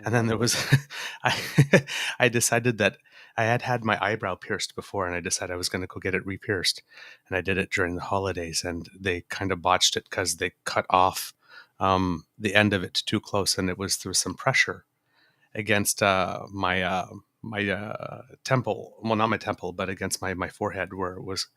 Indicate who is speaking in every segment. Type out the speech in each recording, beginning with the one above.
Speaker 1: And then there was, I, I decided that I had my eyebrow pierced before, and I decided I was going to go get it re-pierced. And I did it during the holidays, and they kind of botched it because they cut off the end of it too close, and there was some pressure against my temple. Well, not my temple, but against my forehead where it was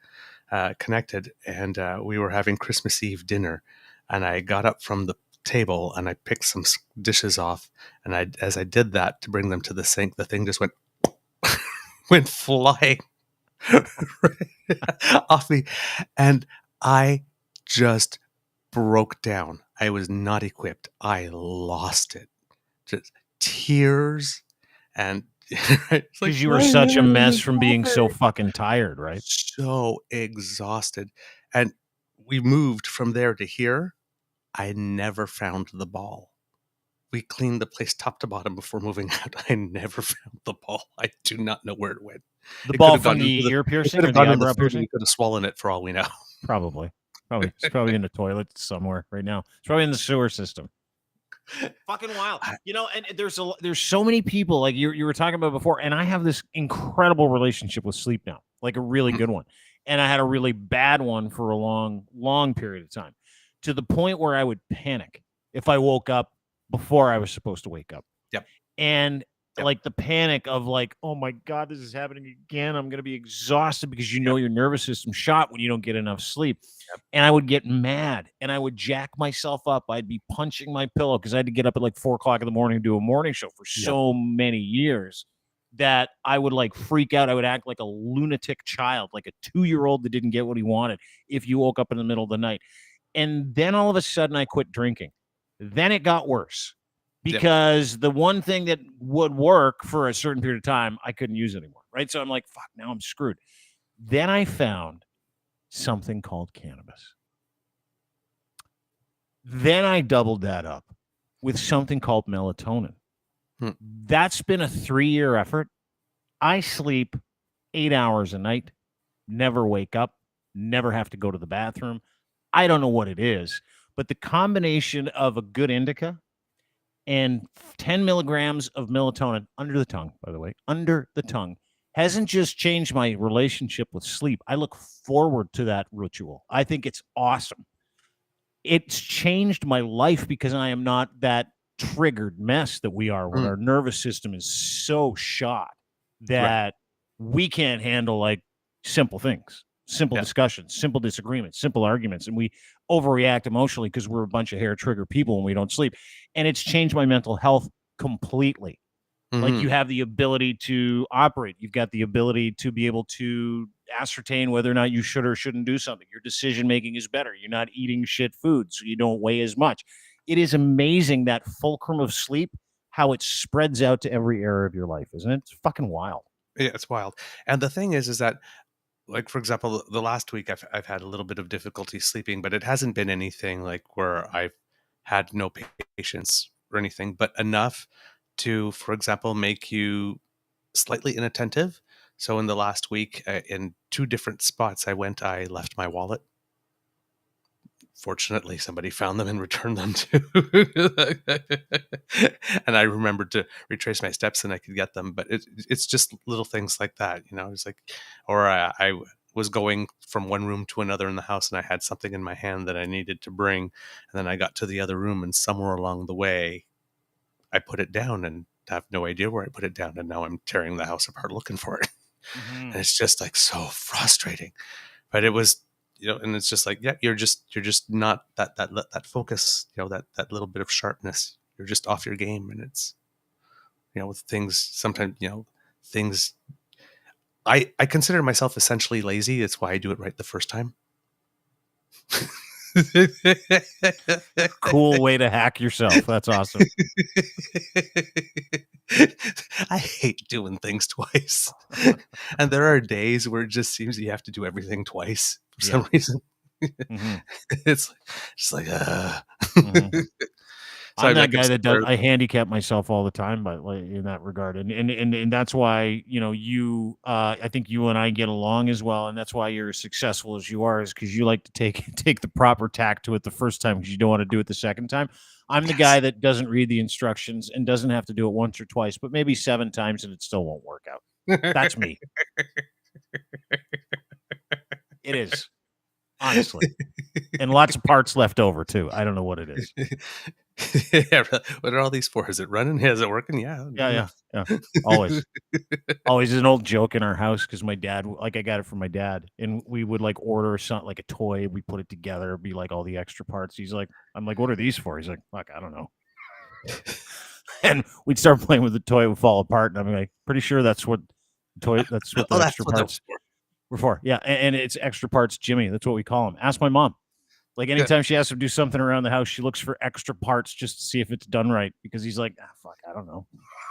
Speaker 1: connected. And we were having Christmas Eve dinner, and I got up from the table and I picked some dishes off, and as I did that to bring them to the sink, the thing just went flying off me, and I just broke down. I was not equipped. I lost it. Just tears, and it's like,
Speaker 2: Because you were such a mess from being so fucking tired, right?
Speaker 1: so exhausted. And we moved from there to here. I never found the ball. We cleaned the place top to bottom before moving out. I never found the ball. I do not know where it went.
Speaker 2: The ball from the ear piercing or the eyebrow piercing?
Speaker 1: We could have swollen it for all we know.
Speaker 2: Probably. It's probably in the toilet somewhere right now. It's probably in the sewer system. Fucking wild. You know, and there's so many people, like you were talking about before, and I have this incredible relationship with sleep now, like a really good one. And I had a really bad one for a long period of time, to the point where I would panic if I woke up before I was supposed to wake up.
Speaker 1: Yep.
Speaker 2: And like the panic of like, oh my God, this is happening again. I'm going to be exhausted, because you know your nervous system's shot when you don't get enough sleep. Yep. And I would get mad and I would jack myself up. I'd be punching my pillow because I had to get up at like 4:00 in the morning and do a morning show for so many years that I would like freak out. I would act like a lunatic child, like a 2-year-old that didn't get what he wanted if you woke up in the middle of the night. And then all of a sudden I quit drinking. Then it got worse, because the one thing that would work for a certain period of time, I couldn't use anymore. Right. So I'm like, fuck, now I'm screwed. Then I found something called cannabis. Then I doubled that up with something called melatonin. That's been a 3-year effort. I sleep 8 hours a night, never wake up, never have to go to the bathroom. I don't know what it is, but the combination of a good indica and 10 milligrams of melatonin under the tongue, by the way, under the tongue, hasn't just changed my relationship with sleep. I look forward to that ritual. I think it's awesome. It's changed my life because I am not that triggered mess that we are, when our nervous system is so shot that we can't handle like simple things, simple discussions, simple disagreements, simple arguments, and we overreact emotionally because we're a bunch of hair trigger people when we don't sleep. And it's changed my mental health completely. Like, you have the ability to operate. You've got the ability to be able to ascertain whether or not you should or shouldn't do something. Your decision making is better. You're not eating shit food, so you don't weigh as much. It is amazing, that fulcrum of sleep, how it spreads out to every area of your life, isn't it? It's fucking wild.
Speaker 1: Yeah, it's wild. And the thing is that, like, for example, the last week I've had a little bit of difficulty sleeping, but it hasn't been anything like where I've had no patience or anything, but enough to, for example, make you slightly inattentive. So in the last week, in 2 different spots I left my wallet. Fortunately, somebody found them and returned them too. And I remembered to retrace my steps and I could get them. But it's just little things like that, you know. It's like, or I was going from one room to another in the house and I had something in my hand that I needed to bring. And then I got to the other room, and somewhere along the way, I put it down and have no idea where I put it down. And now I'm tearing the house apart looking for it. And it's just like so frustrating. But it was, you know, and it's just like, yeah, you're just not that focus, you know, that little bit of sharpness. You're just off your game. And it's, you know, with things, sometimes, you know, things, I consider myself essentially lazy. It's why I do it right the first time.
Speaker 2: Cool way to hack yourself. That's awesome.
Speaker 1: I hate doing things twice. And there are days where it just seems you have to do everything twice for some reason. It's just like So
Speaker 2: I'm that
Speaker 1: I can
Speaker 2: guy
Speaker 1: sit
Speaker 2: that does.
Speaker 1: there.
Speaker 2: I handicap myself all the time, but like in that regard, and that's why I think you and I get along as well, and that's why you're as successful as you are, is because you like to take the proper tack to it the first time because you don't want to do it the second time. I'm the guy
Speaker 1: Yes.
Speaker 2: that doesn't read the instructions and doesn't have to do it once or twice, but maybe 7 times, and it still won't work out. That's me. It is, honestly, and lots of parts left over too. I don't know what it is.
Speaker 1: Yeah, what are all these for? Is it running? Yeah, is it working? Yeah, good
Speaker 2: Yeah, yeah,
Speaker 1: enough.
Speaker 2: yeah. Always. Always an old joke in our house because my dad, like, I got it from my dad, and we would like order something like a toy. We put it together, it'd be like all the extra parts. I'm like, what are these for? He's like, fuck, I don't know. And we'd start playing with the toy, it would fall apart, and I'm like, pretty sure that's what the
Speaker 1: Oh,
Speaker 2: extra
Speaker 1: that's what that
Speaker 2: parts
Speaker 1: was for.
Speaker 2: were for. Yeah, and it's extra parts, Jimmy. That's what we call him. Ask my mom. Like
Speaker 1: Good.
Speaker 2: anytime she has to do something around the house, she looks for extra parts just to see if it's done right. Because he's like, fuck, I don't know.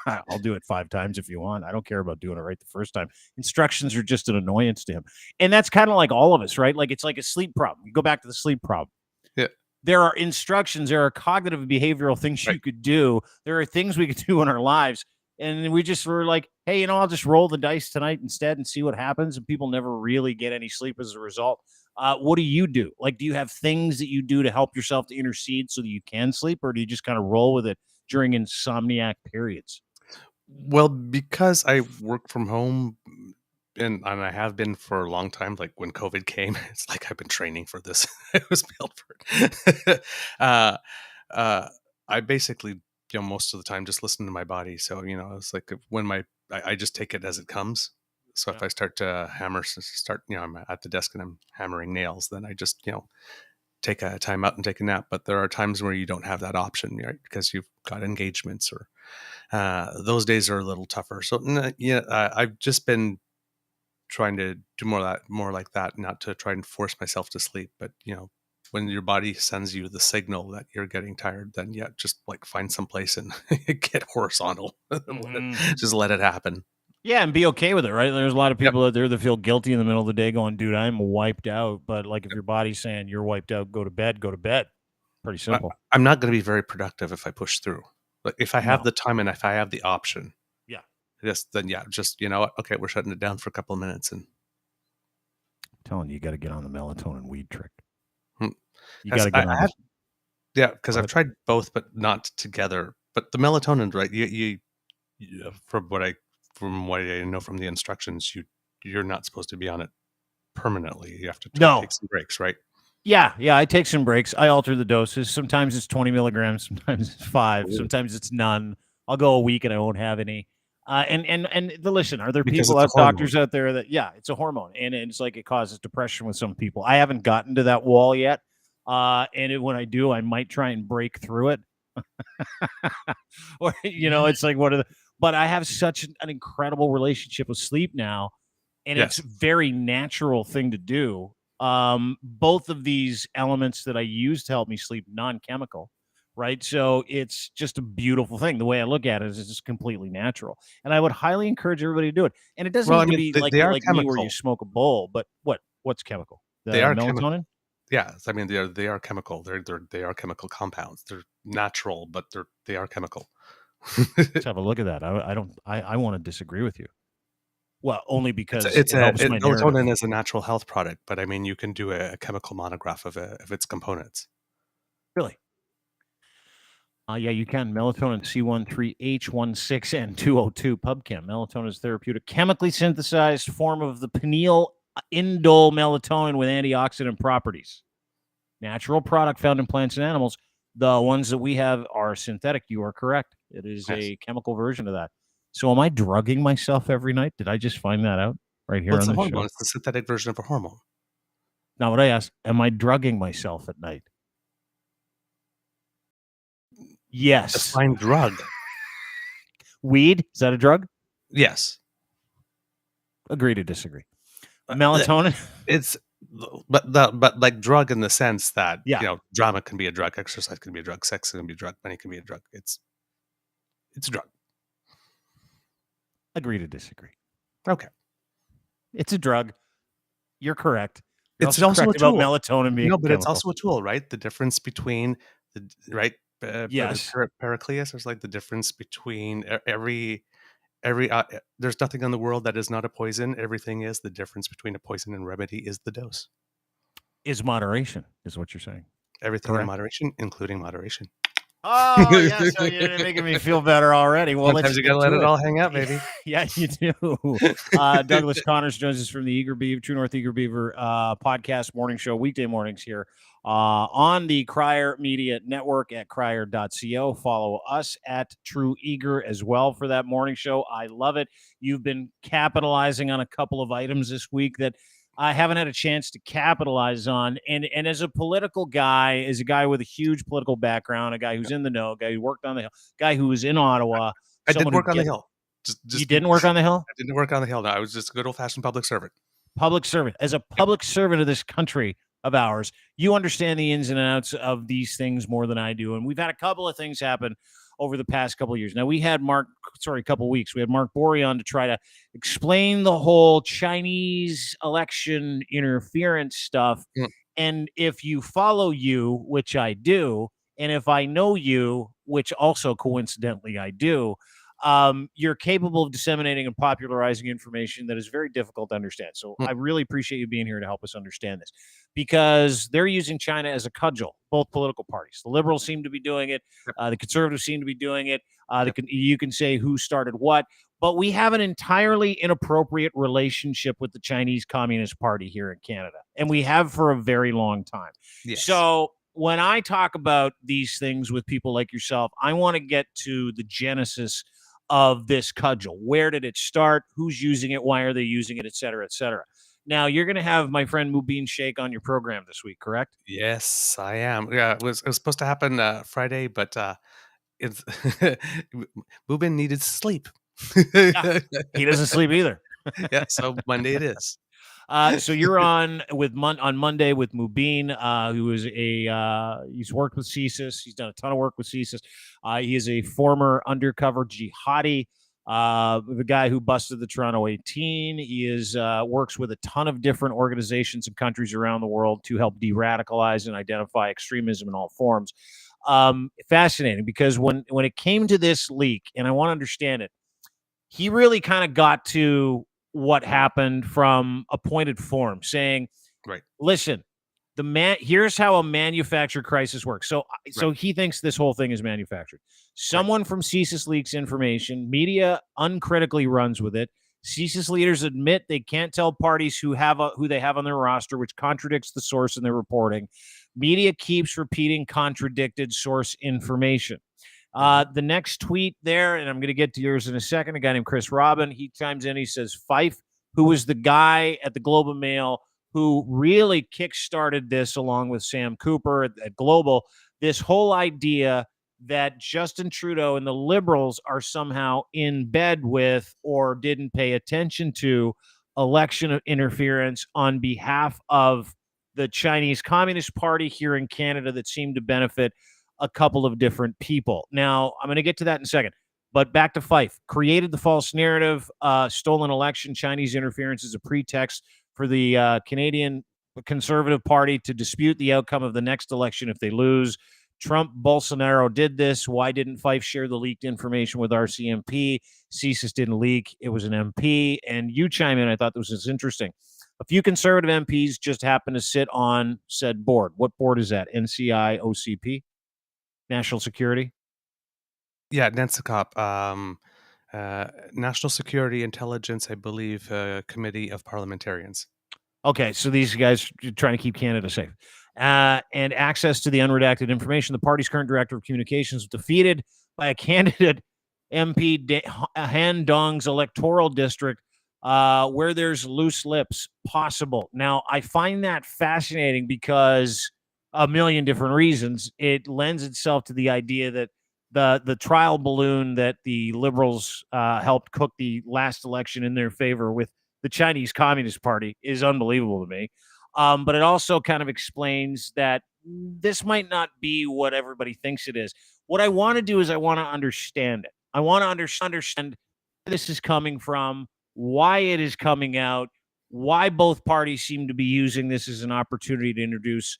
Speaker 2: I'll do it 5 times if you want. I don't care about doing it right the first time. Instructions are just an annoyance to him. And that's kind of like all of us, right? Like it's like a sleep problem. You go back to the sleep problem.
Speaker 1: Yeah.
Speaker 2: There are instructions, there are cognitive and behavioral things
Speaker 1: Right.
Speaker 2: you could do. There are things we could do in our lives. And we just were like, hey, I'll just roll the dice tonight instead and see what happens. And people never really get any sleep as a result. What do you do? Like, do you have things that you do to help yourself to intercede so that you can sleep, or do you just kind of roll with it during insomniac periods?
Speaker 1: Well, because I work from home and I have been for a long time, like when COVID came, it's like I've been training for this. I was built for it. Uh, I basically, most of the time just listen to my body. So, it's like when I just take it as it comes. So
Speaker 2: Yeah.
Speaker 1: if I start to I'm at the desk and I'm hammering nails, then I just, take a time out and take a nap. But there are times where you don't have that option, right? Because you've got engagements or those days are a little tougher. So yeah, I've just been trying to do more like that, not to try and force myself to sleep, but when your body sends you the signal that you're getting tired, then yeah, just like find some place and get horizontal.
Speaker 2: Mhm.
Speaker 1: Just let it happen.
Speaker 2: Yeah, and be okay with it, right? There's a lot of
Speaker 1: Yep.
Speaker 2: people out there that feel guilty in the middle of the day going, dude, I'm wiped out. But like if your body's saying you're wiped out, go to bed, go to bed. Pretty
Speaker 1: I,
Speaker 2: simple.
Speaker 1: I'm not going to be very productive if I push through. But if I have
Speaker 2: No.
Speaker 1: the time and if I have the option,
Speaker 2: Yeah.
Speaker 1: then yeah, just you know what? Okay, we're shutting it down for a couple of minutes, and
Speaker 2: I'm telling you, you got to get on the melatonin weed trick.
Speaker 1: hmm,
Speaker 2: You got
Speaker 1: as
Speaker 2: to
Speaker 1: I
Speaker 2: get on
Speaker 1: have,
Speaker 2: this.
Speaker 1: yeah, because
Speaker 2: Go
Speaker 1: I've
Speaker 2: ahead.
Speaker 1: tried both, but not together. But the melatonin, right? Yeah, from what I know from the instructions, you're not supposed to be on it permanently. You have to take
Speaker 2: No.
Speaker 1: some breaks, right?
Speaker 2: Yeah, yeah. I take some breaks. I alter the doses. Sometimes it's 20 milligrams. Sometimes it's 5.
Speaker 1: Ooh.
Speaker 2: Sometimes it's none. I'll go a week and I won't have any. Listen, are there
Speaker 1: Because
Speaker 2: people
Speaker 1: it's a
Speaker 2: out
Speaker 1: hormone.
Speaker 2: doctors out there that it's a hormone and it's like it causes depression with some people. I haven't gotten to that wall yet. When I do, I might try and break through it. Or it's like what are the but I have such an incredible relationship with sleep now, and it's a
Speaker 1: Yes.
Speaker 2: very natural thing to do. Both of these elements that I use to help me sleep non-chemical, right? So it's just a beautiful thing. The way I look at it is it's just completely natural, and I would highly encourage everybody to do it. And it doesn't
Speaker 1: Well, I
Speaker 2: need to
Speaker 1: mean,
Speaker 2: be
Speaker 1: they are
Speaker 2: like me where you
Speaker 1: chemical.
Speaker 2: smoke a bowl, but what's chemical?
Speaker 1: They
Speaker 2: The
Speaker 1: are chemical.
Speaker 2: melatonin.
Speaker 1: Yes, I mean they are chemical. They are chemical compounds. They're natural, but they are chemical.
Speaker 2: Let's have a look at that. I don't. I want to disagree with you. Well, only
Speaker 1: It's
Speaker 2: because it helps my narrative.
Speaker 1: melatonin is a natural health product, but I mean you can do a chemical monograph of its components.
Speaker 2: Really? Yeah, you can. Melatonin C13H16 and 202 PubChem. Melatonin is therapeutic, chemically synthesized form of the pineal indole melatonin with antioxidant properties. Natural product found in plants and animals. The ones that we have are synthetic. You are correct. It is
Speaker 1: Yes.
Speaker 2: a chemical version of that. So, am I drugging myself every night? Did I just find that out right
Speaker 1: Well,
Speaker 2: here
Speaker 1: it's
Speaker 2: on
Speaker 1: a
Speaker 2: this
Speaker 1: hormone.
Speaker 2: show?
Speaker 1: It's the synthetic version of a hormone.
Speaker 2: Now, what I asked, am I drugging myself at night? Yes.
Speaker 1: Define drug.
Speaker 2: Weed, is that a drug?
Speaker 1: Yes.
Speaker 2: Agree to disagree.
Speaker 1: Uh,
Speaker 2: Melatonin?
Speaker 1: It's but like drug in the sense that,
Speaker 2: Yeah.
Speaker 1: drama can be a drug, exercise can be a drug, sex can be a drug, money can be a drug. It's a drug.
Speaker 2: Agree to disagree.
Speaker 1: Okay.
Speaker 2: It's a drug. You're correct. You're
Speaker 1: It's
Speaker 2: also
Speaker 1: also a
Speaker 2: correct about
Speaker 1: tool.
Speaker 2: melatonin being
Speaker 1: No,
Speaker 2: a
Speaker 1: but it's
Speaker 2: chemical.
Speaker 1: also a tool, right? The difference between right?
Speaker 2: Yes.
Speaker 1: Pericleus is like the difference between every there's nothing in the world that is not a poison. Everything is. The difference between a poison and remedy is the dose.
Speaker 2: Is moderation, is what you're saying.
Speaker 1: Everything in
Speaker 2: Correct.
Speaker 1: moderation, including moderation.
Speaker 2: Oh, yes. Oh, you're making me feel better already. Well, let's
Speaker 1: Sometimes you
Speaker 2: get
Speaker 1: gotta let
Speaker 2: to
Speaker 1: it
Speaker 2: it.
Speaker 1: all hang out, baby.
Speaker 2: Yeah, you do. Douglas Connors joins us from the Eager Beaver, True North Eager Beaver podcast morning show, weekday mornings here on the Crier Media Network at crier.co. Follow us at True Eager as well for that morning show. I love it. You've been capitalizing on a couple of items this week that I haven't had a chance to capitalize on. And as a political guy, as a guy with a huge political background, a guy who's in the know, a guy who worked on the Hill, guy who was in Ottawa,
Speaker 1: I did
Speaker 2: someone who
Speaker 1: work on the
Speaker 2: gets.
Speaker 1: Hill.
Speaker 2: You didn't work on the Hill?
Speaker 1: I didn't work on the Hill. No, I was just a good old-fashioned public servant.
Speaker 2: Public servant. As a public servant of this country of ours, you understand the ins and outs of these things more than I do. And we've had a couple of things happen over the past couple of years. Now, we had a couple of weeks. We had Mark Borey on to try to explain the whole Chinese election interference stuff.
Speaker 1: Mm.
Speaker 2: And if you follow you, which I do, and if I know you, which also coincidentally I do, you're capable of disseminating and popularizing information that is very difficult to understand. So I really appreciate you being here to help us understand this, because they're using China as a cudgel, both political parties. The liberals seem to be doing it. The conservatives seem to be doing it. You can say who started what, but we have an entirely inappropriate relationship with the Chinese Communist Party here in Canada, and we have for a very long time.
Speaker 1: Yes.
Speaker 2: So when I talk about these things with people like yourself, I want to get to the genesis of this cudgel. Where did it start? Who's using it? Why are they using it? Et cetera, et cetera. Now, you're going to have my friend Mubin Sheikh on your program this week, correct?
Speaker 1: Yes, I am. Yeah, it was supposed to happen Friday, but it's Boobin needed sleep.
Speaker 2: He doesn't sleep either.
Speaker 1: Yeah, so Monday it is.
Speaker 2: So you're on on Monday with Mubin, who is he's worked with CSIS. He's done a ton of work with CSIS. He is a former undercover jihadi, the guy who busted the Toronto 18. He is works with a ton of different organizations and countries around the world to help de-radicalize and identify extremism in all forms. Fascinating, because when it came to this leak, and I want to understand it, he really kind of got to what happened from a pointed form, saying,
Speaker 1: Right.
Speaker 2: Listen, here's how a manufactured crisis works. So he thinks this whole thing is manufactured. Someone from CSIS leaks information. Media uncritically runs with it. CSIS leaders admit they can't tell parties who they have on their roster, which contradicts the source in their reporting. Media keeps repeating contradicted source information. The next tweet there, and I'm going to get to yours in a second, a guy named Chris Robin, he chimes in, he says, Fife, who was the guy at the Globe and Mail who really kickstarted this along with Sam Cooper at Global, this whole idea that Justin Trudeau and the Liberals are somehow in bed with or didn't pay attention to election interference on behalf of the Chinese Communist Party here in Canada that seemed to benefit a couple of different people. Now, I'm going to get to that in a second, but back to Fife. Created the false narrative, stolen election, Chinese interference as a pretext for the Canadian Conservative Party to dispute the outcome of the next election if they lose. Trump, Bolsonaro did this. Why didn't Fife share the leaked information with RCMP? CSIS didn't leak. It was an MP. And you chime in. I thought this was interesting. A few conservative MPs just happened to sit on said board. What board is that? NCI OCP? National Security?
Speaker 1: Yeah, NSICOP. National Security Intelligence, I believe, Committee of Parliamentarians.
Speaker 2: Okay, so these guys are trying to keep Canada safe. And access to the unredacted information. The party's current director of communications was defeated by a candidate MP Han Dong's electoral district where there's loose lips possible. Now, I find that fascinating because a million different reasons. It lends itself to the idea that the trial balloon that the Liberals helped cook the last election in their favor with the Chinese Communist Party is unbelievable to me. But it also kind of explains that this might not be what everybody thinks it is. What I want to do is I want to understand it. I want to understand where this is coming from, why it is coming out, why both parties seem to be using this as an opportunity to introduce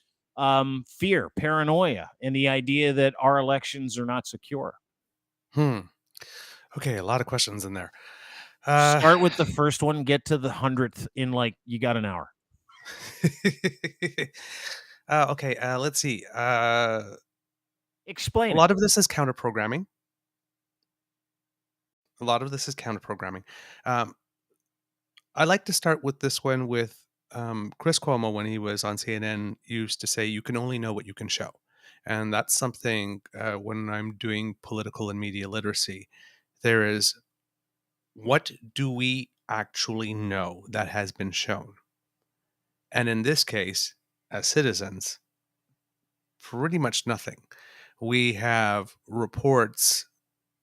Speaker 2: fear, paranoia, and the idea that our elections are not secure.
Speaker 1: Okay, a lot of questions in there.
Speaker 2: Start with the first one, get to the 100th in you got an hour.
Speaker 1: Okay, let's see.
Speaker 2: Explain
Speaker 1: A
Speaker 2: it.
Speaker 1: lot of this is counter programming. I like to start with this one with Chris Cuomo when he was on CNN used to say, "You can only know what you can show," and that's something when I'm doing political and media literacy. There is, what do we actually know that has been shown, and in this case, as citizens, pretty much nothing. We have reports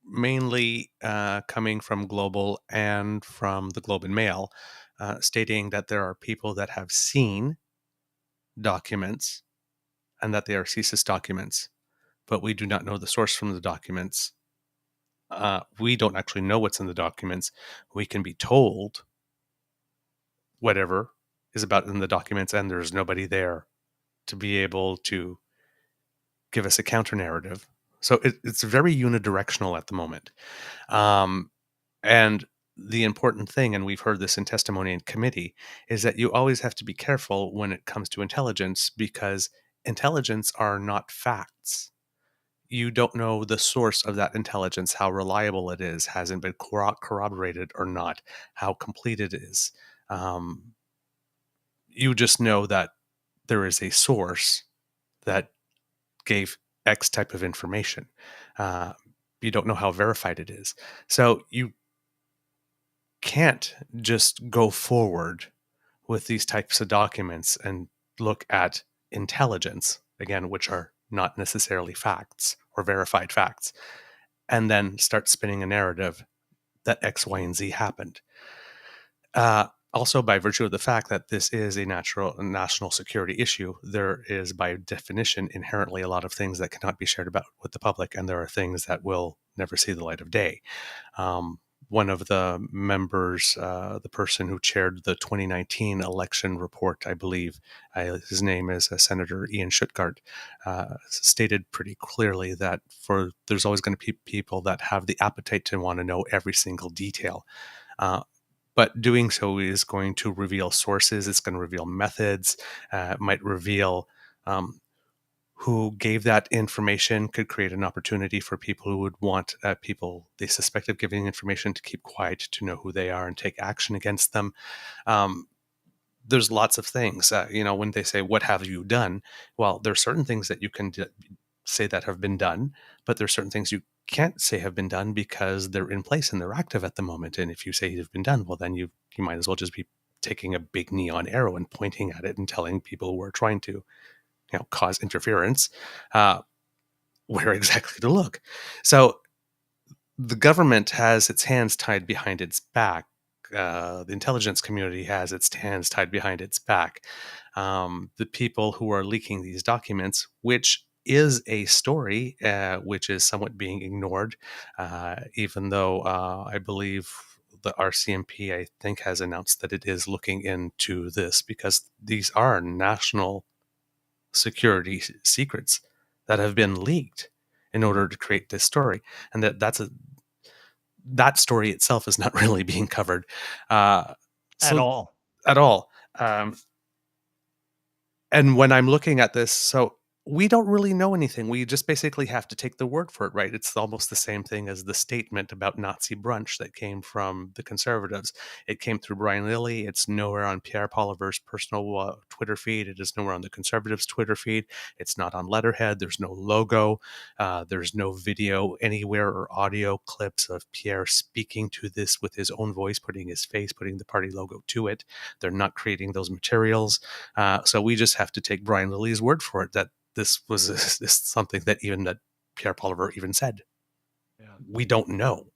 Speaker 1: mainly coming from Global and from the Globe and Mail, stating that there are people that have seen documents and that they are CSIS documents, but we do not know the source from the documents. We don't actually know what's in the documents. We can be told whatever is about in the documents, and there's nobody there to be able to give us a counter narrative. So it's very unidirectional at the moment. And the important thing, and we've heard this in testimony in committee, is that you always have to be careful when it comes to intelligence, because intelligence are not facts. You don't know the source of that intelligence, how reliable it is, hasn't been corroborated or not, how complete it is. You just know that there is a source that gave X type of information. Uh, you don't know how verified it is. So you can't just go forward with these types of documents and look at intelligence, again, which are not necessarily facts or verified facts, and then start spinning a narrative that X, Y, and Z happened. Also, by virtue of the fact that this is a national security issue, there is, by definition, inherently a lot of things that cannot be shared about with the public, and there are things that will never see the light of day. One of the members, the person who chaired the 2019 election report, I believe, his name is Senator Ian Schuttgart, stated pretty clearly that there's always going to be people that have the appetite to want to know every single detail. But doing so is going to reveal sources, it's going to reveal methods, might reveal who gave that information, could create an opportunity for people who would want people they suspect of giving information to keep quiet, to know who they are and take action against them. There's lots of things, when they say, "What have you done?" Well, there are certain things that you can say that have been done, but there's certain things you can't say have been done because they're in place and they're active at the moment. And if you say they've been done, well, then you might as well just be taking a big neon arrow and pointing at it and telling people who are trying to, cause interference, where exactly to look. So the government has its hands tied behind its back. The intelligence community has its hands tied behind its back. The people who are leaking these documents, which is a story which is somewhat being ignored, even though I believe the RCMP, I think, has announced that it is looking into this, because these are national security secrets that have been leaked in order to create this story, and that story itself is not really being covered
Speaker 2: At all.
Speaker 1: at all. And when I'm looking at this, so we don't really know anything. We just basically have to take the word for it, right? It's almost the same thing as the statement about Nazi brunch that came from the conservatives. It came through Brian Lilly. It's nowhere on Pierre Poliver's personal Twitter feed. It is nowhere on the conservatives' Twitter feed. It's not on letterhead. There's no logo. There's no video anywhere or audio clips of Pierre speaking to this with his own voice, putting his face, putting the party logo to it. They're not creating those materials. So we just have to take Brian Lilly's word for it that this was this something that Pierre Poliver even said. Yeah. We don't know,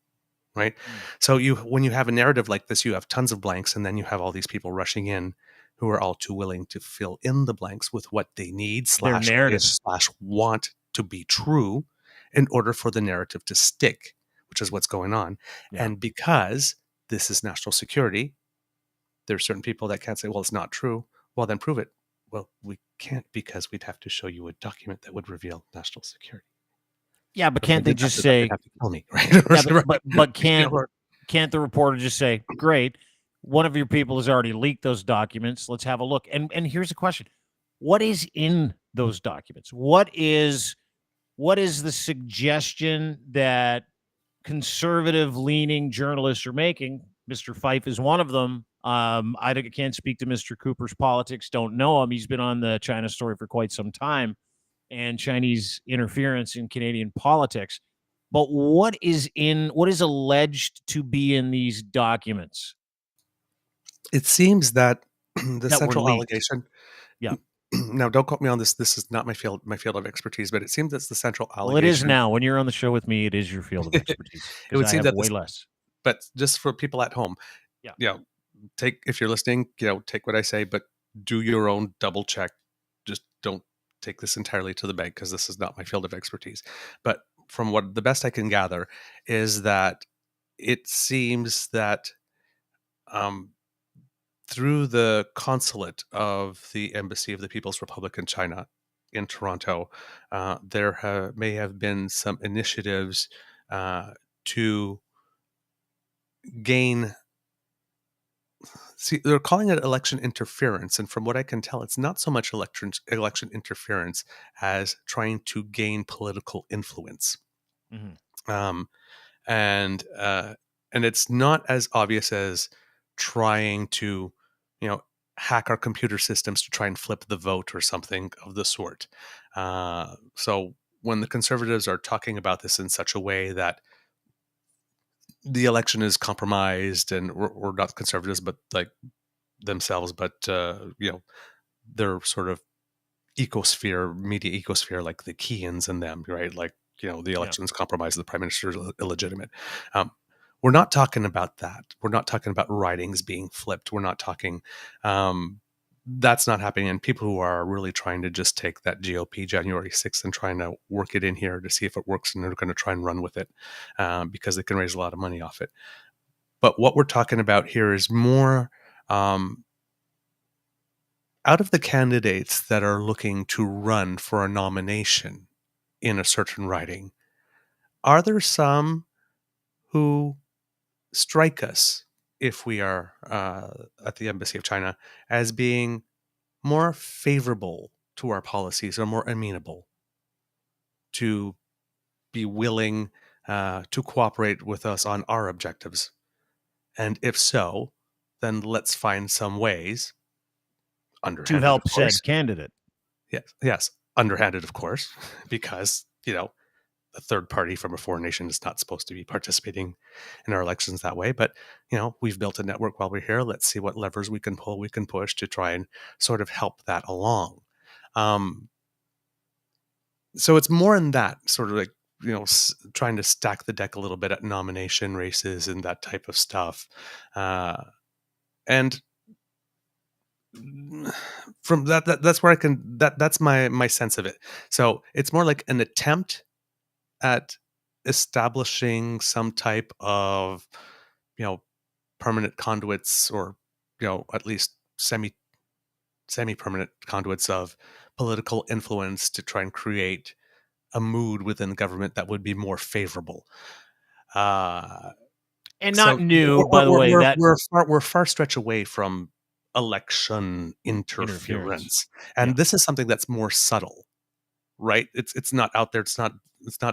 Speaker 1: right? So when you have a narrative like this, you have tons of blanks, and then you have all these people rushing in who are all too willing to fill in the blanks with what they need / want to be true in order for the narrative to stick, which is what's going on. Yeah. And because this is national security, there's certain people that can't say, well, it's not true. Well, then prove it. Well, we can't because we'd have to show you a document that would reveal national security.
Speaker 2: Yeah, but
Speaker 1: If I
Speaker 2: can't they
Speaker 1: did that,
Speaker 2: just
Speaker 1: then they'd
Speaker 2: say,
Speaker 1: have to kill me, right?
Speaker 2: yeah,
Speaker 1: Right.
Speaker 2: but
Speaker 1: You know,
Speaker 2: can't the reporter just say, great, one of your people has already leaked those documents. Let's have a look. And here's a question. What is in those documents? What is the suggestion that conservative leaning journalists are making? Mr. Fife is one of them. I can't speak to Mr. Cooper's politics, don't know him. He's been on the China story for quite some time and Chinese interference in Canadian politics. But what is alleged to be in these documents
Speaker 1: it seems that the
Speaker 2: that were
Speaker 1: central
Speaker 2: leaked?
Speaker 1: allegation.
Speaker 2: Yeah.
Speaker 1: Now, don't quote me on this. This is not my field of expertise, but it seems that's the central
Speaker 2: Well, it is
Speaker 1: allegation.
Speaker 2: now. When you're on the show with me, it is your field of expertise
Speaker 1: It
Speaker 2: because
Speaker 1: would
Speaker 2: I
Speaker 1: seem
Speaker 2: have
Speaker 1: that
Speaker 2: way
Speaker 1: this,
Speaker 2: less.
Speaker 1: but just for people at home,
Speaker 2: Yeah.
Speaker 1: you know, if you're listening, take what I say, but do your own double check. Just don't take this entirely to the bank because this is not my field of expertise. But from what the best I can gather is that it seems that um, through the consulate of the Embassy of the People's Republic in China in Toronto, there may have been some initiatives to gain. See, they're calling it election interference, and from what I can tell, it's not so much election interference as trying to gain political influence.
Speaker 2: Mhm.
Speaker 1: Um, and and it's not as obvious as trying to, you know, hack our computer systems to try and flip the vote or something of the sort. So when the conservatives are talking about this in such a way that the election is compromised, and we're not conservatives, but like themselves, but they're sort of media ecosphere, like the Keans and them, right? Like, the
Speaker 2: Yeah.
Speaker 1: election's compromised, the prime minister is illegitimate. Um, we're not talking about that. We're not talking about writings being flipped. We're not talking. That's not happening. And people who are really trying to just take that GOP January 6th and trying to work it in here to see if it works, and they're going to try and run with it because they can raise a lot of money off it. But what we're talking about here is more out of the candidates that are looking to run for a nomination in a certain riding, are there some who strike us, if we are at the Embassy of China, as being more favorable to our policies or more amenable to be willing to cooperate with us on our objectives? And if so, then let's find some ways,
Speaker 2: To
Speaker 1: underhanded, of
Speaker 2: help said
Speaker 1: course.
Speaker 2: candidate.
Speaker 1: Yes, underhanded, of course, because, a third party from a foreign nation is not supposed to be participating in our elections that way. But, we've built a network while we're here. Let's see what levers we can pull, we can push to try and sort of help that along. So it's more in that sort of like, trying to stack the deck a little bit at nomination races and that type of stuff. And from that's where that's my sense of it. So it's more like an attempt at establishing some type of, you know, permanent conduits, or, at least semi-permanent conduits of political influence to try and create a mood within government that would be more favorable. Uh,
Speaker 2: And not
Speaker 1: so
Speaker 2: new, by the way, that
Speaker 1: we're far stretch away from election
Speaker 2: interference.
Speaker 1: interference,
Speaker 2: Yeah.
Speaker 1: and this is something that's more subtle, right? It's not out there. It's not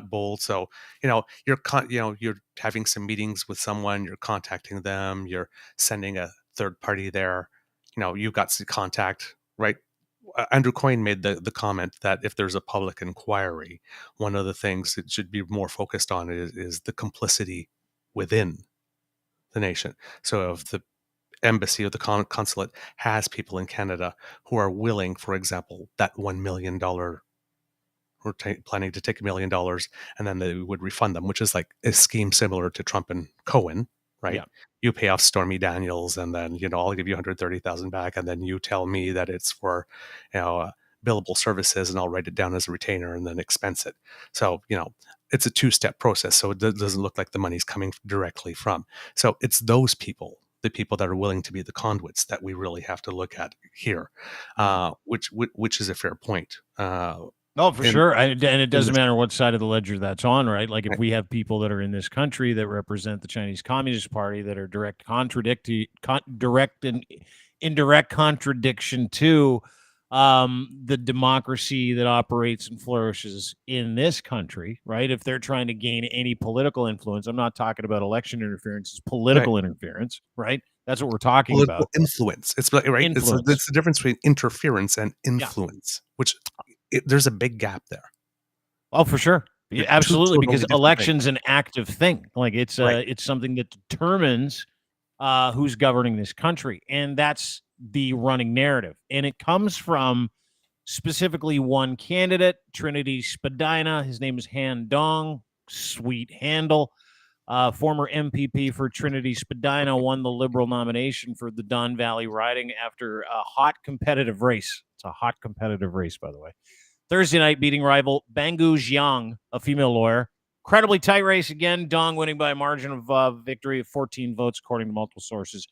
Speaker 1: bold. So, you're having some meetings with someone, you're contacting them, you're sending a third party there. You've got some contact, right? Andrew Coyne made the comment that if there's a public inquiry, one of the things it should be more focused on is the complicity within the nation. So if the embassy or the consulate has people in Canada who are willing, for example, that $1 million, we're planning to take $1 million, and then they would refund them, which is like a scheme similar to Trump and Cohen, right?
Speaker 2: Yeah.
Speaker 1: You pay off Stormy Daniels, and then, I'll give you 130,000 back, and then you tell me that it's for, billable services, and I'll write it down as a retainer and then expense it. So, it's a two-step process. So it doesn't look like the money's coming directly from. So it's those people, the people that are willing to be the conduits that we really have to look at here, which is a fair point.
Speaker 2: Oh, for
Speaker 1: in
Speaker 2: sure. And it
Speaker 1: in
Speaker 2: doesn't
Speaker 1: this,
Speaker 2: matter what side of the ledger that's on, right? Like if we have people that are in this country that represent the Chinese Communist Party that are direct and indirect contradiction to the democracy that operates and flourishes in this country, right? If they're trying to gain any political influence, I'm not talking about election interference, it's
Speaker 1: right,
Speaker 2: political interference, right? That's what we're talking
Speaker 1: political
Speaker 2: about.
Speaker 1: influence. It's right.
Speaker 2: Influence.
Speaker 1: It's the difference between interference and
Speaker 2: Yeah.
Speaker 1: influence, which there's a big gap there.
Speaker 2: Oh, for sure. Yeah,
Speaker 1: They're two
Speaker 2: absolutely,
Speaker 1: totally
Speaker 2: because
Speaker 1: different things.
Speaker 2: election's an active thing. Like
Speaker 1: Right.
Speaker 2: it's something that determines who's governing this country, and that's the running narrative. And it comes from specifically one candidate, Trinity Spadina. His name is Han Dong. Sweet handle. Former MPP for Trinity Spadina won the Liberal nomination for the Don Valley riding after a hot competitive race. It's a hot competitive race, by the way. Thursday night, beating rival Bangu Jiang, a female lawyer. Incredibly tight race again. Dong winning by a margin of victory of 14 votes, according to multiple sources.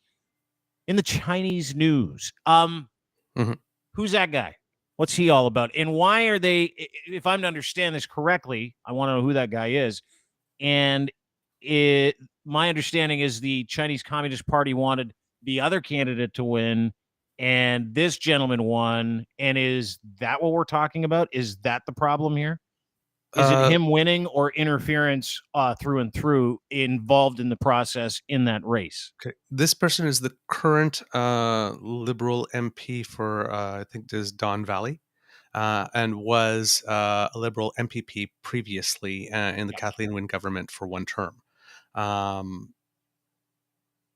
Speaker 2: In the Chinese news,
Speaker 1: Mhm.
Speaker 2: who's that guy? What's he all about? And why are they, if I'm to understand this correctly, I want to know who that guy is. And my understanding is the Chinese Communist Party wanted the other candidate to win, and this gentleman won. And is that what we're talking about? Is that the problem here? Is it
Speaker 1: Uh,
Speaker 2: him winning or interference through and through involved in the process in that race?
Speaker 1: okay. This person is the current Liberal MP for I think it is Don Valley, and was a Liberal MPP previously in the
Speaker 2: Yeah.
Speaker 1: Kathleen Wynne government for one term. Um,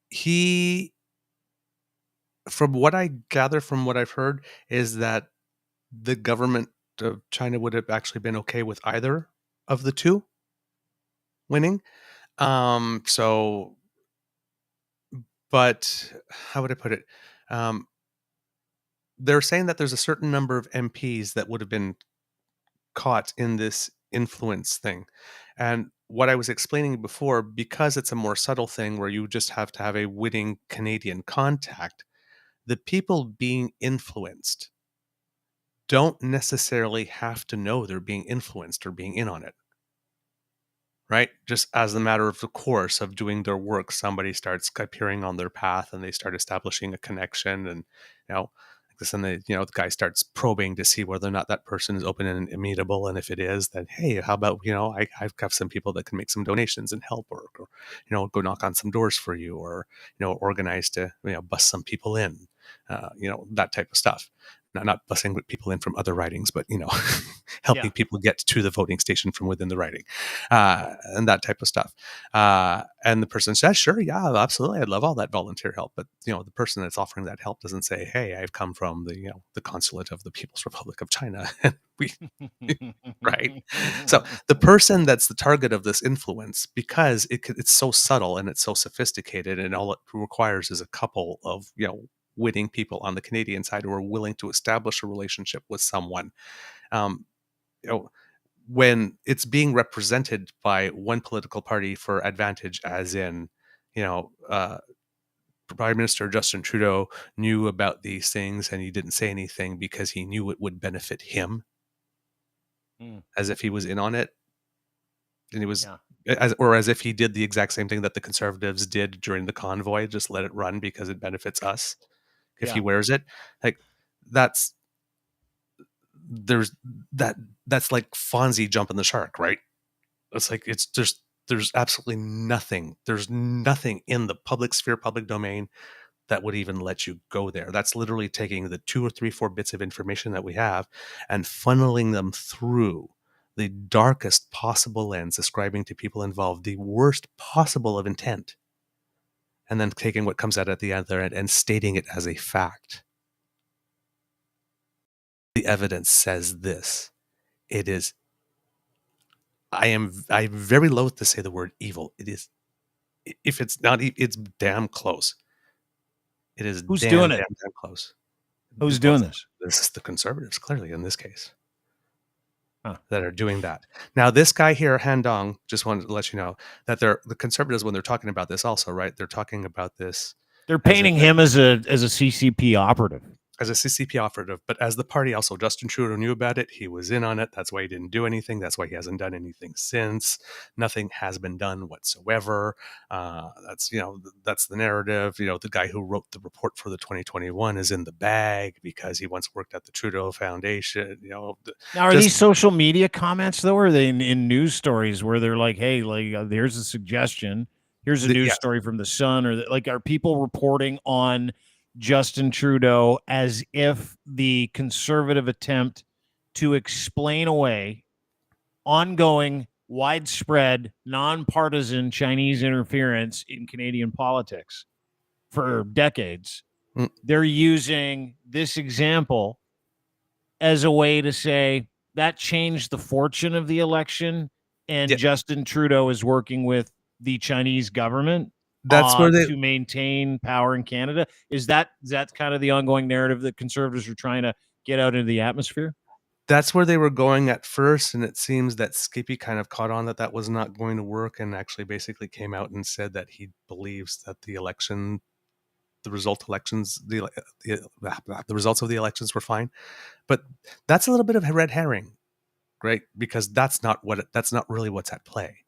Speaker 1: he, from what I gather, from what I've heard, is that the government of China would have actually been okay with either of the two winning. So, but how would I put it? Um, they're saying that there's a certain number of MPs that would have been caught in this influence thing. And what I was explaining before, because it's a more subtle thing where you just have to have a winning Canadian contact, the people being influenced don't necessarily have to know they're being influenced or being in on it. Right? Just as a matter of the course of doing their work, somebody starts appearing on their path and they start establishing a connection, and like this, and the guy starts probing to see whether or not that person is open and immutable. And if it is, then hey, how about I've got some people that can make some donations and help, or go knock on some doors for you, or organize to bust some people in, that type of stuff. Not busing people in from other ridings, but helping
Speaker 2: Yeah.
Speaker 1: people get to the voting station from within the riding, and that type of stuff. And the person says, "Sure, yeah, absolutely, I'd love all that volunteer help." But the person that's offering that help doesn't say, "Hey, I've come from the consulate of the People's Republic of China," and we right. So the person that's the target of this influence, because it's so subtle and it's so sophisticated, and all it requires is a couple of winning people on the Canadian side who are willing to establish a relationship with someone. Um, you know, when it's being represented by one political party for advantage, as in, you know, uh, Prime Minister Justin Trudeau knew about these things and he didn't say anything because he knew it would benefit him,
Speaker 2: Mm,
Speaker 1: as if he was in on it, and he was.
Speaker 2: yeah.
Speaker 1: As if he did the exact same thing that the Conservatives did during the convoy, just let it run because it benefits us if he
Speaker 2: Yeah.
Speaker 1: wears it. Like that's there's that that's like Fonzie jumping the shark, right? It's like there's absolutely nothing. There's nothing in the public sphere, public domain that would even let you go there. That's literally taking the 2 or 3, 4 bits of information that we have and funneling them through the darkest possible lens, ascribing to people involved the worst possible of intent, and then taking what comes out at the other end and stating it as a fact. The evidence says this. It is I'm very loath to say the word evil. It is, if it's not, it's damn close. It is
Speaker 2: Who's doing it?
Speaker 1: damn close.
Speaker 2: Who's
Speaker 1: Well,
Speaker 2: doing this?
Speaker 1: this is the Conservatives, clearly, in this case,
Speaker 2: Huh.
Speaker 1: that are doing that. Now, this guy here, Han Dong, just wanted to let you know that the Conservatives, when they're talking about this also, right, they're talking about this
Speaker 2: They're painting him as a CCP operative.
Speaker 1: As a CCP operative, but as the party also, Justin Trudeau knew about it. He was in on it. That's why he didn't do anything. That's why he hasn't done anything since. Nothing has been done whatsoever. That's that's the narrative. The guy who wrote the report for the 2021 is in the bag because he once worked at the Trudeau Foundation.
Speaker 2: Now, are these social media comments though? Or are they in news stories where they're like, "Hey, there's a suggestion. Here's a news story from the Sun," or are people reporting on Justin Trudeau as if the conservative attempt to explain away ongoing, widespread, nonpartisan Chinese interference in Canadian politics for decades? They're using this example as a way to say that changed the fortune of the election, and Justin Trudeau is working with the Chinese government to maintain power in Canada. Is that kind of the ongoing narrative that conservatives are trying to get out into the atmosphere?
Speaker 1: That's where they were going at first, and it seems that Skippy kind of caught on that was not going to work, and actually basically came out and said that he believes that the results of the elections were fine. But that's a little bit of a red herring, right? Because that's not really what's at play.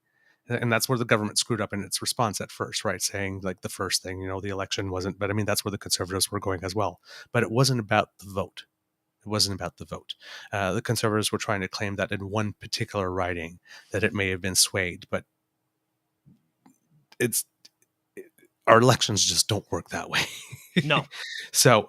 Speaker 1: And that's where the government screwed up in its response at first, right? Saying like the first thing, the election wasn't, but I mean, that's where the conservatives were going as well. But it wasn't about the vote. It wasn't about the vote. The conservatives were trying to claim that in one particular riding that it may have been swayed, but our elections just don't work that way.
Speaker 2: No.
Speaker 1: So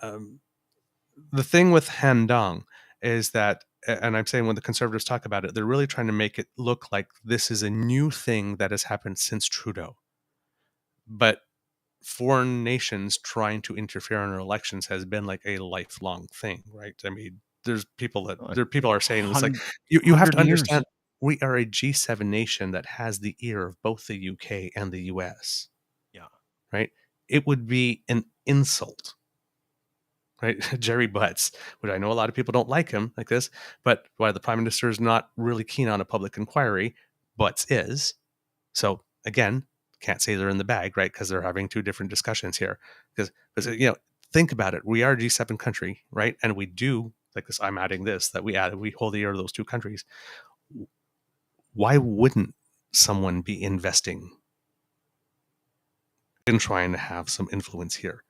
Speaker 1: the thing with Handong is that, and I'm saying when the conservatives talk about it, they're really trying to make it look like this is a new thing that has happened since Trudeau. But foreign nations trying to interfere in our elections has been like a lifelong thing, right? I mean, people are saying it's like you have to understand we are a G7 nation that has the ear of both the UK and the US.
Speaker 2: Yeah.
Speaker 1: Right? It would be an insult. Right? Jerry Butts, which I know a lot of people don't like him like this, but why the Prime Minister is not really keen on a public inquiry, Butts is. So again, can't say they're in the bag, right? Because they're having two different discussions here. Because think about it. We are a G7 country, right? And we do like this. I'm adding this that we hold the ear of those two countries. Why wouldn't someone be investing in trying to have some influence here?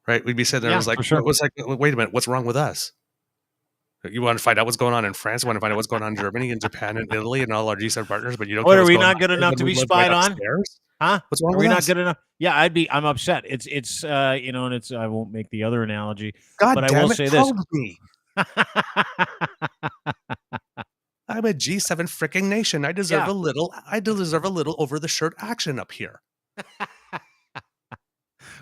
Speaker 1: Right? We'd be sitting there. It was like, wait a minute, what's wrong with us? You want to find out what's going on in France? You want to find out what's going on in Germany and Japan and Italy and all our G7 partners, but you don't.
Speaker 2: What, are we not good enough to be spied on? Huh?
Speaker 1: What's wrong
Speaker 2: with us? Are we not good enough? Yeah, I'm upset. It's and it's, I won't make the other analogy, but I will say this.
Speaker 1: I'm a G7 freaking nation. I deserve a little over the shirt action up here.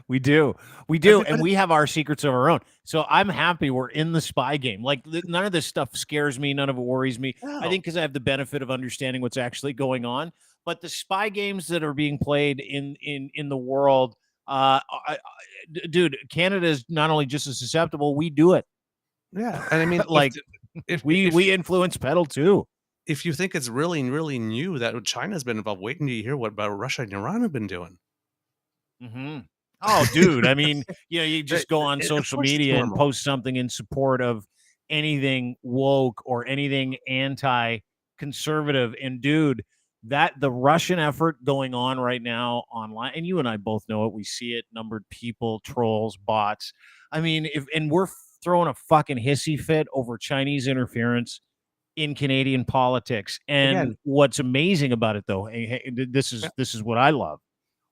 Speaker 2: We do. And we have our secrets of our own. So I'm happy we're in the spy game. Like none of this stuff scares me. None of it worries me. No. I think because I have the benefit of understanding what's actually going on. But the spy games that are being played in the world, dude, Canada is not only just as susceptible, we do it.
Speaker 1: Yeah. And I mean,
Speaker 2: like if we influence pedal too.
Speaker 1: If you think it's really, really new that China's been involved, wait until you hear what about Russia and Iran have been doing.
Speaker 2: Mm-hmm. Oh, dude. I mean, you just go on social media and post something in support of anything woke or anything anti-conservative. And dude, the Russian effort going on right now online, and you and I both know it. We see it, numbered people, trolls, bots. I mean, and we're throwing a fucking hissy fit over Chinese interference in Canadian politics. And what's amazing about it, though, this is what I love.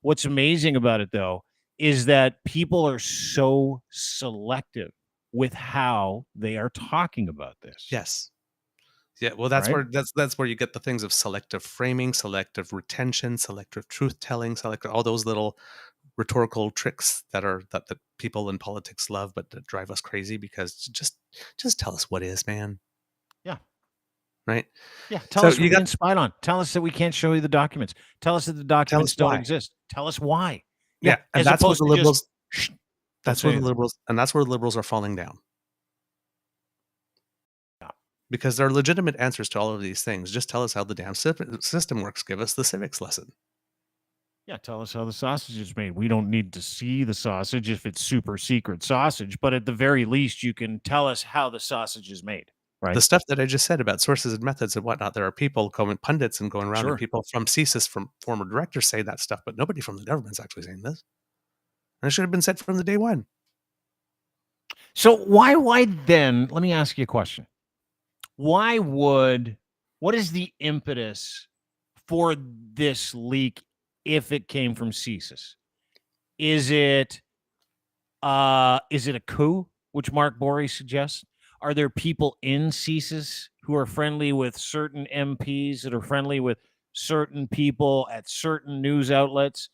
Speaker 2: What's amazing about it, though, is that people are so selective with how they are talking about this.
Speaker 1: Yes. Yeah, well, that's where that's where you get the things of selective framing, selective retention, selective truth telling, selective all those little rhetorical tricks that people in politics love, but that drive us crazy because just tell us what is, man.
Speaker 2: Yeah.
Speaker 1: Right.
Speaker 2: Yeah. Tell us we're being spied on. Tell us that we can't show you the documents. Tell us that the documents don't exist. Tell us why.
Speaker 1: Yeah, and that's what the liberals. That's where the liberals are falling down.
Speaker 2: Yeah.
Speaker 1: Because there are legitimate answers to all of these things. Just tell us how the damn system works. Give us the civics lesson.
Speaker 2: Yeah, tell us how the sausage is made. We don't need to see the sausage if it's super secret sausage, but at the very least, you can tell us how the sausage is made,
Speaker 1: The
Speaker 2: right?
Speaker 1: stuff that I just said about sources and methods and whatnot, there are people going pundits and going around, and
Speaker 2: Sure.
Speaker 1: people from CSIS, from former directors, say that stuff, but nobody from the government's actually saying this. And it should have been said from the day one.
Speaker 2: So why then, let me ask you a question. Why would what is the impetus for this leak if it came from CSIS? Is it a coup, which Mark Borey suggests? Are there people in CSIS who are friendly with certain MPs that are friendly with certain people at certain news outlets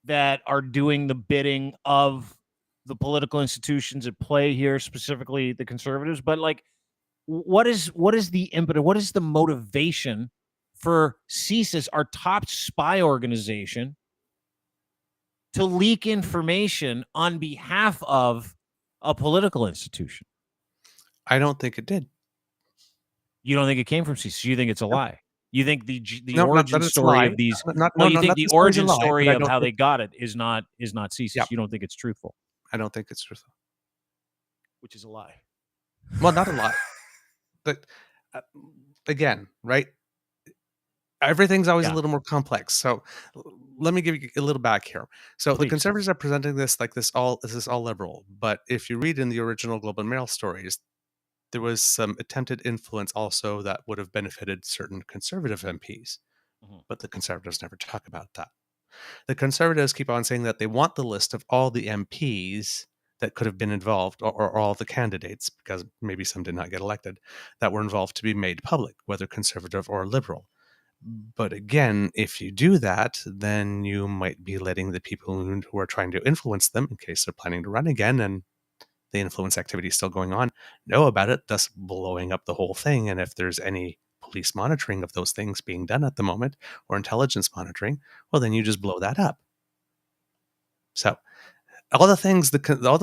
Speaker 2: that are doing the bidding of the political institutions at play here, specifically the conservatives? But like, what is the impetus? What is the motivation for CSIS, our top spy organization, to leak information on behalf of a political institution?
Speaker 1: I don't think it did.
Speaker 2: You don't think it came from CSIS? You think it's a
Speaker 1: No,
Speaker 2: lie? You think the
Speaker 1: no, not
Speaker 2: origin
Speaker 1: that it's a
Speaker 2: story
Speaker 1: lie.
Speaker 2: of these?
Speaker 1: No,
Speaker 2: Well, you
Speaker 1: no,
Speaker 2: think
Speaker 1: not
Speaker 2: the
Speaker 1: the story's a
Speaker 2: origin
Speaker 1: lie, but
Speaker 2: story
Speaker 1: I
Speaker 2: of
Speaker 1: don't
Speaker 2: how
Speaker 1: think.
Speaker 2: they got it is not
Speaker 1: Yeah,
Speaker 2: CSIS. You don't think it's truthful,
Speaker 1: I don't think it's truthful.
Speaker 2: which is a lie.
Speaker 1: Well, not a lie, but uh, again, right? Everything's always a
Speaker 2: Yeah,
Speaker 1: little more complex. So let me give you a little back here. So the
Speaker 2: please.
Speaker 1: conservatives are presenting this like this is all liberal, but if you read in the original Globe and Mail stories, there was some attempted influence also that would have benefited certain conservative MPs,
Speaker 2: Mhm.
Speaker 1: but the conservatives never talk about that. The conservatives keep on saying that they want the list of all the MPs that could have been involved, or all the candidates, because maybe some did not get elected, that were involved to be made public, whether conservative or liberal. But again, if you do that, then you might be letting the people who are trying to influence them, in case they're planning to run again and the influence activity is still going on, know about it, thus blowing up the whole thing. And if there's any police monitoring of those things being done at the moment, or intelligence monitoring, well, then you just blow that up. So all the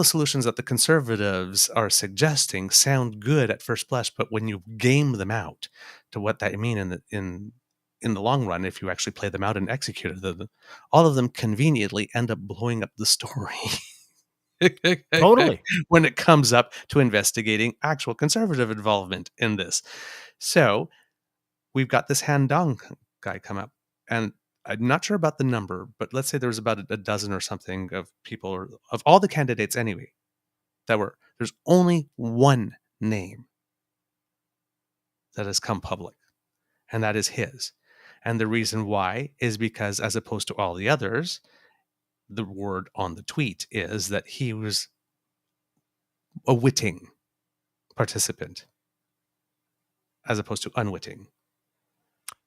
Speaker 1: solutions that the conservatives are suggesting sound good at first blush, but when you game them out to what that mean in the long run, if you actually play them out and execute them, all of them conveniently end up blowing up the story
Speaker 2: Totally.
Speaker 1: when it comes up to investigating actual conservative involvement in this. So we've got this Han Dong guy come up, and I'm not sure about the number, but let's say there was about a dozen or something of people, or of all the candidates anyway, that were, there's only one name that has come public, and that is his. And the reason why is because, as opposed to all the others, the word on the tweet is that he was a witting participant as opposed to unwitting.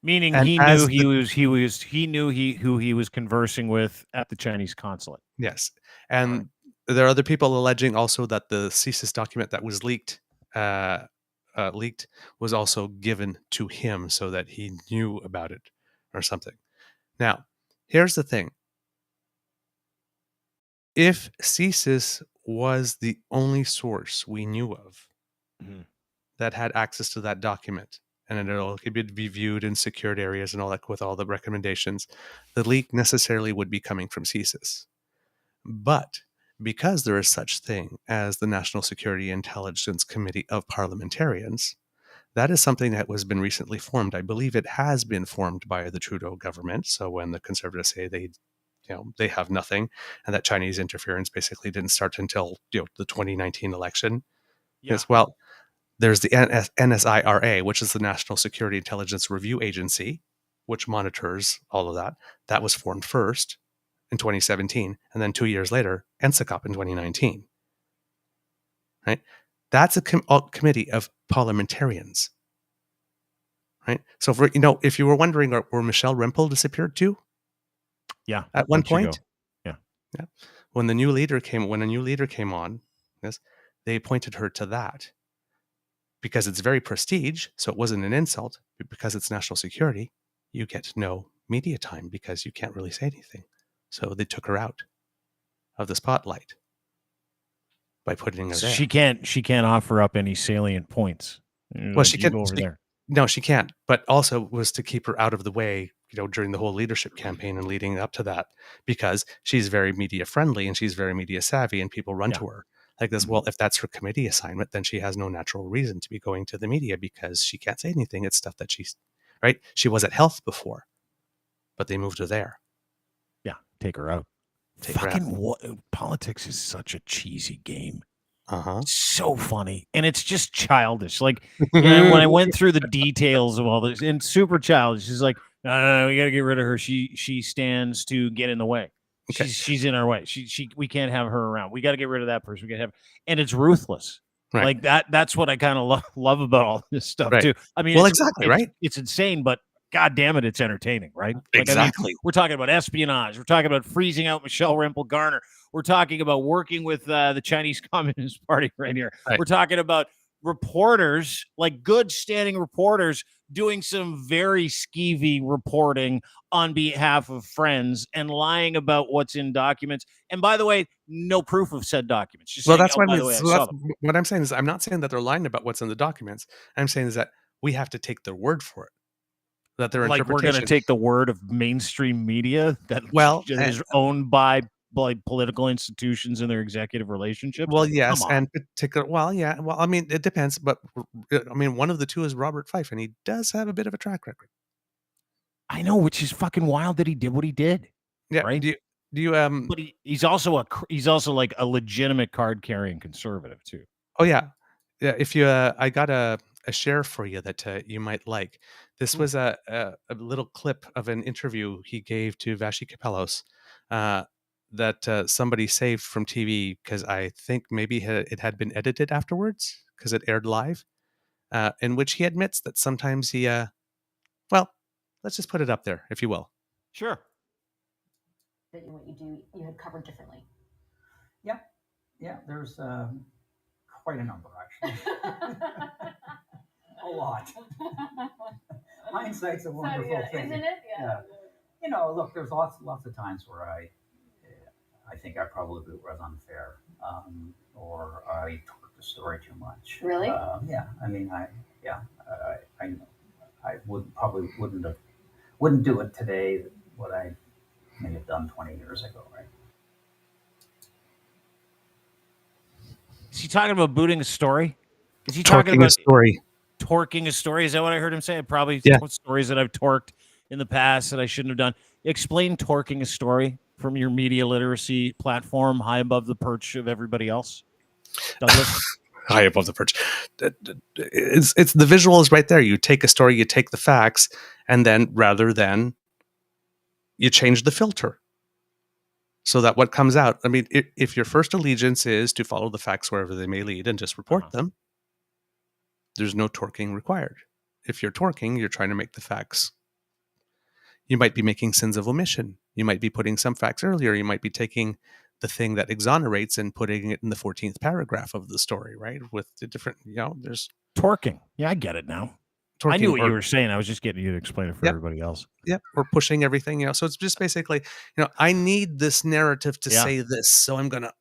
Speaker 2: Meaning
Speaker 1: And
Speaker 2: he knew
Speaker 1: as the
Speaker 2: he knew who he was conversing with at the Chinese consulate.
Speaker 1: Yes,
Speaker 2: All right.
Speaker 1: and there are other people alleging also that the CSIS document that was uh, leaked was also given to him so that he knew about it or something. Now, here's the thing: if CSIS was the only source we knew of
Speaker 2: Mhm.
Speaker 1: that had access to that document, and it could be viewed in secured areas and all that with all the recommendations, the leak necessarily would be coming from CSIS. But because there is such thing as the National Security Intelligence Committee of Parliamentarians, that is something that has been recently formed. I believe it has been formed by the Trudeau government. So when the conservatives say they have nothing, and that Chinese interference basically didn't start until the 2019 election,
Speaker 2: Yeah.
Speaker 1: yes, well, there's the NSIRA, which is the National Security Intelligence Review Agency, which monitors all of that. That was formed first in 2017, and then 2 years later, NSICOP in 2019. Right? That's a committee of parliamentarians. Right? So, if you were wondering where Michelle Rempel disappeared to
Speaker 2: Yeah.
Speaker 1: at one
Speaker 2: Where'd she
Speaker 1: point,
Speaker 2: go? Yeah.
Speaker 1: yeah, when a new leader came on, yes, they appointed her to that because it's very prestige. So it wasn't an insult, but because it's national security, you get no media time because you can't really say anything. So they took her out of the spotlight by putting her
Speaker 2: So
Speaker 1: there.
Speaker 2: she can't offer up any salient points.
Speaker 1: Well,
Speaker 2: Like, you go over there.
Speaker 1: no, she can't. But also was to keep her out of the way during the whole leadership campaign and leading up to that, because she's very media friendly and she's very media savvy and people run to her like this. Well, if that's her committee assignment, then she has no natural reason to be going to the media because she can't say anything. It's stuff that she's right. She was at health before, but they moved her there.
Speaker 2: Yeah, take her out. Politics is such a cheesy game. So funny, and it's just childish. Like, and when I went through the details of all this, and super childish, she's like, no, we got to get rid of her. She stands to get in the way.
Speaker 1: Okay.
Speaker 2: She's in our way. We can't have her around. We got to get rid of that person. We got to have, and it's ruthless.
Speaker 1: Right.
Speaker 2: Like that. That's what I kind of love about all this stuff too. I mean,
Speaker 1: well, exactly right.
Speaker 2: It's insane, but God damn it, it's entertaining, right?
Speaker 1: Exactly.
Speaker 2: I mean, we're talking about espionage. We're talking about freezing out Michelle Rempel Garner. We're talking about working with the Chinese Communist Party right here. Right. We're talking about reporters, like good standing reporters, doing some very skeevy reporting on behalf of friends and lying about what's in documents. And by the way, no proof of said documents. Just
Speaker 1: well,
Speaker 2: saying,
Speaker 1: that's what I'm saying is I'm not saying that they're lying about what's in the documents. I'm saying is that we have to take their word for it. That their
Speaker 2: like we're going to take the word of mainstream media that is owned by political institutions and their executive relationships.
Speaker 1: Well, yes, and particular. Well, yeah. Well, I mean, it depends, but I mean, one of the two is Robert Fife, and he does have a bit of a track record.
Speaker 2: I know, which is fucking wild that he did what he did.
Speaker 1: Yeah.
Speaker 2: Right.
Speaker 1: Do you
Speaker 2: But he's also like a legitimate card carrying conservative too.
Speaker 1: Oh yeah. If you, I got a share for you that you might like. This was a little clip of an interview he gave to Vashi Kapelos that somebody saved from TV because I think maybe it had been edited afterwards because it aired live, in which he admits that sometimes he, well, let's just put it up there, if you will.
Speaker 2: Sure.
Speaker 3: That what you do, you had covered differently.
Speaker 4: Yeah, there's quite a number, actually. A lot. Hindsight's a wonderful thing,
Speaker 3: isn't it?
Speaker 4: Yeah. You know, look, there's lots of times where I think I probably was unfair, or I took the story too much.
Speaker 3: Really?
Speaker 4: Yeah. I mean, I wouldn't do it today. What I may have done 20 years ago, right?
Speaker 2: Is he talking about booting a story? Is he
Speaker 1: talking about a story?
Speaker 2: Torquing a story? Is that what I heard him say? Probably stories that I've torqued in the past that I shouldn't have done. Explain torquing a story from your media literacy platform, high above the perch of everybody else. Douglas?
Speaker 1: High above the perch. It's the visual is right there. You take a story, you take the facts, and then rather than you change the filter. So that what comes out, I mean, if your first allegiance is to follow the facts wherever they may lead and just report them, there's no torquing required. If you're torquing, you're trying to make the facts. You might be making sins of omission. You might be putting some facts earlier. You might be taking the thing that exonerates and putting it in the 14th paragraph of the story, right? With the different, there's
Speaker 2: torquing. Yeah, I get it now. I knew what you were saying. I was just getting you to explain it for everybody else.
Speaker 1: Yep. We're pushing everything, So it's just basically, I need this narrative to say this. So I'm going to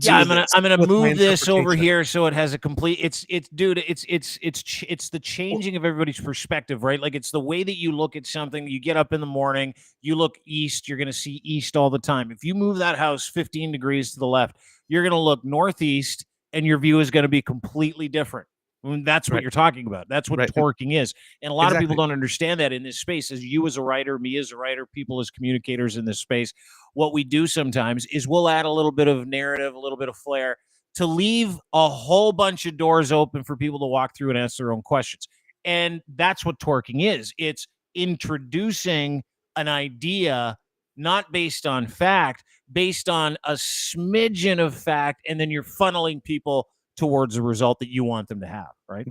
Speaker 2: I'm gonna move this over here so it has a complete. It's the changing of everybody's perspective, right? Like it's the way that you look at something. You get up in the morning, you look east, you're gonna see east all the time. If you move that house 15 degrees to the left, you're gonna look northeast, and your view is gonna be completely different. I mean, that's what you're talking about. That's what torquing is. And a lot of people don't understand that in this space. As you as a writer, me as a writer, people as communicators in this space, what we do sometimes is we'll add a little bit of narrative, a little bit of flair to leave a whole bunch of doors open for people to walk through and answer their own questions. And that's what torquing is. It's introducing an idea not based on fact, based on a smidgen of fact, and then you're funneling people towards the result that you want them to have, right?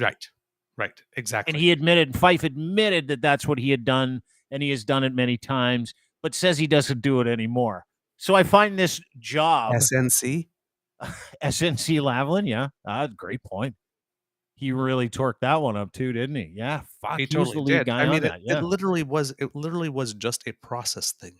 Speaker 1: Right, exactly.
Speaker 2: And Fife admitted that that's what he had done, and he has done it many times, but says he doesn't do it anymore. So I find this job...
Speaker 1: SNC
Speaker 2: Lavalin, yeah. Great point. He really torqued that one up too, didn't he? Yeah, fuck.
Speaker 1: He totally
Speaker 2: was the lead
Speaker 1: did.
Speaker 2: guy on that.
Speaker 1: It literally was just a process thing.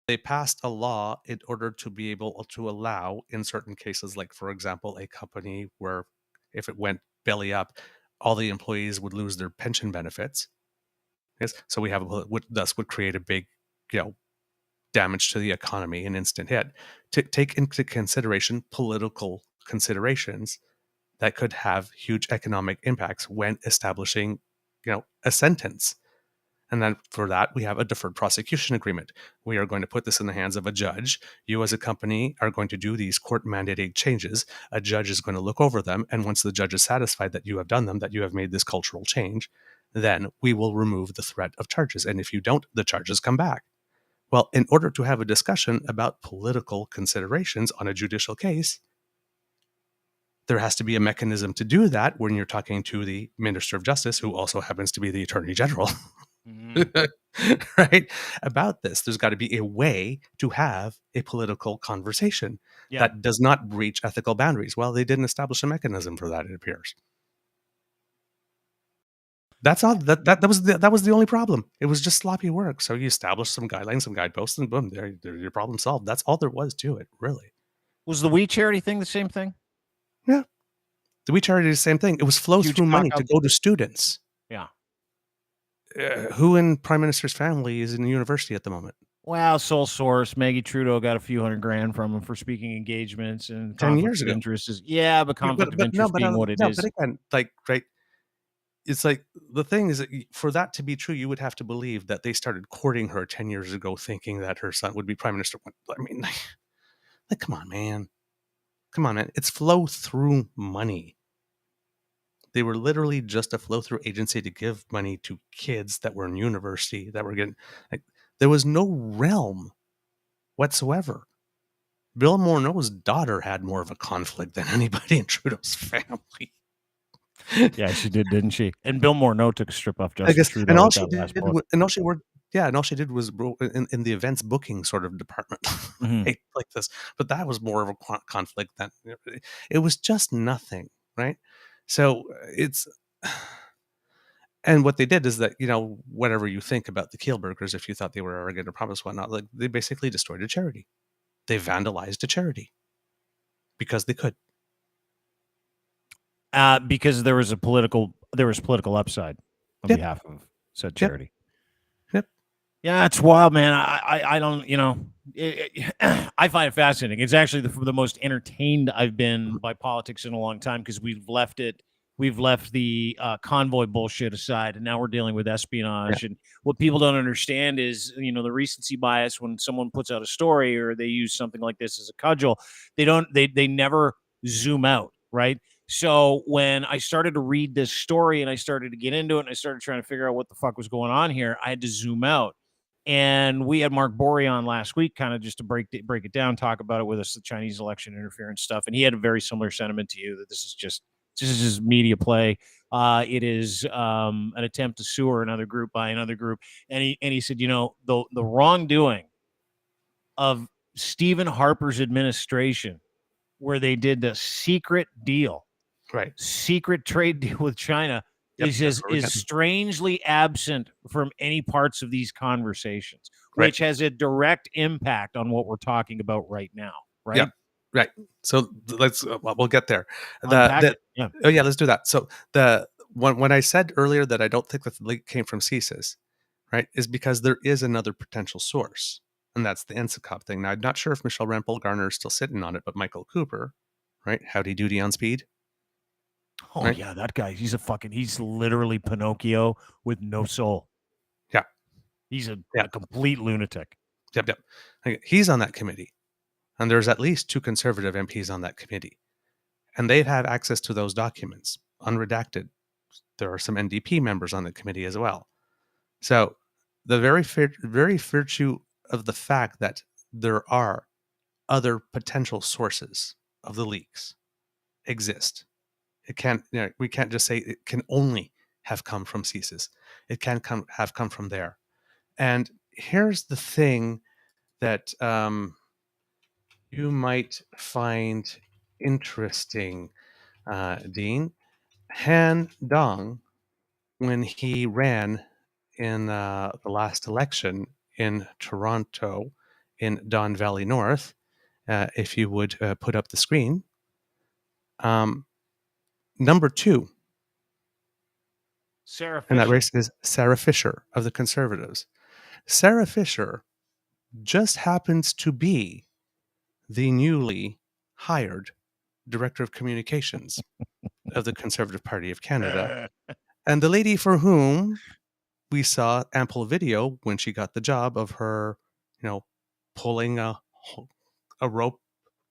Speaker 1: They passed a law in order to be able to allow, in certain cases, like, for example, a company where if it went belly up, all the employees would lose their pension benefits. Yes. So we have thus would create a big, damage to the economy, an instant hit. To take into consideration political considerations that could have huge economic impacts when establishing, a sentence. And then for that, we have a deferred prosecution agreement. We are going to put this in the hands of a judge. You, as a company, are going to do these court mandated changes. A judge is going to look over them. And once the judge is satisfied that you have done them, that you have made this cultural change, then we will remove the threat of charges. And if you don't, the charges come back. Well, in order to have a discussion about political considerations on a judicial case, there has to be a mechanism to do that when you're talking to the Minister of Justice, who also happens to be the Attorney General. Right? About this. There's got to be a way to have a political conversation that does not breach ethical boundaries. Well, they didn't establish a mechanism for that, it appears. That's all. That was the only problem. It was just sloppy work. So you establish some guidelines, some guideposts, and boom, there your problem solved. That's all there was to it, really.
Speaker 2: Was the We Charity thing the same thing?
Speaker 1: Yeah. The We Charity is the same thing. It was flow-through money to go to students.
Speaker 2: Yeah.
Speaker 1: Who in Prime Minister's family is in university at the moment?
Speaker 2: Well, sole source. Maggie Trudeau got a few $100,000 from him for speaking engagements, and
Speaker 1: 10 years ago.
Speaker 2: Interest is but conflict of interest being what it is.
Speaker 1: But again, right. It's like the thing is that for that to be true, you would have to believe that they started courting her 10 years ago, thinking that her son would be prime minister. I mean, like, come on, man. It's flow through money. They were literally just a flow through agency to give money to kids that were in university that were getting there was no realm whatsoever. Bill Morneau's daughter had more of a conflict than anybody in Trudeau's family.
Speaker 2: Yeah, she did, didn't she? And Bill Morneau took a strip off Justin Trudeau.
Speaker 1: And all she did was in the events booking sort of department, right? Like this. But that was more of a conflict than it was just nothing, right? So and what they did is that, whatever you think about the Kielburgers, if you thought they were arrogant or promised whatnot, like they basically destroyed a charity. They vandalized a charity because they could.
Speaker 2: Because there was political upside on behalf of said charity.
Speaker 1: Yep.
Speaker 2: Yeah, it's wild, man. I don't, I find it fascinating. It's actually the most entertained I've been by politics in a long time because we've left the convoy bullshit aside, and now we're dealing with espionage. And what people don't understand is, the recency bias when someone puts out a story or they use something like this as a cudgel, they never zoom out, right? So when I started to read this story and I started to get into it and I started trying to figure out what the fuck was going on here, I had to zoom out. And we had Mark Borey on last week, kind of just to break it down, talk about it with us, the Chinese election interference stuff. And he had a very similar sentiment to you that this is just media play. It is an attempt to sewer another group by another group. And he said, the wrongdoing of Stephen Harper's administration, where they did the secret deal,
Speaker 1: right?
Speaker 2: Secret trade deal with China is strangely absent from any parts of these conversations, which has a direct impact on what we're talking about right now, right?
Speaker 1: Yeah, right. So let's we'll get there.
Speaker 2: Let's
Speaker 1: do that. So when I said earlier that I don't think that the leak came from CSIS, right, is because there is another potential source, and that's the NSICOP thing. Now, I'm not sure if Michelle Rempel Garner is still sitting on it, but Michael Cooper, right, howdy doody on speed.
Speaker 2: Oh, right? Yeah, that guy, he's literally Pinocchio with no soul.
Speaker 1: Yeah.
Speaker 2: He's a complete lunatic.
Speaker 1: Yep. He's on that committee. And there's at least 2 conservative MPs on that committee. And they've had access to those documents, unredacted. There are some NDP members on the committee as well. So the very virtue of the fact that there are other potential sources of the leaks exist. It can't, we can't just say it can only have come from CSIS. It can have come from there. And here's the thing that you might find interesting, Dean. Han Dong, when he ran in the last election in Toronto, in Don Valley North, if you would put up the screen, number 2.
Speaker 2: Sarah
Speaker 1: And that
Speaker 2: Fisher.
Speaker 1: race is Sarah Fisher of the Conservatives. Sarah Fisher just happens to be the newly hired Director of Communications of the Conservative Party of Canada. And the lady for whom we saw ample video when she got the job of her, pulling a rope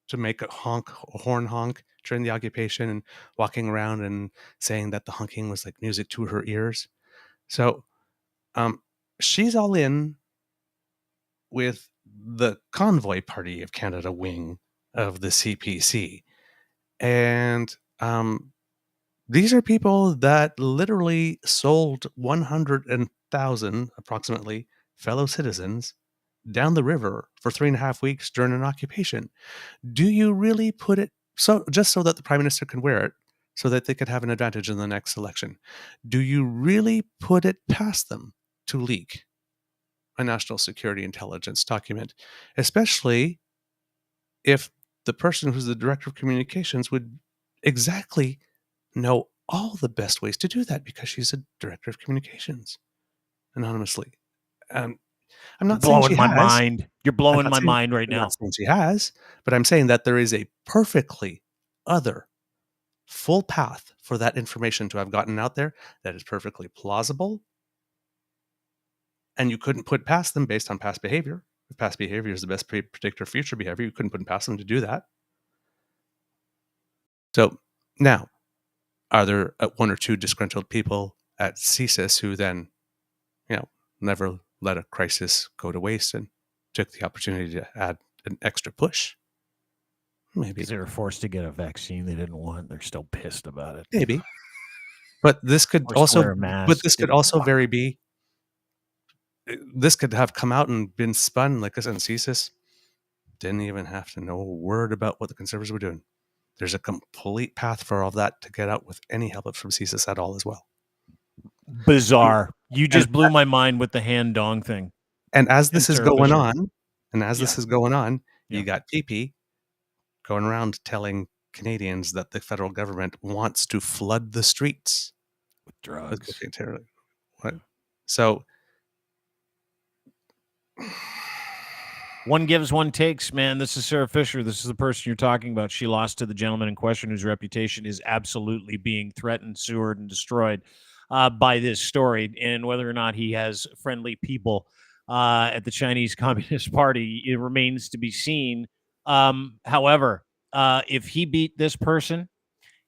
Speaker 1: to make a horn honk during the occupation, and walking around and saying that the honking was like music to her ears. So she's all in with the Convoy Party of Canada wing of the CPC. And these are people that literally sold 100,000 approximately fellow citizens down the river for 3.5 weeks during an occupation. Do you really put it just so that the Prime Minister can wear it, so that they could have an advantage in the next election? Do you really put it past them to leak a national security intelligence document, especially if the person who's the Director of Communications would exactly know all the best ways to do that, because she's a Director of Communications anonymously? I'm
Speaker 2: You're
Speaker 1: not saying she
Speaker 2: blowing my
Speaker 1: has.
Speaker 2: mind. You're blowing my mind right
Speaker 1: I'm
Speaker 2: now.
Speaker 1: not saying she has, but I'm saying that there is a perfectly other full path for that information to have gotten out there that is perfectly plausible, and you couldn't put past them based on past behavior. If past behavior is the best predictor of future behavior, you couldn't put past them to do that. So now, are there one or two disgruntled people at CSIS who then, never let a crisis go to waste and took the opportunity to add an extra push? Maybe.
Speaker 2: Because they were forced to get a vaccine they didn't want. They're still pissed about it.
Speaker 1: Maybe. But this could
Speaker 2: Forced to wear a mask,
Speaker 1: this could
Speaker 2: didn't
Speaker 1: also
Speaker 2: want
Speaker 1: this could have come out and been spun like this, and CSIS didn't even have to know a word about what the Conservatives were doing. There's a complete path for all of that to get out with any help from CSIS at all as well.
Speaker 2: Bizarre. You just blew my mind with the hand dong thing.
Speaker 1: And as this is going on,
Speaker 2: Yeah.
Speaker 1: you got PP going around telling Canadians that the federal government wants to flood the streets
Speaker 2: with drugs.
Speaker 1: What? So
Speaker 2: one gives, one takes, man. This is Sarah Fisher. This is the person you're talking about. She lost to the gentleman in question whose reputation is absolutely being threatened, sewered, and destroyed by this story. And whether or not he has friendly people at the Chinese Communist Party, it remains to be seen. However, if he beat this person,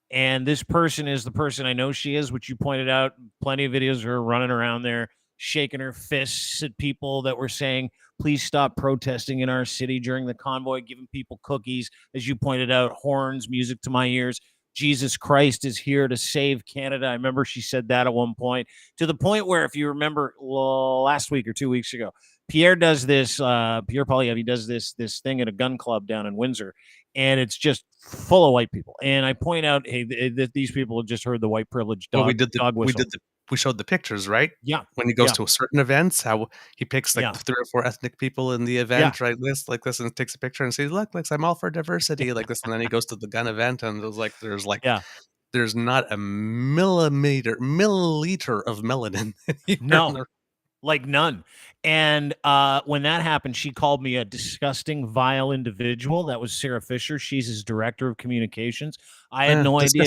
Speaker 2: and this person is the person I know she is, which you pointed out, plenty of videos of her running around there, shaking her fists at people that were saying, please stop protesting in our city during the convoy, giving people cookies, as you pointed out, horns, music to my ears. Jesus Christ is here to save Canada. I remember she said that at one point, to the point where, if you remember last week or 2 weeks ago, Pierre does this, Pierre Poilievre, he does this thing at a gun club down in Windsor, and it's just full of white people. And I point out, hey, these people have just heard the white privilege dog whistle.
Speaker 1: We showed the pictures, right?
Speaker 2: Yeah.
Speaker 1: When he goes to certain events, how he picks 3 or 4 ethnic people in the event, right? Like this, and takes a picture and says, look, I'm all for diversity, like this. And then he goes to the gun event, and there's not a milliliter of melanin.
Speaker 2: No. Like none. And when that happened, she called me a disgusting, vile individual. That was Sarah Fisher. She's his director of communications. I had no idea.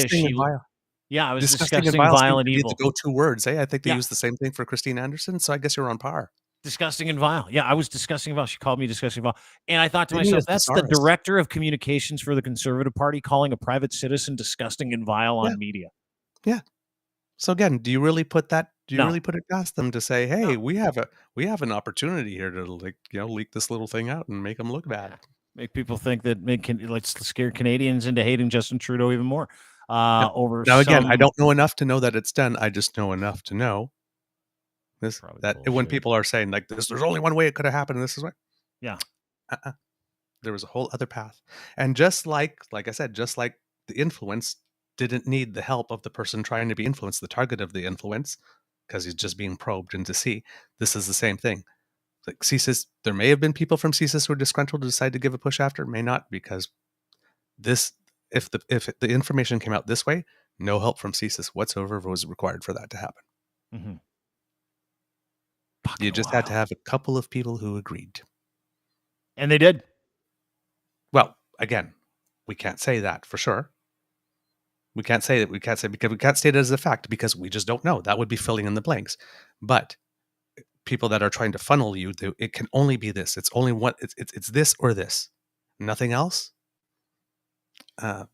Speaker 2: I was disgusting, vile, and evil.
Speaker 1: The go-to words. I think they use the same thing for Christine Anderson. So I guess you're on par.
Speaker 2: Disgusting and vile. Yeah, I was disgusting and vile. She called me disgusting and vile. And I thought to myself, that's the director of communications for the Conservative Party calling a private citizen disgusting and vile on media.
Speaker 1: Yeah. So again, do you really put that? Do you really put it past them to say, "Hey, we have an opportunity here to leak this little thing out and make them look bad,
Speaker 2: make people think that let's scare Canadians into hating Justin Trudeau even more." Over
Speaker 1: now, again, I don't know enough to know that it's done. I just know enough to know this when people are saying like this, there's only one way it could have happened. And this is why.
Speaker 2: Yeah.
Speaker 1: There was a whole other path, and just like I said, just like the influence didn't need the help of the person trying to be influenced, the target of the influence, because he's just being probed into see. This is the same thing. Like CSIS, there may have been people from CSIS who are disgruntled to decide to give a push after, may not, because if the information came out this way, no help from CSIS whatsoever was required for that to happen.
Speaker 2: Mm-hmm.
Speaker 1: You just had to have a couple of people who agreed.
Speaker 2: And they did.
Speaker 1: Well, again, we can't say that for sure. We can't say that. Because we can't state it as a fact because we just don't know. That would be filling in the blanks. But people that are trying to funnel you, it can only be this. It's only one. It's this or this. Nothing else.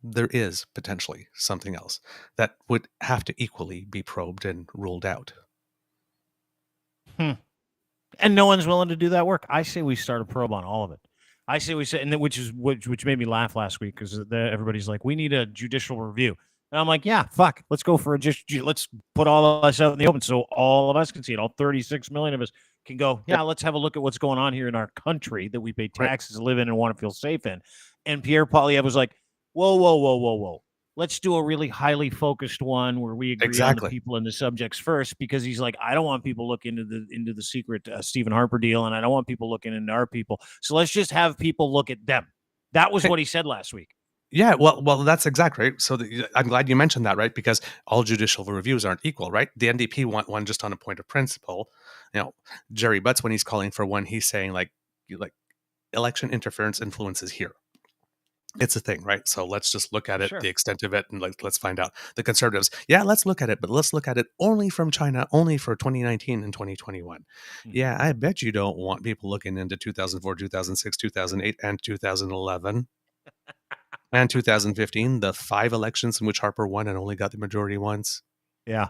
Speaker 1: There is potentially something else that would have to equally be probed and ruled out.
Speaker 2: And no one's willing to do that work. I say we start a probe on all of it. I say we say, and which made me laugh last week because everybody's like, we need a judicial review, and I'm like, yeah, fuck, let's go for let's put all of us out in the open so all of us can see it. All 36 million of us can go. Yeah, let's have a look at what's going on here in our country that we pay taxes, live in, and want to feel safe in. And Pierre Poilievre was like, whoa. Let's do a really highly focused one where we agree on the people and the subjects first, because he's like, I don't want people looking into the secret Stephen Harper deal, and I don't want people looking into our people. So let's just have people look at them. That was what he said last week.
Speaker 1: Yeah, well, that's exactly right. So I'm glad you mentioned that, right? Because all judicial reviews aren't equal, right? The NDP want one just on a point of principle. Jerry Butts, when he's calling for one, he's saying like election interference influences here. It's a thing, right? So let's just look at it, the extent of it, and let's find out. The Conservatives, let's look at it, but let's look at it only from China, only for 2019 and 2021. Mm-hmm. Yeah, I bet you don't want people looking into 2004, 2006, 2008, and 2011. And 2015, the 5 elections in which Harper won and only got the majority once.
Speaker 2: Yeah.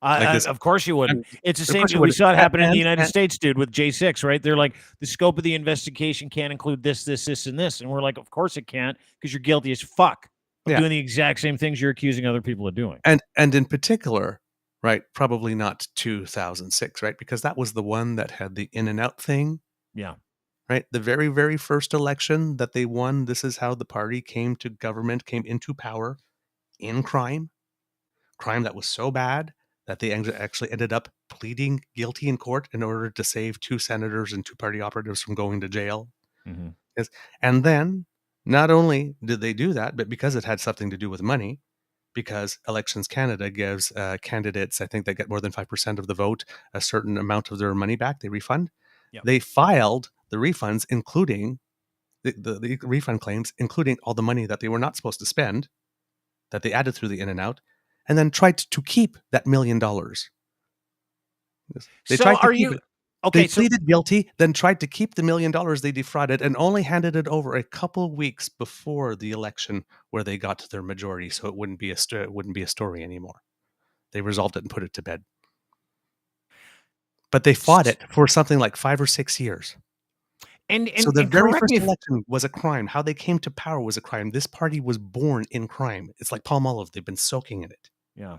Speaker 2: Of course you would. It's the same thing. We saw it happen in the United States, dude, with J6, right? They're like, the scope of the investigation can't include this, and this. And we're like, of course it can't, because you're guilty as fuck of doing the exact same things you're accusing other people of doing.
Speaker 1: And in particular, right, probably not 2006, right? Because that was the one that had the in and out thing.
Speaker 2: Yeah.
Speaker 1: Right? The very, very first election that they won, this is how the party came to government, came into power in crime that was so bad that they actually ended up pleading guilty in court in order to save 2 senators and 2 party operatives from going to jail.
Speaker 2: Mm-hmm.
Speaker 1: And then not only did they do that, but because it had something to do with money, because Elections Canada gives candidates, I think they get more than 5% of the vote, a certain amount of their money back, they refund. Yep. They filed the refunds, including the refund claims, including all the money that they were not supposed to spend, that they added through the in and out, and then tried to keep that $1 million. They tried to keep it. Okay, they pleaded guilty, then tried to keep the $1 million they defrauded, and only handed it over a couple weeks before the election where they got to their majority, so it wouldn't be a story anymore. They resolved it and put it to bed. But they fought it for something like 5 or 6 years.
Speaker 2: And
Speaker 1: so the very first election was a crime. How they came to power was a crime. This party was born in crime. It's like palm olive. They've been soaking in it.
Speaker 2: Yeah.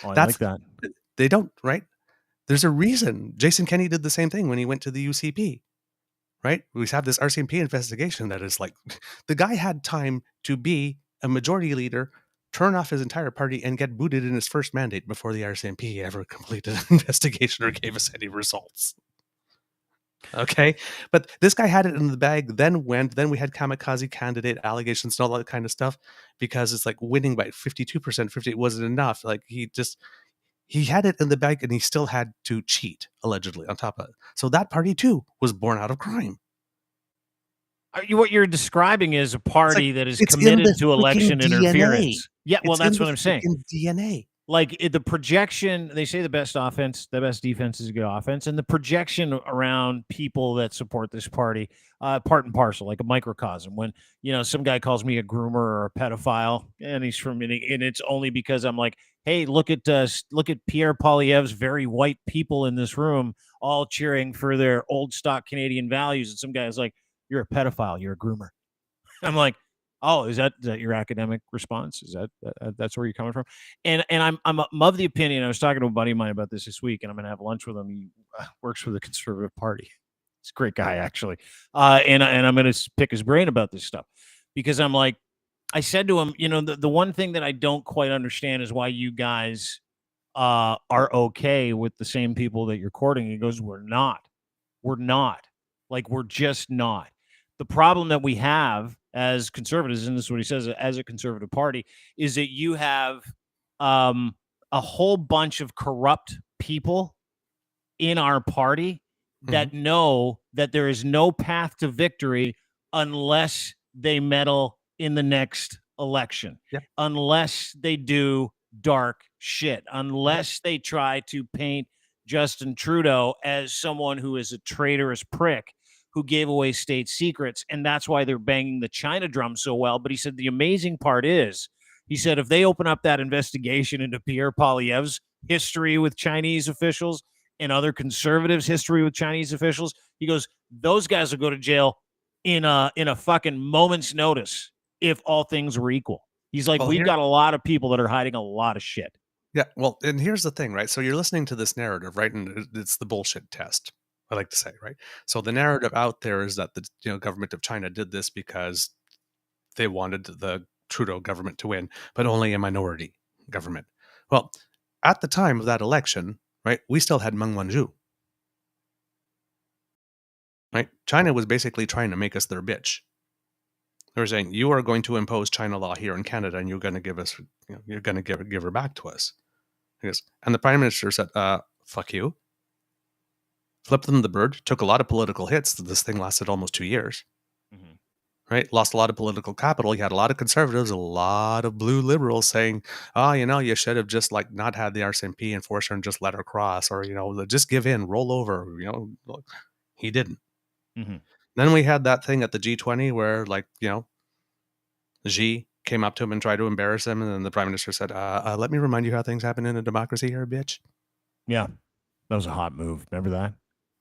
Speaker 1: I like that. They don't, right? There's a reason. Jason Kenney did the same thing when he went to the UCP, right? We have this RCMP investigation that is like, the guy had time to be a majority leader, turn off his entire party, and get booted in his first mandate before the RCMP ever completed an investigation or gave us any results. Okay, but this guy had it in the bag, then we had kamikaze candidate allegations and all that kind of stuff, because it's like winning by 52%, 50 wasn't enough. Like he had it in the bag and he still had to cheat, allegedly, on top of it. So that party too was born out of crime.
Speaker 2: What you're describing is a party that is committed to election interference. Yeah, well, that's what I'm saying.
Speaker 1: DNA.
Speaker 2: Like the projection, they say the best defense is a good offense, and the projection around people that support this party, part and parcel, like a microcosm. When some guy calls me a groomer or a pedophile, and he's from, and it's only because I'm like, hey, look at Pierre Poilievre's very white people in this room, all cheering for their old stock Canadian values, and some guy's like, you're a pedophile, you're a groomer. I'm like, oh, is that your academic response? Is that's where you're coming from? And I'm of the opinion. I was talking to a buddy of mine about this week, and I'm going to have lunch with him. He works for the Conservative Party. He's a great guy, actually. And I'm going to pick his brain about this stuff, because I'm like, I said to him, the one thing that I don't quite understand is why you guys are okay with the same people that you're courting. He goes, we're not. Like, we're just not. The problem that we have as conservatives, and this is what he says, as a conservative party, is that you have a whole bunch of corrupt people in our party that know that there is no path to victory unless they meddle in the next election, unless they do dark shit, unless they try to paint Justin Trudeau as someone who is a traitorous prick who gave away state secrets. And that's why they're banging the China drum so well. But he said the amazing part is, he said, if they open up that investigation into Pierre Poilievre's history with Chinese officials and other conservatives' history with Chinese officials, he goes, those guys will go to jail in a fucking moment's notice if all things were equal. He's like, we've got a lot of people that are hiding a lot of shit.
Speaker 1: Yeah, well, and here's the thing, right? So you're listening to this narrative, right? And it's the bullshit test, I like to say, right? So the narrative out there is that the government of China did this because they wanted the Trudeau government to win, but only a minority government. Well, at the time of that election, right, we still had Meng Wanzhou. Right? China was basically trying to make us their bitch. They were saying, you are going to impose China law here in Canada, and you're going to give us, you're going to give her back to us. And the Prime Minister said, fuck you. Flipped them the bird, took a lot of political hits. This thing lasted almost 2 years. Right? Lost a lot of political capital. You had a lot of conservatives, a lot of blue liberals saying, oh, you should have just like not had the RCMP enforce her and just let her cross, or, just give in, roll over. He didn't. Then we had that thing at the G20 where, like, Xi came up to him and tried to embarrass him, and then the Prime Minister said, let me remind you how things happen in a democracy here, bitch.
Speaker 2: Yeah, that was a hot move. Remember that?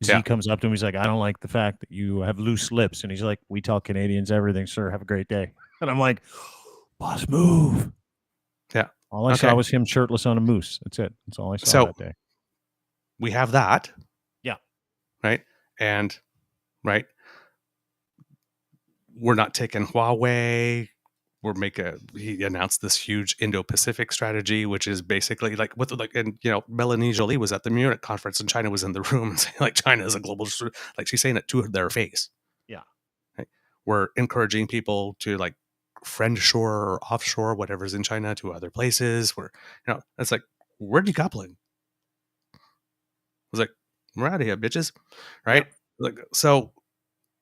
Speaker 2: Xi comes up to him, he's like, I don't like the fact that you have loose lips. And he's like, we tell Canadians everything, sir. Have a great day. And I'm like, boss move.
Speaker 1: Yeah.
Speaker 2: All I saw was him shirtless on a moose. That's it. That's all I saw that day.
Speaker 1: We have that.
Speaker 2: Yeah.
Speaker 1: Right? And, right, we're not taking Huawei. He announced this huge Indo-Pacific strategy, which is basically Melanie Jolie was at the Munich conference and China was in the room and saying, like, China is a global, like, she's saying it to their face.
Speaker 2: Yeah.
Speaker 1: Right? We're encouraging people to, like, friend shore or offshore whatever's in China to other places. It's like, we're decoupling. It's like, we're out of here, bitches. Right? Like, so.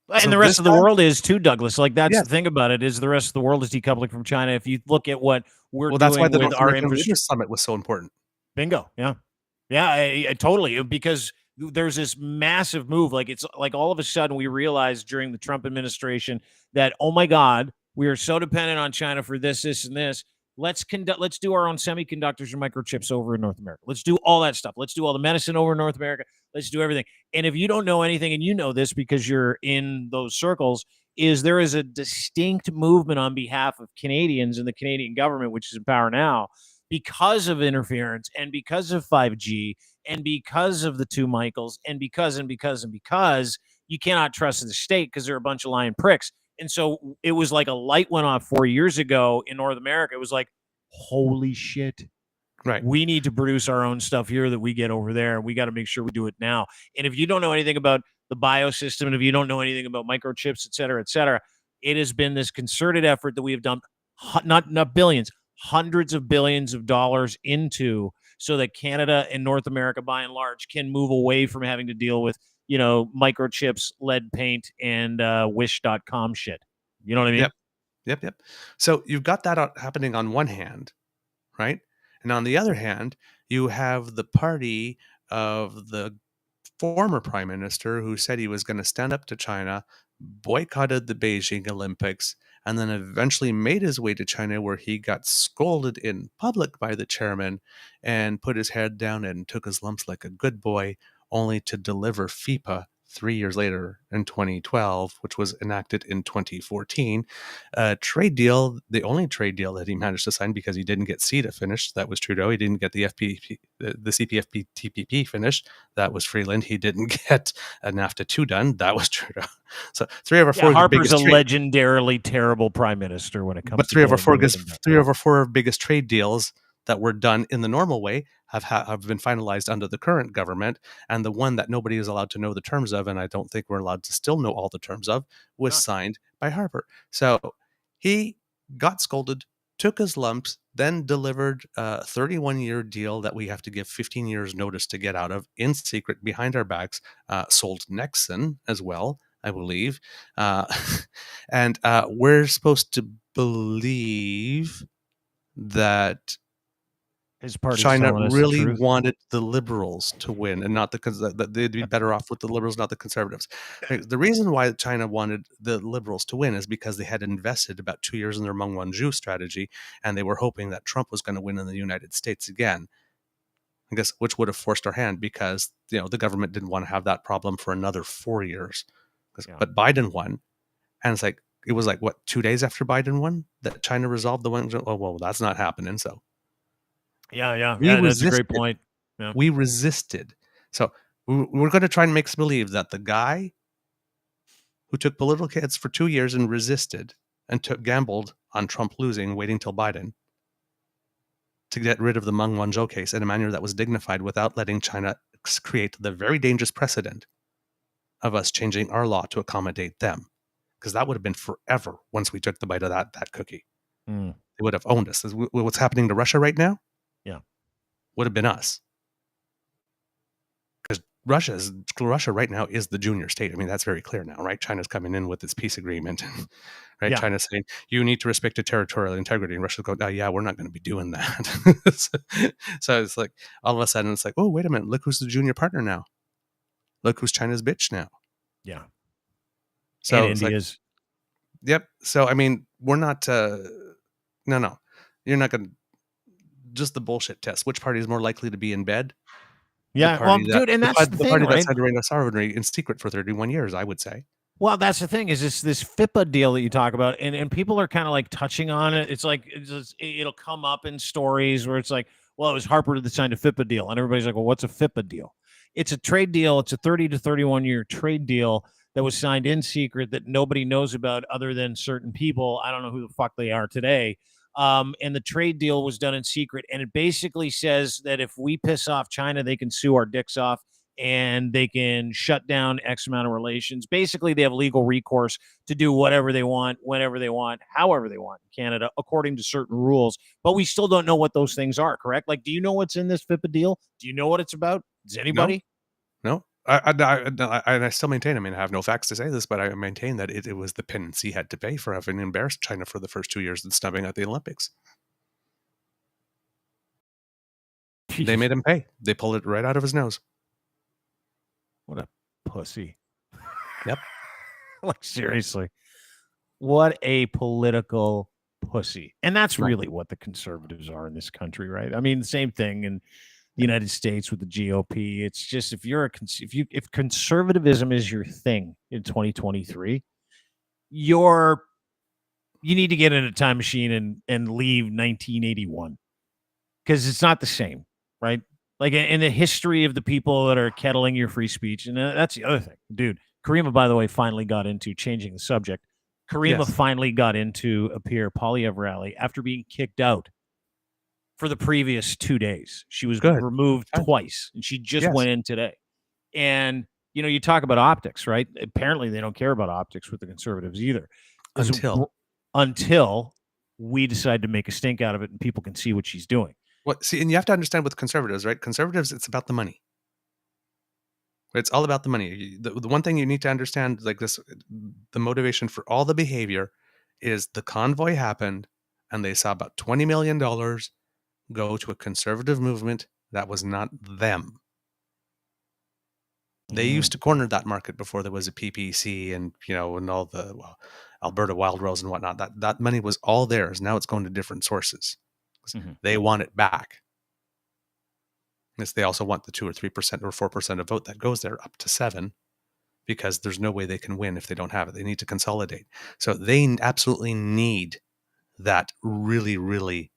Speaker 2: And the rest of the world is too, Douglas. Like, that's the thing about it, is the rest of the world is decoupling from China. If you look at what we're doing
Speaker 1: that's why the
Speaker 2: with our
Speaker 1: infrastructure summit was so important.
Speaker 2: Bingo. Yeah. Yeah, I totally. Because there's this massive move. Like, it's like all of a sudden we realized during the Trump administration that, oh my God, we are so dependent on China for this, and this. Let's do our own semiconductors and microchips over in North America. Let's do all that stuff. Let's do all the medicine over in North America. Let's do everything. And if you don't know anything, and you know this because you're in those circles, is there is a distinct movement on behalf of Canadians and the Canadian government, which is in power now, because of interference and because of 5G and because of the two Michaels and because you cannot trust the state because they're a bunch of lying pricks. And so it was like a light went off 4 years ago in North America. It was like, holy shit.
Speaker 1: Right.
Speaker 2: We need to produce our own stuff here that we get over there. We got to make sure we do it now. And if you don't know anything about the biosystem, and if you don't know anything about microchips, et cetera, it has been this concerted effort that we have dumped not billions, hundreds of billions of dollars into, so that Canada and North America by and large can move away from having to deal with microchips, lead paint, and wish.com shit. You know what I mean?
Speaker 1: Yep. So you've got that happening on one hand, right? And on the other hand, you have the party of the former prime minister who said he was going to stand up to China, boycotted the Beijing Olympics, and then eventually made his way to China, where he got scolded in public by the chairman and put his head down and took his lumps like a good boy, only to deliver FIPA 3 years later in 2012, which was enacted in 2014. A trade deal, the only trade deal that he managed to sign, because he didn't get CETA finished. That was Trudeau. He didn't get the CPFP TPP finished. That was Freeland. He didn't get a NAFTA 2 done. That was Trudeau. So 3 over 4.
Speaker 2: Harper's a legendarily terrible prime minister when it comes.
Speaker 1: But
Speaker 2: to
Speaker 1: 3 over 4 biggest trade deals that were done in the normal way have been finalized under the current government, and the one that nobody is allowed to know the terms of, and I don't think we're allowed to still know all the terms of, was signed by Harper. So he got scolded took his lumps, then delivered a 31-year deal that we have to give 15 years notice to get out of in secret behind our backs, sold Nexon as well, I believe. And we're supposed to believe that
Speaker 2: His party's
Speaker 1: China
Speaker 2: telling us the
Speaker 1: really
Speaker 2: truth.
Speaker 1: wanted the liberals to win and not that they'd be better off with the liberals, not the conservatives. The reason why China wanted the liberals to win is because they had invested about 2 years in their Meng Wanzhou strategy, and they were hoping that Trump was going to win in the United States again. I guess, which would have forced our hand because, the government didn't want to have that problem for another 4 years.
Speaker 2: Yeah.
Speaker 1: But Biden won, and it was 2 days after Biden won that China resolved the one. Oh, well, that's not happening. So
Speaker 2: Yeah.
Speaker 1: we
Speaker 2: That's a great
Speaker 1: resisted.
Speaker 2: point. Yeah.
Speaker 1: We resisted. So we're going to try and make us believe that the guy who took political hits for 2 years and resisted and gambled on Trump losing, waiting till Biden to get rid of the Meng Wanzhou case in a manner that was dignified without letting China create the very dangerous precedent of us changing our law to accommodate them. Because that would have been forever once we took the bite of that cookie.
Speaker 2: Mm.
Speaker 1: They would have owned us. What's happening to Russia right now?
Speaker 2: Yeah.
Speaker 1: Would have been us. Because Russia right now is the junior state. I mean, that's very clear now, right? China's coming in with this peace agreement, right?
Speaker 2: Yeah.
Speaker 1: China's saying, you need to respect the territorial integrity. And Russia's going, oh, yeah, we're not going to be doing that. So it's like, all of a sudden, it's like, oh, wait a minute. Look who's the junior partner now. Look who's China's bitch now.
Speaker 2: Yeah.
Speaker 1: So
Speaker 2: and
Speaker 1: it's
Speaker 2: India's.
Speaker 1: Yep. So, I mean, we're not, no. You're not going to, just the bullshit test. Which party is more likely to be in bed?
Speaker 2: Yeah. Dude, and that's the thing,
Speaker 1: party
Speaker 2: right?
Speaker 1: that signed Reino Sovereignty in secret for 31 years, I would say.
Speaker 2: Well, that's the thing is this FIPA deal that you talk about, and people are kind of like touching on it. It's like it'll come up in stories where it's like, well, it was Harper that signed a FIPA deal, and everybody's like, well, what's a FIPA deal? It's a trade deal. It's a 30 to 31 year trade deal that was signed in secret that nobody knows about other than certain people. I don't know who the fuck they are today. And the trade deal was done in secret, and it basically says that if we piss off China, they can sue our dicks off and they can shut down X amount of relations. Basically, they have legal recourse to do whatever they want, whenever they want, however they want in Canada, according to certain rules. But we still don't know what those things are, correct? Like, do you know what's in this FIPA deal? Do you know what it's about? Does anybody?
Speaker 1: No. I still maintain, I mean, I have no facts to say this, but I maintain that it was the penance he had to pay for having embarrassed China for the first 2 years and snubbing at the Olympics. They made him pay. They pulled it right out of his nose.
Speaker 2: What a pussy.
Speaker 1: Yep.
Speaker 2: Like, seriously. What a political pussy. And that's really what the conservatives are in this country, right? I mean, the same thing in the United States with the GOP. It's just if conservatism is your thing in 2023, you need to get in a time machine and leave 1981 because it's not the same, right? Like in the history of the people that are kettling your free speech, and that's the other thing, dude. Karima, by the way, finally got into changing the subject. Karima finally got into a Pierre Poilievre rally after being kicked out for the previous 2 days. She was removed twice, and she just went in today. And, you talk about optics, right? Apparently, they don't care about optics with the conservatives either. Until we decide to make a stink out of it and people can see what she's doing.
Speaker 1: Well, see, and you have to understand with conservatives, right? Conservatives, it's about the money. It's all about the money. The one thing you need to understand, like this, the motivation for all the behavior is the convoy happened and they saw about $20 million go to a conservative movement that was not them. They used to corner that market before there was a PPC and, and all the Alberta Wild Rose and whatnot. That money was all theirs. Now it's going to different sources. They want it back. Yes, they also want the 2 or 3% or 4% of vote that goes there up to 7%, because there's no way they can win if they don't have it. They need to consolidate. So they absolutely need that really, really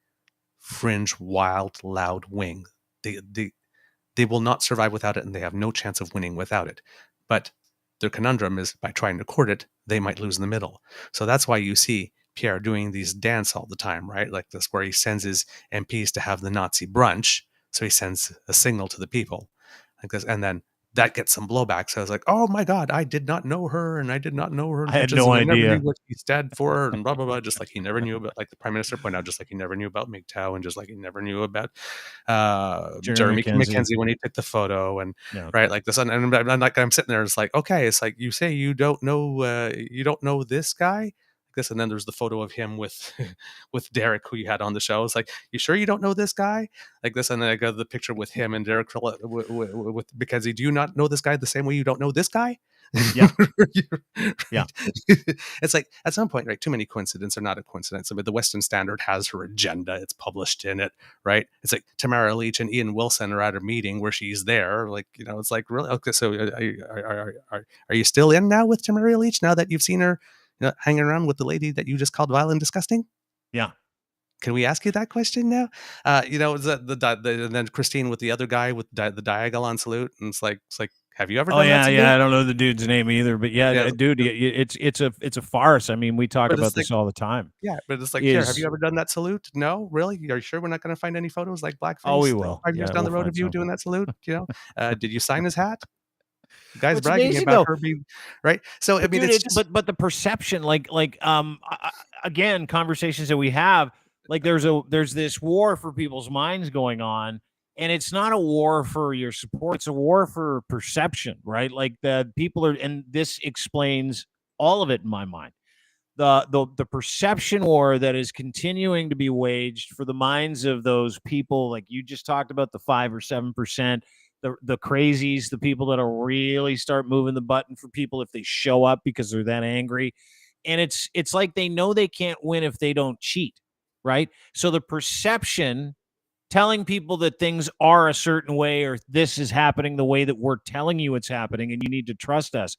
Speaker 1: fringe, wild, loud wing. They will not survive without it, and they have no chance of winning without it. But their conundrum is by trying to court it, they might lose in the middle. So that's why you see Pierre doing these dance all the time, right? Like this, where he sends his MPs to have the Nazi brunch. So he sends a signal to the people like this, and then that gets some blowback. So I was like, oh my God, I did not know her, and I did not know her
Speaker 2: I had
Speaker 1: intentions,
Speaker 2: no
Speaker 1: and I never
Speaker 2: idea.
Speaker 1: knew what she stood for, and blah, blah, blah. Just like he never knew about, like the Prime Minister pointed out, just like he never knew about MGTOW, and just like he never knew about Jeremy McKenzie when he took the photo, and
Speaker 2: Yeah.
Speaker 1: right, like this. And I'm sitting there, it's like, okay, it's like, you say you don't know this guy? This, and then there's the photo of him with with Derek, who you had on the show. It's like, you sure you don't know this guy? Like this, and then I got the picture with him and Derek with Mackenzie. Do you not know this guy the same way you don't know this guy?
Speaker 2: Yeah.
Speaker 1: Yeah. It's like, at some point, right, too many coincidences are not a coincidence. I mean, the Western Standard has her agenda. It's published in it, right? It's like Tamara Leach and Ian Wilson are at a meeting where she's there. Like, it's like, really? Okay, so are you still in now with Tamara Leach now that you've seen her hanging around with the lady that you just called vile and disgusting?
Speaker 2: Yeah.
Speaker 1: Can we ask you that question now? And then Christine with the other guy with the Diagolon salute, and it's like, have you ever done that salute?
Speaker 2: Yeah, I don't know the dude's name either, but dude, it's a farce. I mean, we talk about this all the time.
Speaker 1: Yeah, but it's like, here, have you ever done that salute? No, really? Are you sure we're not going to find any photos like blackface?
Speaker 2: Oh, we will.
Speaker 1: Like 5 years down the road of you doing that salute. Did you sign his hat? The guy's
Speaker 2: It's
Speaker 1: bragging
Speaker 2: amazing,
Speaker 1: about
Speaker 2: though.
Speaker 1: her being right. So I mean,
Speaker 2: Dude,
Speaker 1: it's just,
Speaker 2: but the perception, again, conversations that we have, like there's this war for people's minds going on, and it's not a war for your support; it's a war for perception, right? Like the people are, and this explains all of it in my mind. The perception war that is continuing to be waged for the minds of those people, like you just talked about, the 5 or 7%, the crazies, the people that'll really start moving the button for people if they show up because they're that angry. And it's like they know they can't win if they don't cheat, right? So the perception, telling people that things are a certain way or this is happening the way that we're telling you it's happening and you need to trust us,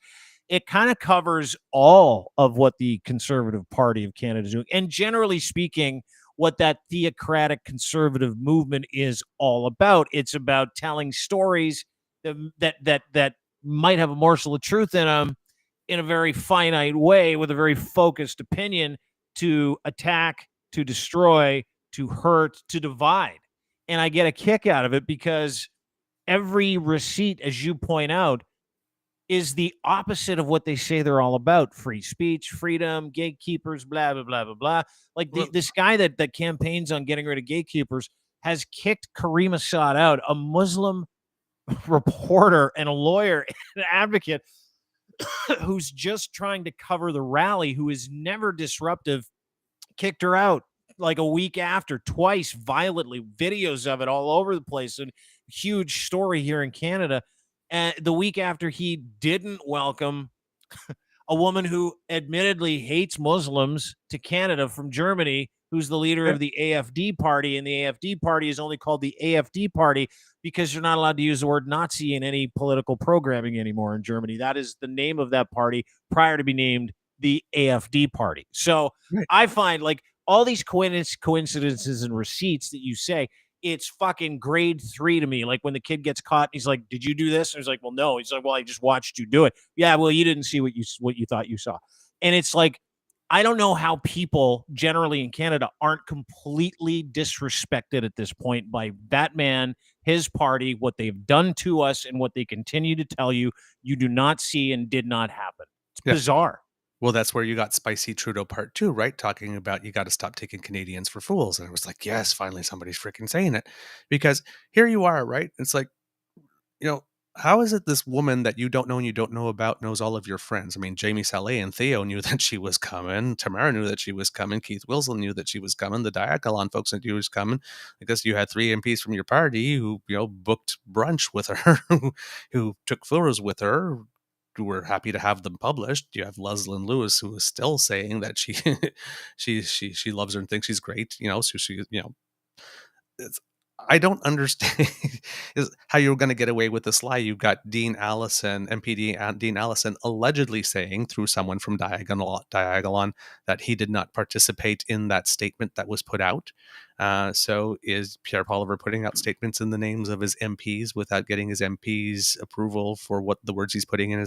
Speaker 2: it kind of covers all of what the Conservative Party of Canada is doing. And generally speaking, what that theocratic conservative movement is all about. It's about telling stories that might have a morsel of truth in them in a very finite way with a very focused opinion to attack, to destroy, to hurt, to divide. And I get a kick out of it because every receipt, as you point out, is the opposite of what they say they're all about: free speech, freedom, gatekeepers, blah, blah, blah, blah, blah. Like this guy that campaigns on getting rid of gatekeepers has kicked Kareem Assad out, a Muslim reporter and a lawyer and an advocate who's just trying to cover the rally, who is never disruptive, kicked her out like a week after, twice, violently, videos of it all over the place. And huge story here in Canada. And the week after, he didn't welcome a woman who admittedly hates Muslims to Canada from Germany, who's the leader of the AFD party. And the AFD party is only called the AFD party because you're not allowed to use the word Nazi in any political programming anymore in Germany. That is the name of that party prior to be named the AFD party. So I find, like, all these coincidences and receipts that you say, it's fucking grade 3 to me. Like when the kid gets caught, and he's like, "Did you do this?" And he's like, "Well, no." He's like, "Well, I just watched you do it." "Yeah, well, you didn't see what you thought you saw." And it's like, I don't know how people generally in Canada aren't completely disrespected at this point by that man, his party, what they've done to us, and what they continue to tell you do not see and did not happen. It's bizarre.
Speaker 1: Well, that's where you got Spicy Trudeau Part 2, right? Talking about you got to stop taking Canadians for fools. And it was like, yes, finally somebody's freaking saying it. Because here you are, right? It's like, how is it this woman that you don't know and you don't know about knows all of your friends? I mean, Jamie Salé and Theo knew that she was coming. Tamara knew that she was coming. Keith Wilson knew that she was coming. The Diagolon folks knew she was coming. I guess you had 3 MPs from your party who, booked brunch with her, who took photos with her, who were happy to have them published. You have Leslyn Lewis, who is still saying that she she loves her and thinks she's great. So she, I don't understand is how you're going to get away with this lie. You've got Dean Allison, MPD Dean Allison, allegedly saying through someone from Diagolon that he did not participate in that statement that was put out. So is Pierre Poilievre putting out statements in the names of his MPs without getting his MPs' approval for what the words he's putting in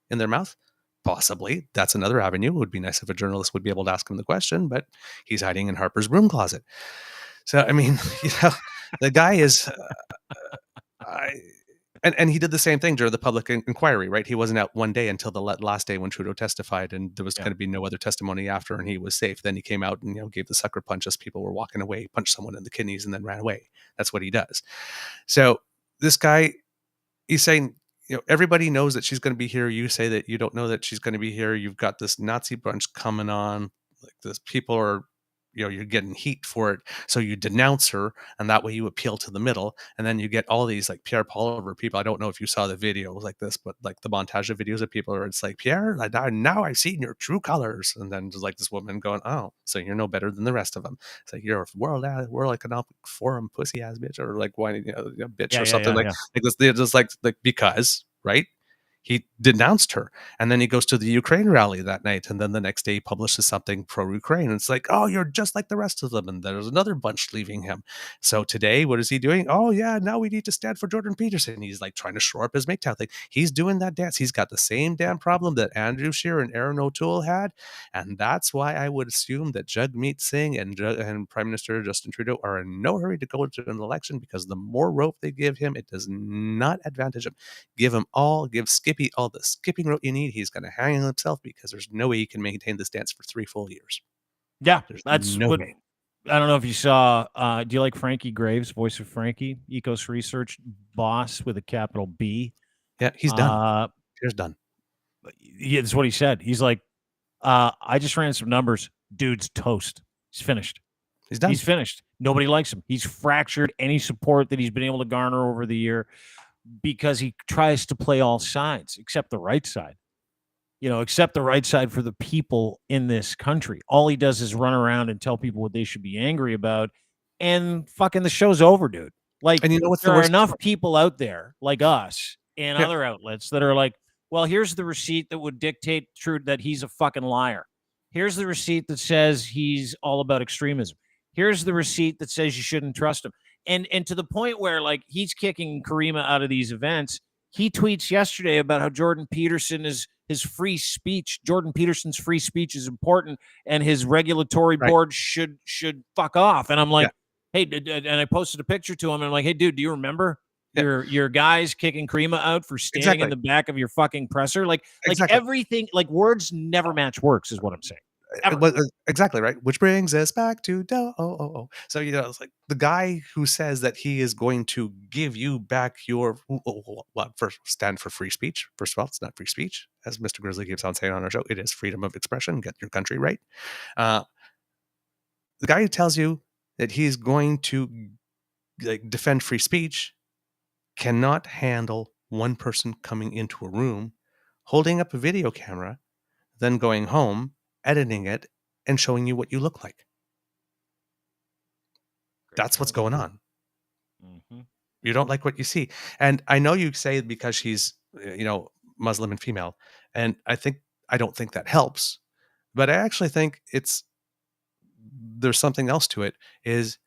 Speaker 1: their mouth? Possibly. That's another avenue. It would be nice if a journalist would be able to ask him the question, but he's hiding in Harper's broom closet. So, I mean, the guy is, And he did the same thing during the public inquiry, right? He wasn't out one day until the last day when Trudeau testified, and there was going to be no other testimony after, and he was safe. Then he came out and gave the sucker punch as people were walking away, punched someone in the kidneys, and then ran away. That's what he does. So this guy, he's saying, everybody knows that she's going to be here. You say that you don't know that she's going to be here. You've got this Nazi brunch coming on. Like this, people are, you're getting heat for it. So you denounce her, and that way you appeal to the middle. And then you get all these like Pierre Poliver people. I don't know if you saw the videos like this, but like the montage of videos of people where it's like, Pierre, now I've seen your true colors. And then there's like this woman going, oh, so you're no better than the rest of them. It's like, you're a World Economic Forum pussy ass bitch, or like whiny bitch or something like this. Just like because, right? He denounced her, and then he goes to the Ukraine rally that night, and then the next day he publishes something pro-Ukraine. And it's like, oh, you're just like the rest of them, and there's another bunch leaving him. So today, what is he doing? Oh yeah, now we need to stand for Jordan Peterson. He's like trying to shore up his MGTOW thing. He's doing that dance. He's got the same damn problem that Andrew Scheer and Aaron O'Toole had, and that's why I would assume that Jagmeet Singh and Prime Minister Justin Trudeau are in no hurry to go to an election, because the more rope they give him, it does not advantage him. Give Skippy all the skipping rope you need. He's going to hang on himself, because there's no way he can maintain this dance for 3 full years.
Speaker 2: Yeah,
Speaker 1: there's
Speaker 2: that's
Speaker 1: no
Speaker 2: what.
Speaker 1: way.
Speaker 2: I don't know if you saw. Do you like Frankie Graves, voice of Frankie, Ecos Research boss with a capital B?
Speaker 1: Yeah, he's done. He's done.
Speaker 2: Yeah, that's what he said. He's like, I just ran some numbers. Dude's toast. He's finished.
Speaker 1: He's done.
Speaker 2: He's finished. Nobody likes him. He's fractured any support that he's been able to garner over the year, because he tries to play all sides except the right side. Except the right side for the people in this country. All he does is run around and tell people what they should be angry about, and fucking the show's over, dude. Like,
Speaker 1: and what's
Speaker 2: there
Speaker 1: the worst
Speaker 2: are enough people out there like us and other outlets that are like, well, here's the receipt that would dictate that he's a fucking liar. Here's the receipt that says he's all about extremism. Here's the receipt that says you shouldn't trust him. And to the point where, like, he's kicking Karima out of these events. He tweets yesterday about how Jordan Peterson is his free speech. Jordan Peterson's free speech is important, and his regulatory board should fuck off. And I'm like, hey, and I posted a picture to him, and I'm like, hey, dude, do you remember your guys kicking Karima out for standing in the back of your fucking presser? Like everything, like words never match works, is what I'm saying.
Speaker 1: Exactly right. Which brings us back to So it's like the guy who says that he is going to give you back your first stand for free speech. First of all, it's not free speech, as Mr. Grizzly keeps on saying on our show. It is freedom of expression. Get your country right. The guy who tells you that he's going to defend free speech cannot handle one person coming into a room, holding up a video camera, then going home, editing it, and showing you what you look like. That's what's going on. Mm-hmm. You don't like what you see. And I know you say because she's, Muslim and female. And I don't think that helps. But I actually think there's something else to it, is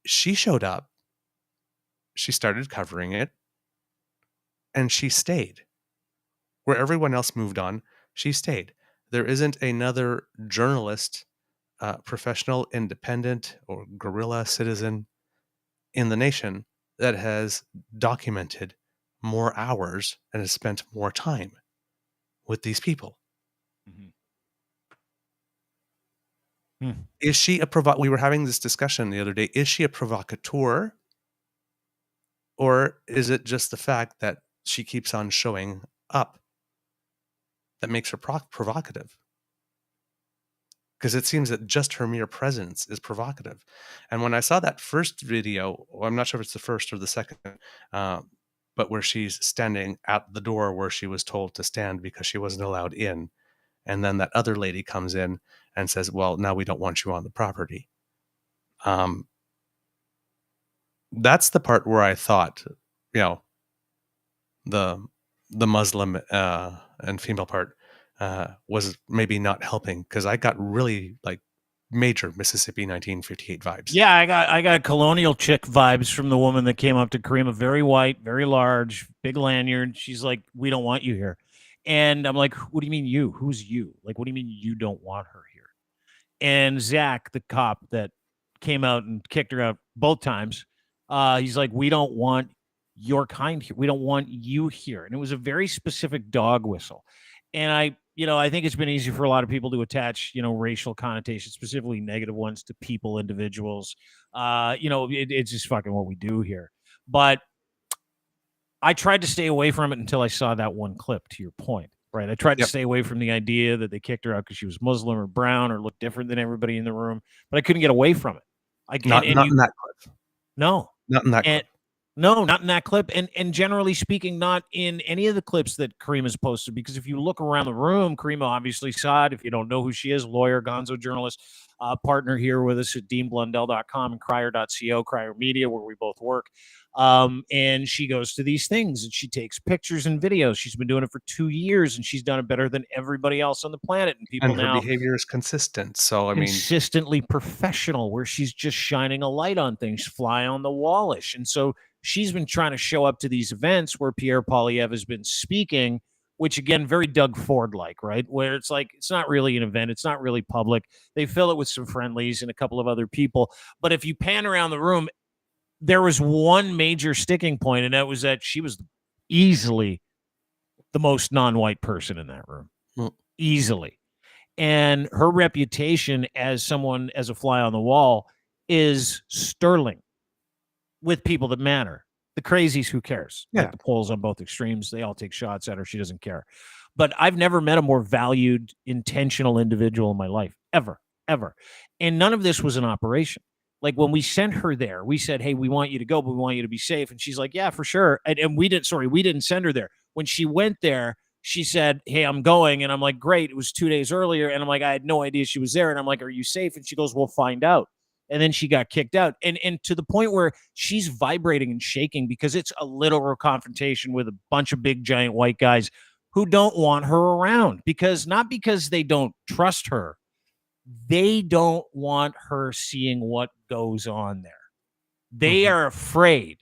Speaker 1: she showed up, she started covering it, and she stayed. Where everyone else moved on, she stayed. There isn't another journalist, professional, independent, or guerrilla citizen in the nation that has documented more hours and has spent more time with these people. Mm-hmm. Is she we were having this discussion the other day. Is she a provocateur? Or is it just the fact that she keeps on showing up that makes her provocative? Because it seems that just her mere presence is provocative. And when I saw that first video, I'm not sure if it's the first or the second, but where she's standing at the door where she was told to stand because she wasn't allowed in. And then that other lady comes in and says, well, now we don't want you on the property. That's the part where I thought, the Muslim and female part was maybe not helping, because I got really major Mississippi 1958 vibes.
Speaker 2: Yeah, I got colonial chick vibes from the woman that came up to Karima, very white, very large, big lanyard. She's like, we don't want you here. And I'm like, what do you mean you? Who's you? Like, what do you mean you don't want her here? And Zach, the cop that came out and kicked her out both times, he's like, we don't want your kind here. We don't want you here. And it was a very specific dog whistle. And I think it's been easy for a lot of people to attach, racial connotations, specifically negative ones, to people, individuals. It's just fucking what we do here. But I tried to stay away from it until I saw that one clip, to your point, right? I tried to stay away from the idea that they kicked her out because she was Muslim or brown or looked different than everybody in the room, but I couldn't get away from it.
Speaker 1: Not in that clip.
Speaker 2: No.
Speaker 1: Not in that clip.
Speaker 2: No, not in that clip. And generally speaking, not in any of the clips that Karima's posted, because if you look around the room, Karima obviously saw it. If you don't know who she is, lawyer, gonzo journalist, partner here with us at deanblundell.com and crier.co, Crier Media, where we both work. And she goes to these things and she takes pictures and videos. She's been doing it for 2 years and she's done it better than everybody else on the planet. And people
Speaker 1: her
Speaker 2: now
Speaker 1: behavior is consistent. So
Speaker 2: consistently professional, where she's just shining a light on things, fly on the wallish. And so she's been trying to show up to these events where Pierre Poilievre has been speaking, which again, very Doug Ford-like, right? Where it's like, it's not really an event. It's not really public. They fill it with some friendlies and a couple of other people. But if you pan around the room, there was one major sticking point, and that was that she was easily the most non-white person in that room. Easily. And her reputation as someone, as a fly on the wall, is sterling with people that matter. The crazies, who cares?
Speaker 1: Yeah.
Speaker 2: Like the polls on both extremes, they all take shots at her. She doesn't care. But I've never met a more valued, intentional individual in my life, ever. And none of this was an operation. Like when we sent her there, we said, hey, we want you to go, but we want you to be safe. And she's like, yeah, for sure. And we didn't send her there. When she went there, she said, hey, I'm going. And I'm like, great. It was 2 days earlier. And I'm like, I had no idea she was there. And I'm like, are you safe? And she goes, we'll find out. And then she got kicked out. And to the point where she's vibrating and shaking because it's a literal confrontation with a bunch of big, giant white guys who don't want her around, not because they don't trust her. They don't want her seeing what goes on there. They are afraid,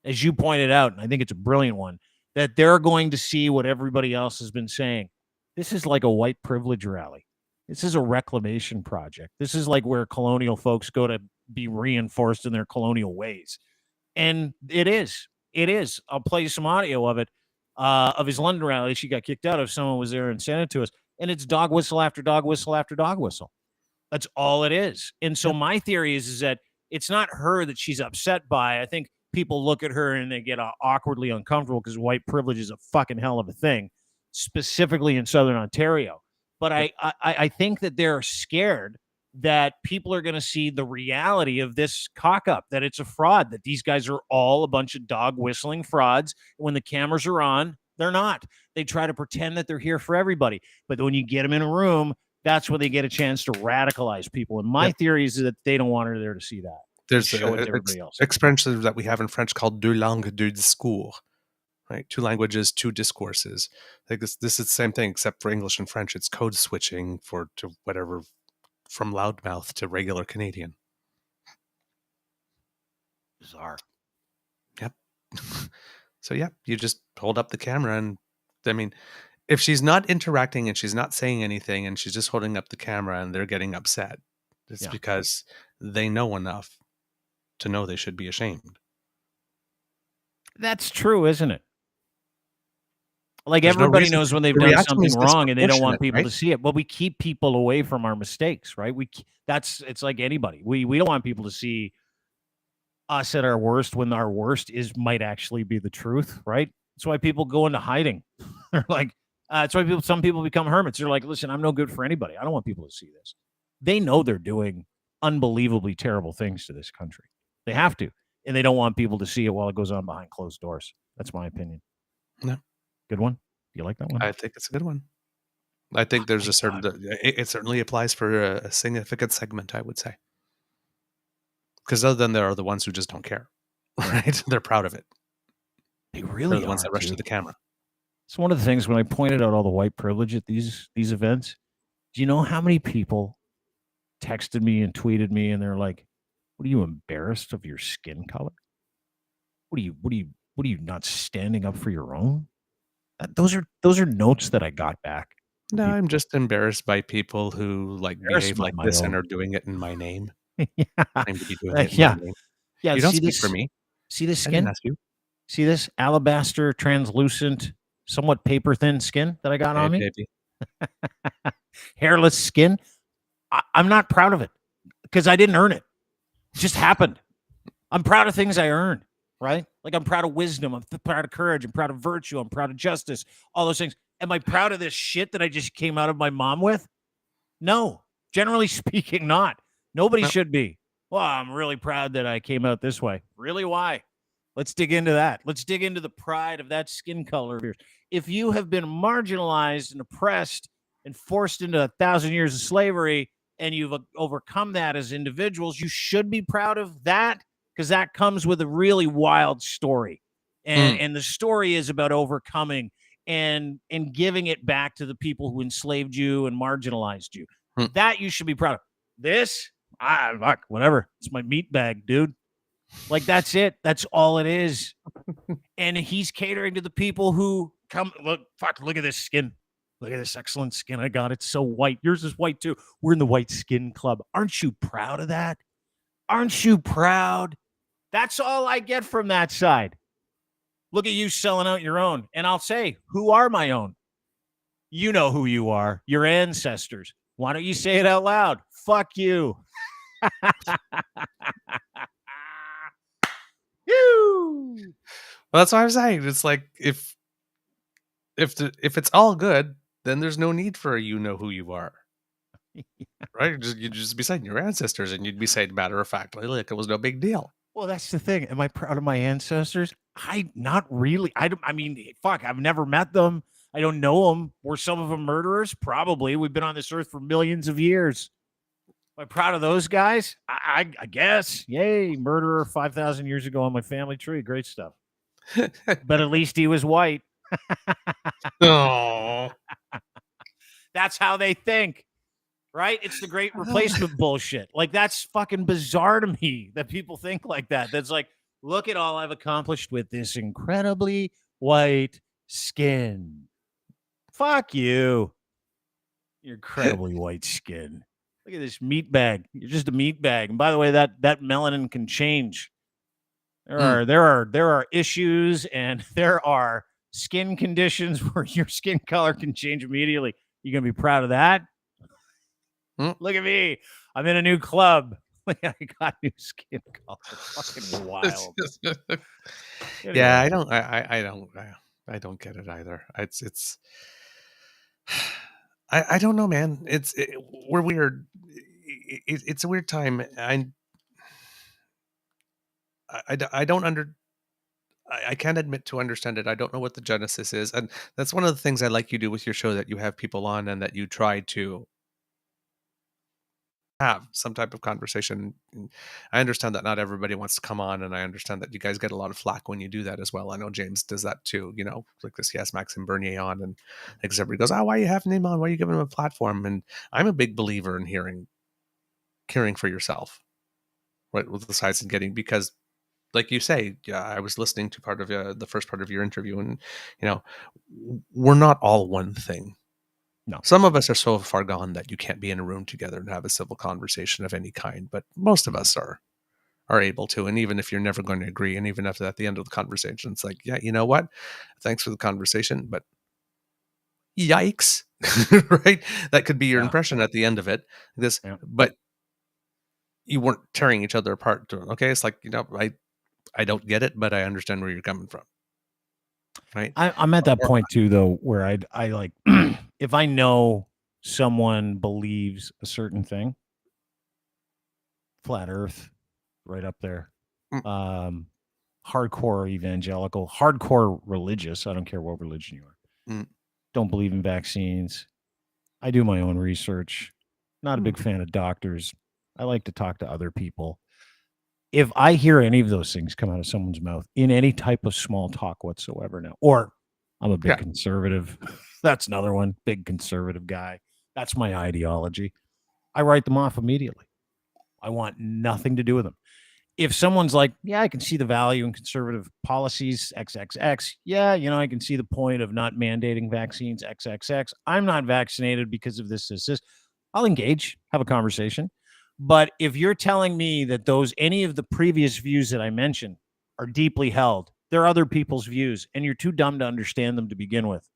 Speaker 2: as you pointed out, and I think it's a brilliant one, that they're going to see what everybody else has been saying. This is like a white privilege rally. This is a reclamation project. This is like where colonial folks go to be reinforced in their colonial ways. And it is. I'll play you some audio of it, of his London rally. She got kicked out of. Someone was there and sent it to us. And it's dog whistle after dog whistle after dog whistle. That's all it is. And so my theory is that it's not her that she's upset by. I think people look at her and they get awkwardly uncomfortable because white privilege is a fucking hell of a thing, specifically in Southern Ontario. But I think that they're scared that people are going to see the reality of this cock-up, that it's a fraud, that these guys are all a bunch of dog whistling frauds. When the cameras are on, they're not. They try to pretend that they're here for everybody. But when you get them in a room, that's where they get a chance to radicalize people. And my theory is that they don't want her there to see that.
Speaker 1: There's an expression that we have in French called deux langues, deux discours, right? 2 languages, 2 discourses. Like this is the same thing, except for English and French. It's code switching to whatever, from loudmouth to regular Canadian.
Speaker 2: Bizarre.
Speaker 1: Yep. So you just hold up the camera, and if she's not interacting and she's not saying anything and she's just holding up the camera and they're getting upset, it's because they know enough to know they should be ashamed.
Speaker 2: That's true, isn't it? Like everybody knows when they've done something wrong and they don't want people to see it. But we keep people away from our mistakes, right? It's like anybody. We don't want people to see us at our worst when our worst might actually be the truth, right? That's why people go into hiding. They're like, that's why some people become hermits. They're like, listen, I'm no good for anybody. I don't want people to see this. They know they're doing unbelievably terrible things to this country. They have to. And they don't want people to see it while it goes on behind closed doors. That's my opinion.
Speaker 1: No.
Speaker 2: Good one? Do you like that one?
Speaker 1: I think it's a good one. I think there's a certain, it certainly applies for a significant segment, I would say. Because other than there are the ones who just don't care, right? They're proud of it.
Speaker 2: They really
Speaker 1: They're the ones that rush to the camera.
Speaker 2: It's one of the things when I pointed out all the white privilege at these events. Do you know how many people texted me and tweeted me and they're like, "What are you, embarrassed of your skin color? What are you not standing up for your own?" Those are notes that I got back.
Speaker 1: No, I'm just embarrassed by people who behave like this and are doing it in my name.
Speaker 2: Yeah.
Speaker 1: Claim to be doing it in my name.
Speaker 2: Yeah.
Speaker 1: You don't speak for me.
Speaker 2: See this
Speaker 1: I
Speaker 2: skin?
Speaker 1: didn't ask you.
Speaker 2: See this alabaster, translucent, somewhat paper thin skin that I got on me?
Speaker 1: Baby.
Speaker 2: Hairless skin. I'm not proud of it because I didn't earn it. It just happened. I'm proud of things I earned, right? Like I'm proud of wisdom. I'm proud of courage. I'm proud of virtue. I'm proud of justice. All those things. Am I proud of this shit that I just came out of my mom with? No. Generally speaking, not. Nobody should be. Well, I'm really proud that I came out this way. Really? Why? Let's dig into that. Let's dig into the pride of that skin color of yours. If you have been marginalized and oppressed and forced into 1,000 years of slavery and you've overcome that as individuals, you should be proud of that because that comes with a really wild story. And the story is about overcoming and giving it back to the people who enslaved you and marginalized you. That you should be proud of. This, fuck, whatever. It's my meat bag, dude. Like, that's it. That's all it is. And he's catering to the people who come, look at this skin. Look at this excellent skin I got. It's so white. Yours is white, too. We're in the white skin club. Aren't you proud of that? Aren't you proud? That's all I get from that side. Look at you selling out your own. And I'll say, who are my own? You know who you are. Your ancestors. Why don't you say it out loud? Fuck you.
Speaker 1: Well, that's what I'm saying. It's like if it's all good, then there's no need for a you know who you are. Right? You'd just be saying your ancestors and you'd be saying matter of factly like it was no big deal.
Speaker 2: Well, that's the thing. Am I proud of my ancestors? Not really. I mean, fuck, I've never met them. I don't know them. Were some of them murderers? Probably. We've been on this earth for millions of years. Am I proud of those guys? I guess. Yay, murderer 5,000 years ago on my family tree. Great stuff. But at least he was white.
Speaker 1: Oh.
Speaker 2: That's how they think, right? It's the great replacement bullshit. Like, that's fucking bizarre to me that people think like that. That's like, look at all I've accomplished with this incredibly white skin. Fuck you. Your incredibly white skin. Look at this meat bag. You're just a meat bag. And by the way, that melanin can change. There are issues and there are skin conditions where your skin color can change immediately. You gonna be proud of that? Look at me. I'm in a new club. I got new skin color. Fucking wild.
Speaker 1: Yeah, I don't get it either. It's I don't know, man. We're weird. It's a weird time. I don't I can't admit to understand it. I don't know what the genesis is, and that's one of the things I like you do with your show, that you have people on and that you try to have some type of conversation. I understand that not everybody wants to come on, and I understand that you guys get a lot of flack when you do that as well. I know James does that too, like this. He has Maxime Bernier on, and like everybody goes, "Oh, why are you having him on? Why are you giving him a platform?" And I'm a big believer in hearing for yourself, right, with the sides and getting, because like you say, yeah, I was listening to part of the first part of your interview, and we're not all one thing.
Speaker 2: No.
Speaker 1: Some of us are so far gone that you can't be in a room together and have a civil conversation of any kind, but most of us are able to. And even if you're never going to agree, and even if at the end of the conversation, it's like, yeah, you know what? Thanks for the conversation, but yikes, right? That could be your impression at the end of it. But you weren't tearing each other apart. Okay, it's like, I don't get it, but I understand where you're coming from. Right.
Speaker 2: I'm at that point too, though, where I like, if I know someone believes a certain thing, flat earth, right up there, hardcore evangelical, hardcore religious. I don't care what religion you are. Don't believe in vaccines. I do my own research. Not a big fan of doctors. I like to talk to other people. If I hear any of those things come out of someone's mouth in any type of small talk whatsoever now, or I'm a big conservative, that's another one, big conservative guy. That's my ideology. I write them off immediately. I want nothing to do with them. If someone's like, yeah, I can see the value in conservative policies, XXX. Yeah, I can see the point of not mandating vaccines, XXX. I'm not vaccinated because of this. I'll engage, have a conversation. But if you're telling me that any of the previous views that I mentioned are deeply held, They're other people's views, and you're too dumb to understand them to begin with.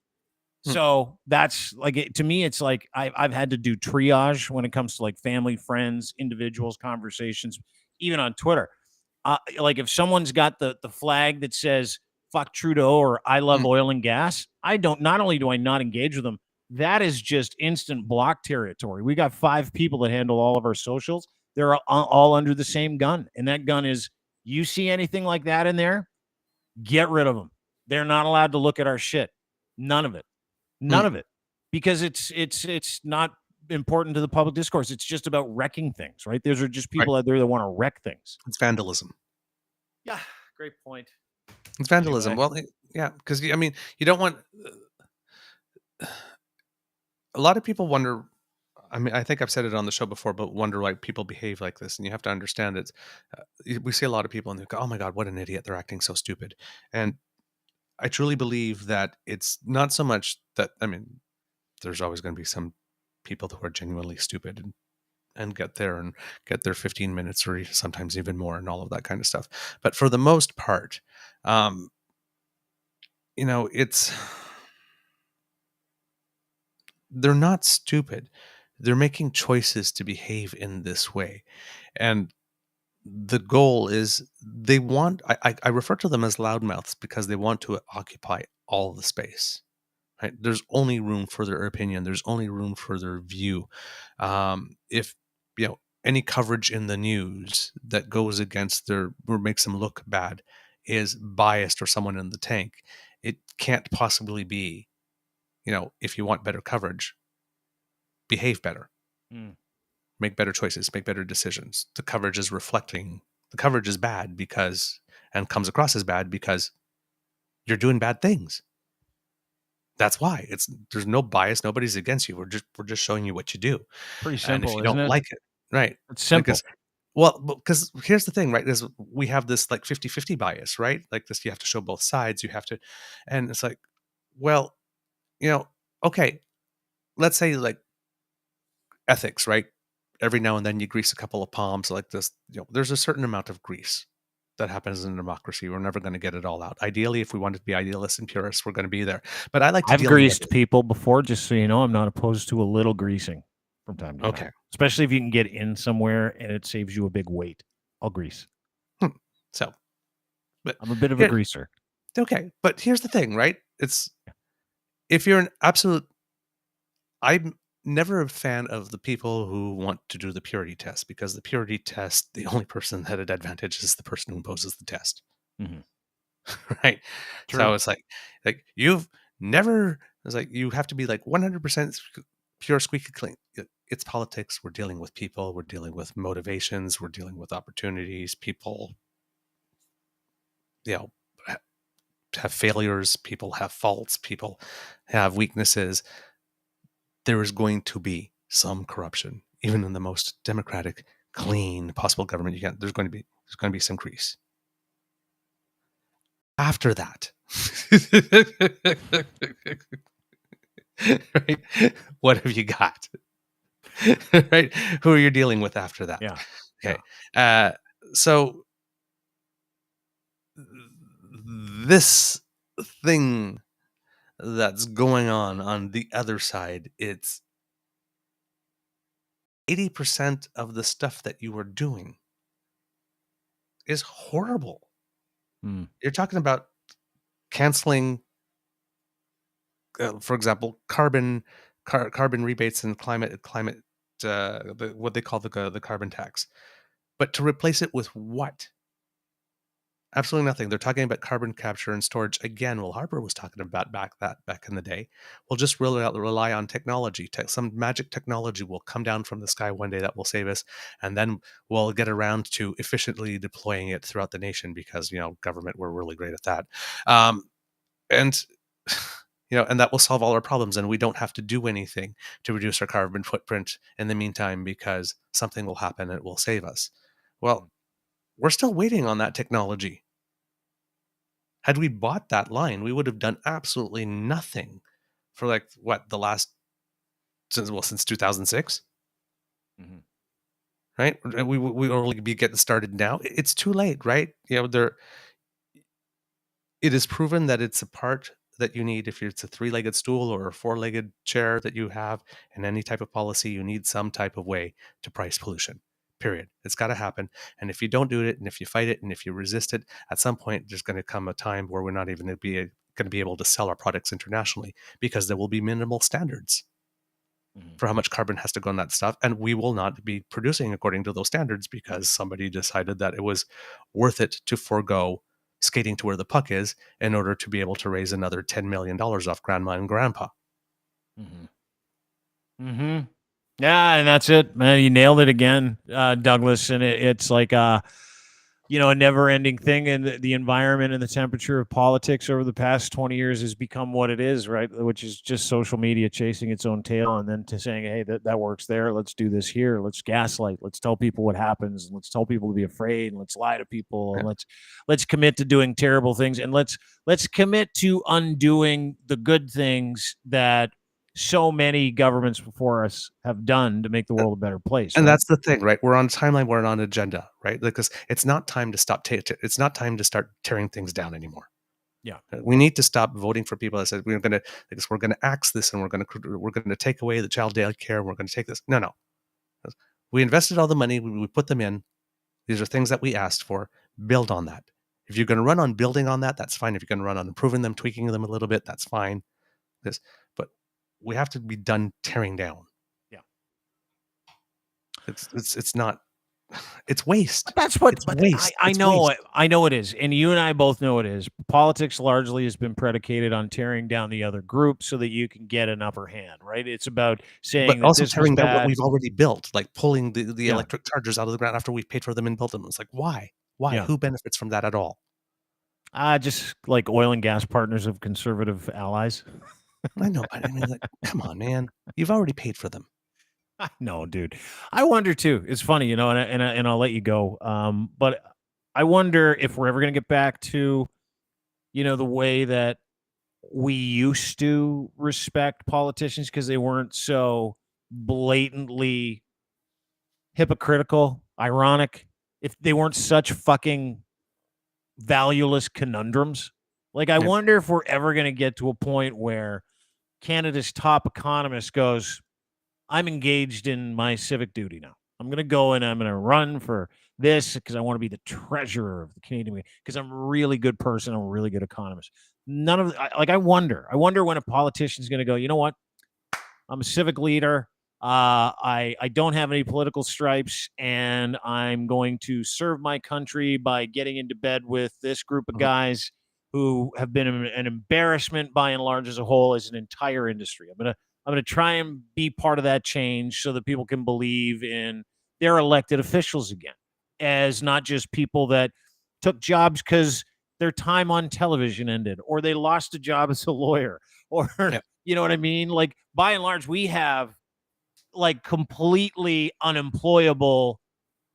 Speaker 2: So that's like to me, it's like I've had to do triage when it comes to like family, friends, individuals, conversations, even on Twitter. Like if someone's got the flag that says "fuck Trudeau" or "I love oil and gas," I don't. Not only do I not engage with them, that is just instant block territory. We got 5 people that handle all of our socials. They're all under the same gun, and that gun is: you see anything like that in there, get rid of them. They're not allowed to look at our shit. None of it. None of it, because it's not important to the public discourse. It's just about wrecking things, right? Those are just people out there that want to wreck things.
Speaker 1: It's vandalism.
Speaker 2: Yeah, great point.
Speaker 1: It's vandalism.
Speaker 2: Anyway.
Speaker 1: Well, yeah, because I mean, you don't want. A lot of people wonder. I mean, I think I've said it on the show before, but wonder why people behave like this, and you have to understand it. We see a lot of people, and they go, "Oh my God, what an idiot! They're acting so stupid." And I truly believe that it's not so much that. I mean, there's always going to be some people who are genuinely stupid and get there and get their 15 minutes or sometimes even more and all of that kind of stuff. But for the most part, it's they're not stupid. They're making choices to behave in this way. And the goal is they want, I refer to them as loudmouths because they want to occupy all the space. Right? There's only room for their opinion. There's only room for their view. If any coverage in the news that goes against their or makes them look bad is biased or someone in the tank, it can't possibly be. If you want better coverage, behave better, make better choices, make better decisions. The coverage is bad and comes across as bad because you're doing bad things. That's why there's no bias. Nobody's against you. We're just showing you what you do.
Speaker 2: Pretty simple,
Speaker 1: and if you
Speaker 2: isn't
Speaker 1: don't
Speaker 2: it?
Speaker 1: like it, right?
Speaker 2: It's simple.
Speaker 1: Because here's the thing, right? Is we have this like 50-50 bias, right? Like this, you have to show both sides. You have to, and it's like, well, okay, let's say like ethics, right? Every now and then you grease a couple of palms like this. There's a certain amount of grease that happens in a democracy. We're never going to get it all out. Ideally, if we wanted to be idealists and purists, we're going to be there. But I like to
Speaker 2: I've greased people before, just so you know. I'm not opposed to a little greasing from time to time. Especially if you can get in somewhere and it saves you a big weight. I'll grease.
Speaker 1: So, but
Speaker 2: I'm a bit of a greaser.
Speaker 1: Okay, but here's the thing, right? If you're an absolute, I'm never a fan of the people who want to do the purity test, because the purity test, the only person that at advantage is the person who imposes the test. Right? True. So it's like you've never, it's like you have to be like 100% pure, squeaky clean. It's politics. We're dealing with people. We're dealing with motivations. We're dealing with opportunities. People, have failures. People have faults. People have weaknesses. There is going to be some corruption, even in the most democratic, clean possible government you can. There's going to be some grease. After that, right? What have you got? Right? Who are you dealing with after that?
Speaker 2: Yeah.
Speaker 1: Okay. So this thing that's going on the other side, it's 80% of the stuff that you are doing is horrible. You're talking about canceling, for example, carbon rebates and climate, what they call the carbon tax, but to replace it with what? Absolutely nothing. They're talking about carbon capture and storage again. Well, Harper was talking about back in the day. We'll just rely on technology. Some magic technology will come down from the sky one day that will save us, and then we'll get around to efficiently deploying it throughout the nation because government, we're really great at that, and and that will solve all our problems, and we don't have to do anything to reduce our carbon footprint in the meantime because something will happen and it will save us. Well, we're still waiting on that technology. Had we bought that line, we would have done absolutely nothing for since 2006. Right? We only be getting started now. It's too late, right? it is proven that it's a part that you need. If it's a 3-legged stool or a 4-legged chair that you have in any type of policy, you need some type of way to price pollution. Period. It's got to happen. And if you don't do it, and if you fight it, and if you resist it, at some point there's going to come a time where we're not even going to be able to sell our products internationally, because there will be minimal standards for how much carbon has to go in that stuff, and we will not be producing according to those standards because somebody decided that it was worth it to forego skating to where the puck is in order to be able to raise another $10 million off grandma and grandpa.
Speaker 2: Yeah, and that's it, man. You nailed it again, Douglas. And it's like a never-ending thing, and the environment and the temperature of politics over the past 20 years has become what it is, right? Which is just social media chasing its own tail, and then to saying, hey, that works there. Let's do this here. Let's gaslight. Let's tell people what happens. Let's tell people to be afraid, and let's lie to people, and let's commit to doing terrible things, and let's commit to undoing the good things that so many governments before us have done to make the world a better place.
Speaker 1: And
Speaker 2: right?
Speaker 1: that's the thing, right? We're on a timeline, we're on an agenda, right? Because it's not time to stop. It's not time to start tearing things down anymore.
Speaker 2: Yeah,
Speaker 1: we need to stop voting for people that said we're going to axe this, and we're going to take away the child day care, and we're going to take this. No. We invested all the money. We put them in. These are things that we asked for. Build on that. If you're going to run on building on that, that's fine. If you're going to run on improving them, tweaking them a little bit, that's fine. But we have to be done tearing down.
Speaker 2: Yeah.
Speaker 1: It's not. It's waste.
Speaker 2: But that's what.
Speaker 1: It's waste.
Speaker 2: I
Speaker 1: It's
Speaker 2: know.
Speaker 1: waste.
Speaker 2: I know it is, and you and I both know it is. Politics largely has been predicated on tearing down the other group so that you can get an upper hand, right? It's about saying
Speaker 1: But
Speaker 2: that
Speaker 1: also
Speaker 2: this
Speaker 1: tearing
Speaker 2: was
Speaker 1: down
Speaker 2: bad.
Speaker 1: what we've already built, like pulling the
Speaker 2: Yeah.
Speaker 1: electric chargers out of the ground after we've paid for them and built them. It's like, why?
Speaker 2: Yeah.
Speaker 1: Who benefits from that at all?
Speaker 2: Just like oil and gas partners of conservative allies.
Speaker 1: I know, but I mean, like, come on, man. You've already paid for them.
Speaker 2: No, dude. I wonder too. It's funny, and I'll let you go. But I wonder if we're ever going to get back to, the way that we used to respect politicians because they weren't so blatantly hypocritical, ironic, if they weren't such fucking valueless conundrums. Like, I wonder if we're ever going to get to a point where Canada's top economist goes, I'm engaged in my civic duty now. I'm going to go and I'm going to run for this because I want to be the treasurer of the Canadian, because I'm a really good person. I'm a really good economist. None of I wonder when a politician's going to go, you know what? I'm a civic leader. I don't have any political stripes, and I'm going to serve my country by getting into bed with this group of guys who have been an embarrassment by and large as a whole as an entire industry. I'm gonna try and be part of that change so that people can believe in their elected officials again, as not just people that took jobs because their time on television ended, or they lost a job as a lawyer, or you know what I mean? Like, by and large, we have like completely unemployable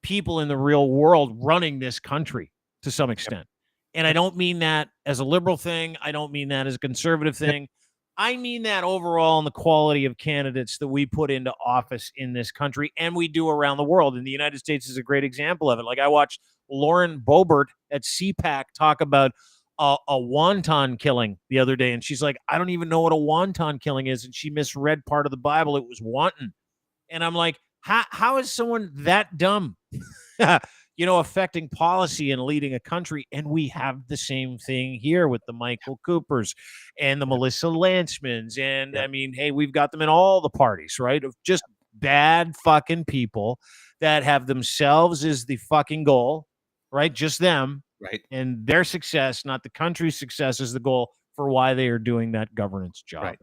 Speaker 2: people in the real world running this country to some extent. And I don't mean that as a liberal thing. I don't mean that as a conservative thing. I mean that overall in the quality of candidates that we put into office in this country and we do around the world. And the United States is a great example of it. Like, I watched Lauren Boebert at CPAC talk about a wonton killing the other day. And she's like, I don't even know what a wonton killing is. And she misread part of the Bible. It was wanton. And I'm like, how is someone that dumb, affecting policy and leading a country? And we have the same thing here with the Michael Coopers and the Melissa Lancemans. And I mean, hey, we've got them in all the parties, right? Of just bad fucking people that have themselves as the fucking goal, right? Just them.
Speaker 1: Right.
Speaker 2: And their success, not the country's success, is the goal for why they are doing that governance job.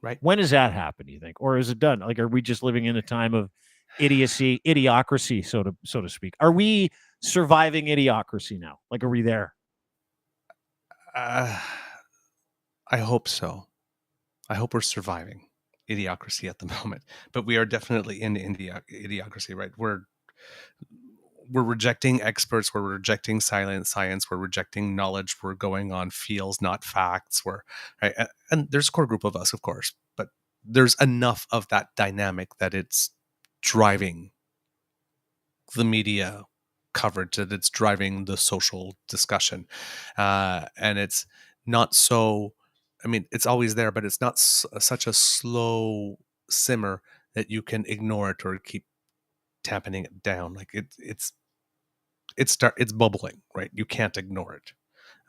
Speaker 1: Right.
Speaker 2: When does that happen, do you think? Or is it done? Like, are we just living in a time of idiocracy, so to speak? Are we surviving idiocracy now? Like, are we there?
Speaker 1: I hope so. I hope we're surviving idiocracy at the moment, but we are definitely in idiocracy, right? We're rejecting experts. We're rejecting science. We're rejecting knowledge. We're going on feels, not facts. Right? And there's a core group of us, of course, but there's enough of that dynamic that it's driving the media coverage, that it's driving the social discussion, and it's not so. I mean, it's always there, but it's not such a slow simmer that you can ignore it or keep tamping it down. Like it's bubbling, right? You can't ignore it.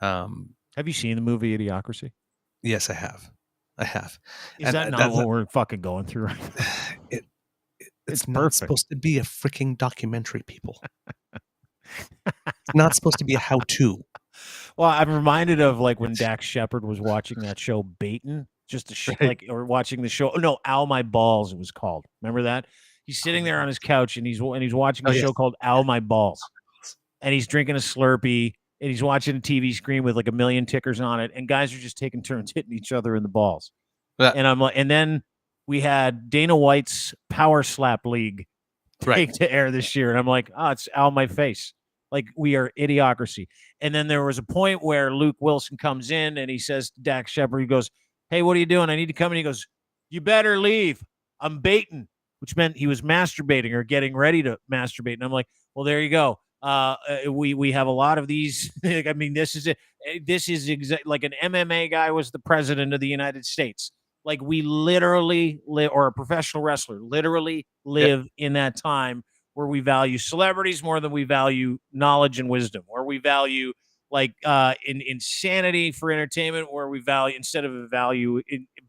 Speaker 2: Have you seen the movie Idiocracy?
Speaker 1: Yes, I have. I have.
Speaker 2: Is that not what we're fucking going through right now?
Speaker 1: It's not
Speaker 2: perfect.
Speaker 1: supposed to be a freaking documentary, people. It's not supposed to be a how-to.
Speaker 2: Well, I'm reminded of like when Dax Shepard was watching that show Baitin',
Speaker 1: Right.
Speaker 2: or watching the show. No, Ow My Balls, it was called. Remember that? He's sitting there on his couch and he's watching a show called Ow My Balls, and he's drinking a Slurpee and he's watching a TV screen with like a million tickers on it, and guys are just taking turns hitting each other in the balls.
Speaker 1: Yeah.
Speaker 2: And I'm like, and then we had Dana White's Power Slap League take to air this year, and I'm like, oh, it's Ow My Face. Like, we are Idiocracy. And then there was a point where Luke Wilson comes in and he says to Dax Shepard, he goes, hey, what are you doing? I need to come in. He goes, you better leave. I'm baiting, which meant he was masturbating or getting ready to masturbate. And I'm like, well, there you go. We have a lot of these. I mean, this is it. This is like an MMA guy was the president of the United States. Like, we literally live, or a professional wrestler literally live in that time where we value celebrities more than we value knowledge and wisdom, where we value like insanity for entertainment, where we value instead of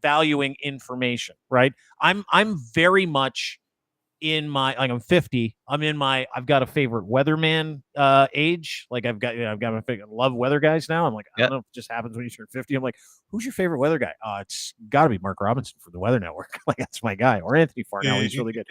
Speaker 2: valuing information. Right? I'm very much in my, like, I'm 50. I've got a favorite weatherman age. Like, I've got my favorite, love weather guys now. I'm like, I don't know if it just happens when you turn 50. I'm like, who's your favorite weather guy? It's got to be Mark Robinson from the Weather Network. Like, that's my guy. Or Anthony Farnell. He's really good.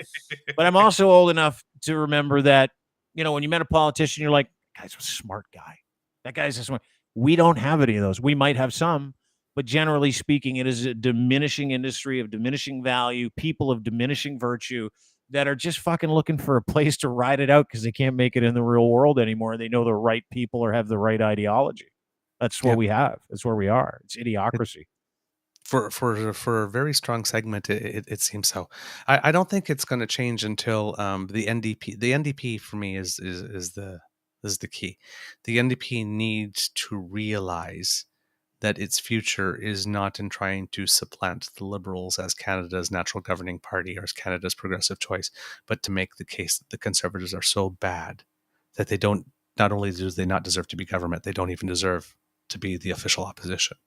Speaker 2: But I'm also old enough to remember that, when you met a politician, you're like, guy's a smart guy. That guy's a smart. We don't have any of those. We might have some, but generally speaking, it is a diminishing industry of diminishing value, people of diminishing virtue that are just fucking looking for a place to ride it out because they can't make it in the real world anymore. They know the right people or have the right ideology. That's what we have. That's where we are. It's Idiocracy.
Speaker 1: For a very strong segment, it seems so. I don't think it's going to change until the NDP. The NDP for me is the key. The NDP needs to realize that its future is not in trying to supplant the Liberals as Canada's natural governing party or as Canada's progressive choice, but to make the case that the Conservatives are so bad that they don't, not only do they not deserve to be government, they don't even deserve to be the official opposition.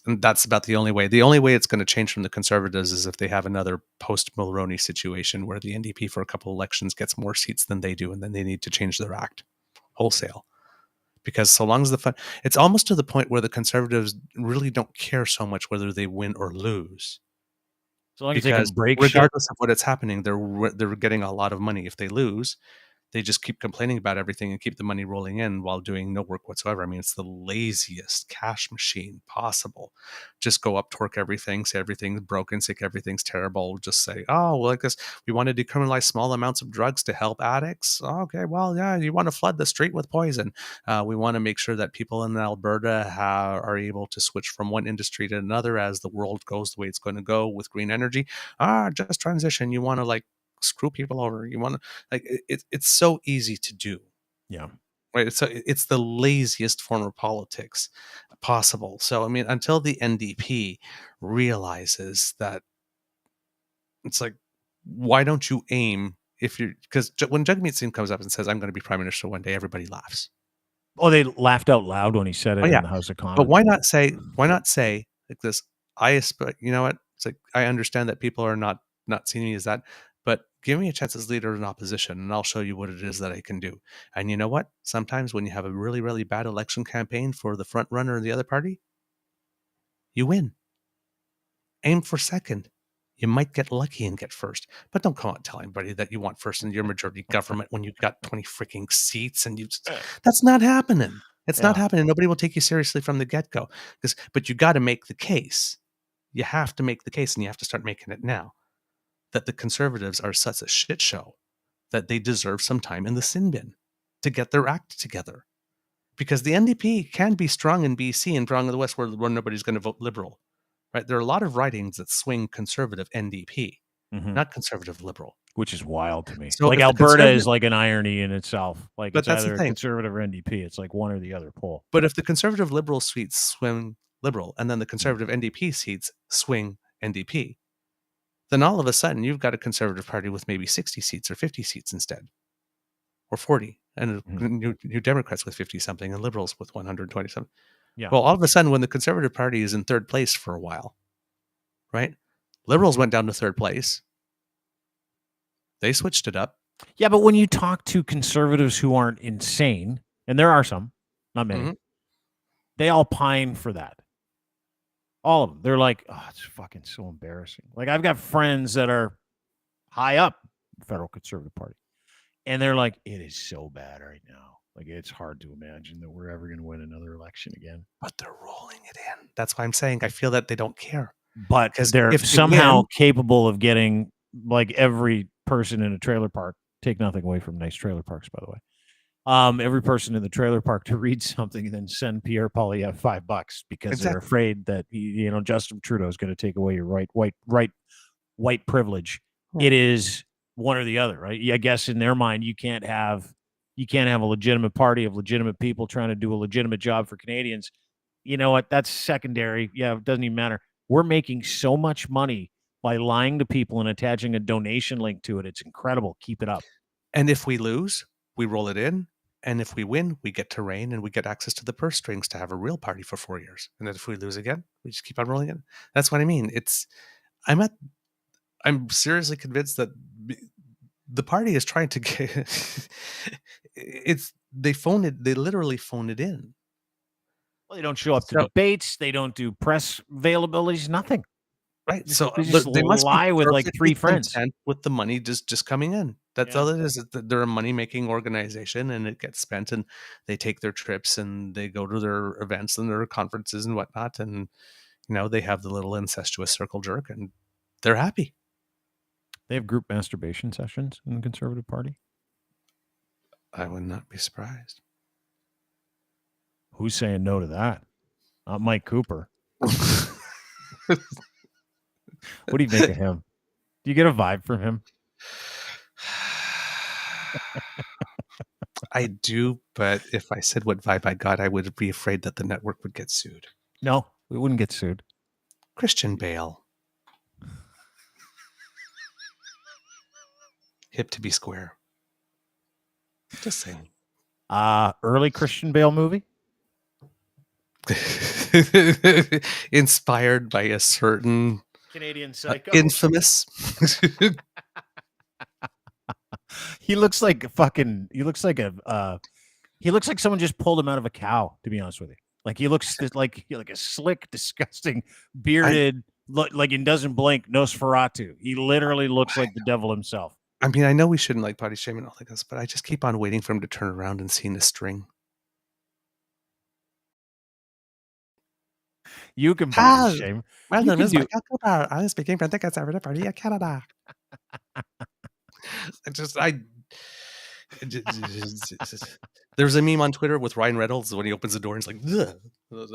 Speaker 1: And that's about the only way. The only way it's going to change from the Conservatives is if they have another post-Mulroney situation where the NDP for a couple elections gets more seats than they do, and then they need to change their act wholesale. Because so long as it's almost to the point where the Conservatives really don't care so much whether they win or lose.
Speaker 2: So long as they can break
Speaker 1: regardless of what is happening, they're getting a lot of money. If they lose, they just keep complaining about everything and keep the money rolling in while doing no work whatsoever. I mean, it's the laziest cash machine possible. Just go up, torque everything, say everything's broken, say everything's terrible. Just say, oh, well, I guess we want to decriminalize small amounts of drugs to help addicts. Okay, well, yeah, you want to flood the street with poison. We want to make sure that people in Alberta are able to switch from one industry to another as the world goes the way it's going to go with green energy. Just transition. You want to screw people over. You want to it's so easy to do.
Speaker 2: Yeah.
Speaker 1: Right. It's the laziest form of politics possible. So, I mean, until the NDP realizes that, it's like, why don't you aim because when Jagmeet Singh comes up and says, I'm going to be prime minister one day, everybody laughs.
Speaker 2: Oh, they laughed out loud when he said it in the House of Commons.
Speaker 1: But why not say like this? You know what? It's like, I understand that people are not seeing me as that, but give me a chance as leader in opposition and I'll show you what it is that I can do. And you know what? Sometimes when you have a really, really bad election campaign for the front runner of the other party, you win. Aim for second. You might get lucky and get first, but don't come out and tell anybody that you want first in your majority government when you've got 20 freaking seats and that's not happening. It's not happening. Nobody will take you seriously from the get-go. But you got to make the case. You have to make the case, and you have to start making it now, that the Conservatives are such a shit show that they deserve some time in the sin bin to get their act together. Because the NDP can be strong in BC and strong in the West where nobody's going to vote Liberal. Right? There are a lot of ridings that swing Conservative NDP, not Conservative Liberal.
Speaker 2: which is wild to me.
Speaker 1: So
Speaker 2: like
Speaker 1: if the
Speaker 2: Alberta is
Speaker 1: conservative-
Speaker 2: like an irony in itself. Like
Speaker 1: But
Speaker 2: it's
Speaker 1: that's the
Speaker 2: either a
Speaker 1: thing.
Speaker 2: conservative or NDP. It's like one or the other pole.
Speaker 1: But if the conservative liberal seats swing liberal, and then the conservative NDP seats swing NDP, then all of a sudden you've got a conservative party with maybe 60 seats or 50 seats instead, or 40, and new Democrats with 50 something, and liberals with 120 something.
Speaker 2: Yeah.
Speaker 1: Well, all of a sudden, when the conservative party is in third place for a while, right? Liberals went down to third place. They switched it up.
Speaker 2: Yeah, but when you talk to conservatives who aren't insane, and there are some, not many, they all pine for that. All of them. They're like, oh, it's fucking so embarrassing. Like, I've got friends that are high up in the federal conservative party, and they're like, it is so bad right now. Like, it's hard to imagine that we're ever going to win another election again.
Speaker 1: But they're rolling it in. That's why I'm saying I feel that they don't care.
Speaker 2: But they're somehow capable of getting, like, every person in a trailer park, take nothing away from nice trailer parks, by the way, every person in the trailer park to read something and then send Pierre Poilievre $5 because they're afraid that Justin Trudeau is going to take away your white privilege. It is one or the other, right? I guess in their mind, you can't have a legitimate party of legitimate people trying to do a legitimate job for Canadians. You know what? That's secondary. Yeah, it doesn't even matter. We're making so much money by lying to people and attaching a donation link to it. It's incredible. Keep it up.
Speaker 1: And if we lose, we roll it in. And if we win, we get to reign and we get access to the purse strings to have a real party for 4 years. And then if we lose again, we just keep on rolling it. That's what I mean. I'm seriously convinced that the party is trying to get they literally phone it in.
Speaker 2: Well, they don't show up to debates. They don't do press availabilities. Nothing.
Speaker 1: Right. So
Speaker 2: they must lie with like 3 friends
Speaker 1: with the money just coming in. That's all it is. They're a money making organization, and it gets spent, and they take their trips and they go to their events and their conferences and whatnot. And, they have the little incestuous circle jerk, and they're happy.
Speaker 2: They have group masturbation sessions in the Conservative Party.
Speaker 1: I would not be surprised.
Speaker 2: Who's saying no to that? Not Mike Cooper. What do you think of him? Do you get a vibe from him?
Speaker 1: I do, but if I said what vibe I got, I would be afraid that the network would get sued.
Speaker 2: No, we wouldn't get sued.
Speaker 1: Christian Bale. Hip to be square. Just saying.
Speaker 2: Early Christian Bale movie?
Speaker 1: Inspired by a certain
Speaker 2: Canadian psycho.
Speaker 1: Infamous.
Speaker 2: He looks like someone just pulled him out of a cow, to be honest with you. Like he looks like a slick, disgusting, bearded, like in Doesn't Blink, Nosferatu. He literally looks like the devil himself.
Speaker 1: I mean, I know we shouldn't like body shaming all like this, but I just keep on waiting for him to turn around and see a string.
Speaker 2: You can body shame.
Speaker 1: My name is Michael Cooper. I am speaking from the Conservative Party of Canada. There's a meme on Twitter with Ryan Reynolds when he opens the door and he's like, ugh.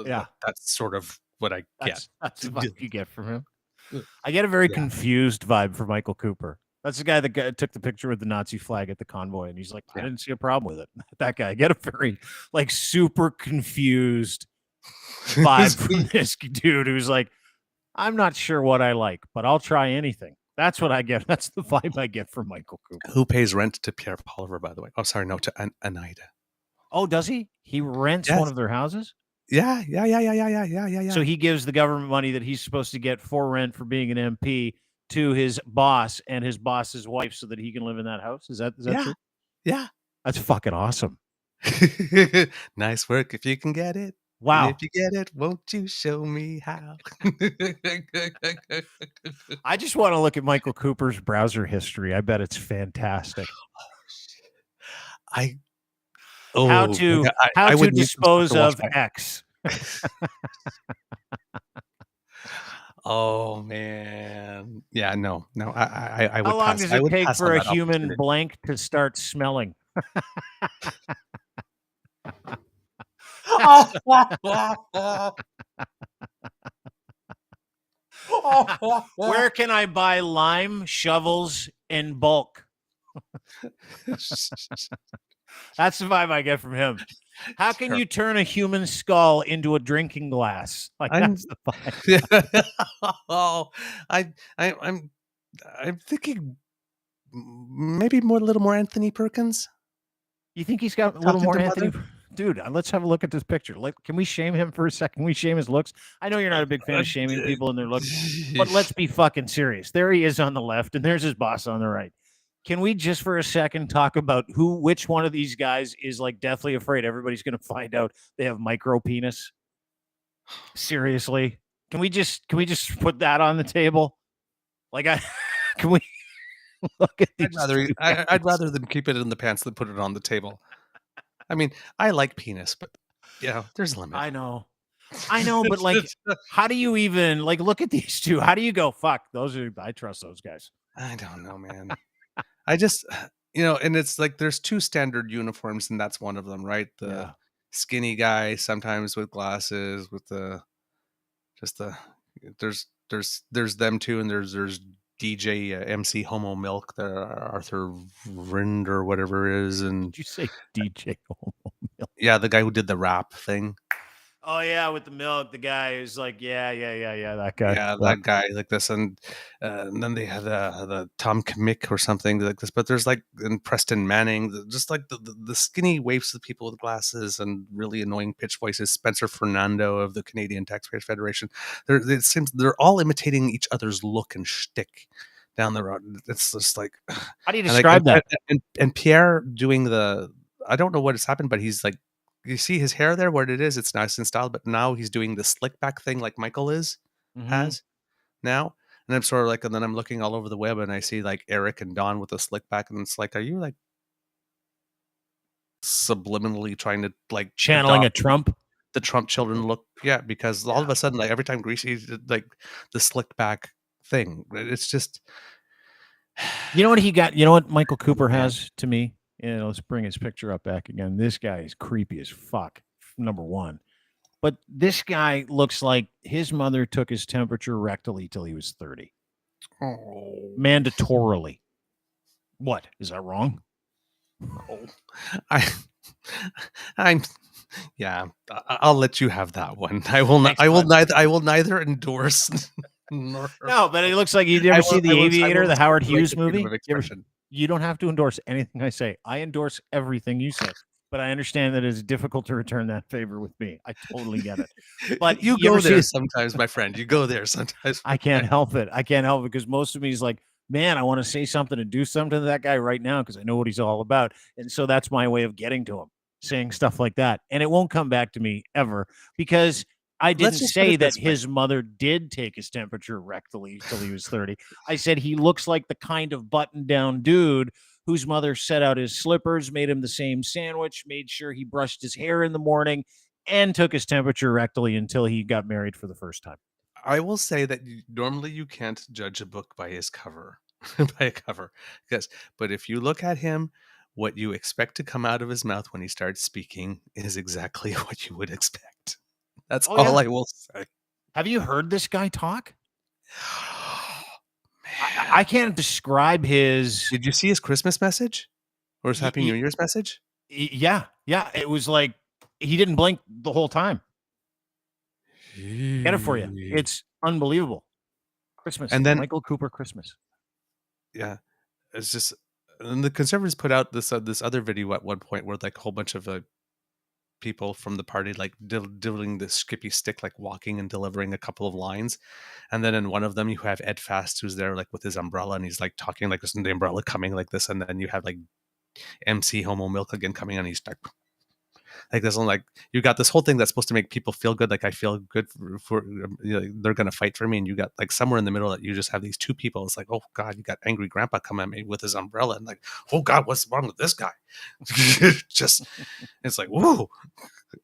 Speaker 2: Yeah,
Speaker 1: that's sort of what I get.
Speaker 2: That's the vibe you get from him. I get a very confused vibe for Michael Cooper. That's the guy that took the picture with the Nazi flag at the convoy, and he's like, I didn't see a problem with it. That guy, I get a very super confused vibe from this dude who's like, I'm not sure what I like, but I'll try anything. That's what I get. That's the vibe I get from Michael Cooper.
Speaker 1: Who pays rent to Pierre Poilievre, by the way? Oh, sorry, no, to Anaida.
Speaker 2: Oh, does he? He rents one of their houses?
Speaker 1: Yeah.
Speaker 2: So he gives the government money that he's supposed to get for rent for being an MP to his boss and his boss's wife so that he can live in that house. Is that true?
Speaker 1: Yeah.
Speaker 2: That's fucking awesome.
Speaker 1: Nice work if you can get it.
Speaker 2: Wow.
Speaker 1: And if you get it, won't you show me how?
Speaker 2: I just want to look at Michael Cooper's browser history. I bet it's fantastic. How to dispose of X.
Speaker 1: Oh man. Yeah, no. I would
Speaker 2: How long
Speaker 1: pass.
Speaker 2: does it take for a human blank to start smelling? Where can I buy lime, shovels, in bulk? That's the vibe I get from him. How can you turn a human skull into a drinking glass? Like that's the vibe.
Speaker 1: Oh, I'm thinking maybe a little more Anthony Perkins.
Speaker 2: You think he's got a little more Anthony? Dude, let's have a look at this picture. Like, can we shame him for a second? Can we shame his looks? I know you're not a big fan of shaming people and their looks, but let's be fucking serious. There he is on the left, and there's his boss on the right. Can we just for a second talk about which one of these guys is like deathly afraid everybody's going to find out they have micro penis? Seriously, can we just put that on the table? Like, can we look at these?
Speaker 1: I'd rather them keep it in the pants than put it on the table. I mean, I like penis, but there's a limit.
Speaker 2: I know, but like, how do you even like look at these two? How do you go? Fuck, I trust those guys.
Speaker 1: I don't know, man. I just, and it's like there's two standard uniforms, and that's one of them, right? The skinny guy, sometimes with glasses, with there's them too, and there's DJ MC Homo Milk, the Arthur Rind or whatever it is, and
Speaker 2: did you say DJ Homo Milk?
Speaker 1: Yeah, the guy who did the rap thing.
Speaker 2: Oh yeah, with the milk, the guy who's like, yeah, that guy.
Speaker 1: Yeah, that guy like this, and then they had the Tom Mick or something like this. But there's like and Preston Manning, just like the skinny waifs of people with glasses and really annoying pitch voices. Spencer Fernando of the Canadian Taxpayers Federation. It seems they're all imitating each other's look and shtick down the road. It's just like,
Speaker 2: how do you describe that?
Speaker 1: And Pierre doing I don't know what has happened, but he's like. You see his hair there, where it is. It's nice and styled, but now he's doing the slick back thing like Michael has now. And I'm sort of like, and then I'm looking all over the web and I see like Eric and Don with the slick back, and it's like, are you like subliminally trying to like
Speaker 2: channeling the
Speaker 1: Trump children look? Yeah, because all of a sudden, like every time Greasy did like the slick back thing, it's just.
Speaker 2: You know what he got? You know what Michael Cooper has to me? Let's bring his picture up back again. This guy is creepy as fuck, number one. But this guy looks like his mother took his temperature rectally till he was 30.
Speaker 1: Oh.
Speaker 2: Mandatorily. What? Is that wrong?
Speaker 1: No. I'll let you have that one. I will not. I will neither endorse.
Speaker 2: No, but it looks like you ever see The Aviator, the Howard Hughes movie? You don't have to endorse anything I say. I endorse everything you say, but I understand that it's difficult to return that favor with me. I totally get it. But
Speaker 1: you go there sometimes, my friend. You go there sometimes.
Speaker 2: I can't help it. Because most of me is like, man, I want to say something and do something to that guy right now because I know what he's all about. And so that's my way of getting to him, saying stuff like that. And it won't come back to me ever because I didn't say that his mother did take his temperature rectally till he was 30. I said he looks like the kind of button-down dude whose mother set out his slippers, made him the same sandwich, made sure he brushed his hair in the morning, and took his temperature rectally until he got married for the first time.
Speaker 1: I will say that normally you can't judge a book by his cover, but if you look at him, what you expect to come out of his mouth when he starts speaking is exactly what you would expect. That's all I will say.
Speaker 2: Have you heard this guy talk? I can't describe his...
Speaker 1: Did you see his Christmas message? Or his Happy New Year's message?
Speaker 2: Yeah. It was like he didn't blink the whole time. Get it for you. It's unbelievable. Christmas.
Speaker 1: And then
Speaker 2: Michael Cooper Christmas.
Speaker 1: Yeah. It's just... And the Conservatives put out this other video at one point where like a whole bunch of people from the party like diddling the skippy stick, like walking and delivering a couple of lines, and then in one of them you have Ed Fast who's there like with his umbrella and he's like talking like this and the umbrella coming like this, and then you have like MC Homo Milk again coming on, he's like this one, like you got this whole thing that's supposed to make people feel good, like I feel good for they're gonna fight for me, and you got like somewhere in the middle that you just have these two people. It's like, oh god, you got angry grandpa coming at me with his umbrella, and like, oh god, what's wrong with this guy? Just it's like, whoa,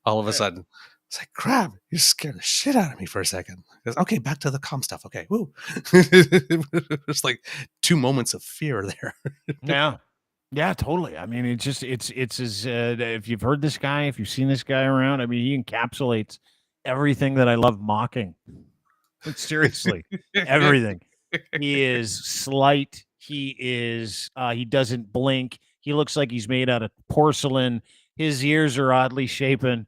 Speaker 1: all of a sudden it's like, crap, you scared the shit out of me for a second. Goes, okay, back to the calm stuff. Okay, woo. It's like 2 moments of fear there.
Speaker 2: Yeah, totally. I mean, it's as if you've heard this guy, if you've seen this guy around, I mean, he encapsulates everything that I love mocking. Seriously, everything. He is slight. He doesn't blink. He looks like he's made out of porcelain. His ears are oddly shapen.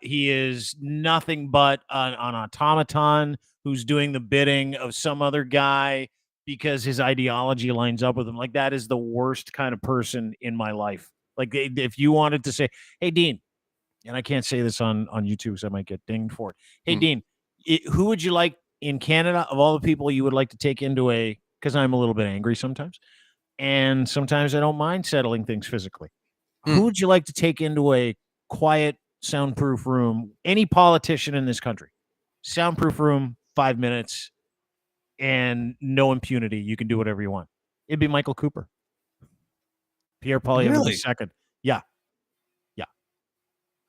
Speaker 2: He is nothing but an automaton who's doing the bidding of some other guy because his ideology lines up with him. Like, that is the worst kind of person in my life. Like, if you wanted to say, hey, Dean, and I can't say this on YouTube because I might get dinged for it. Hey, Dean, who would you like in Canada of all the people you would like to take into because I'm a little bit angry sometimes, and sometimes I don't mind settling things physically. Who would you like to take into a quiet, soundproof room? Any politician in this country. Soundproof room, 5 minutes, and no impunity. You can do whatever you want. It'd be Michael Cooper. Pierre Poilievre II. Yeah.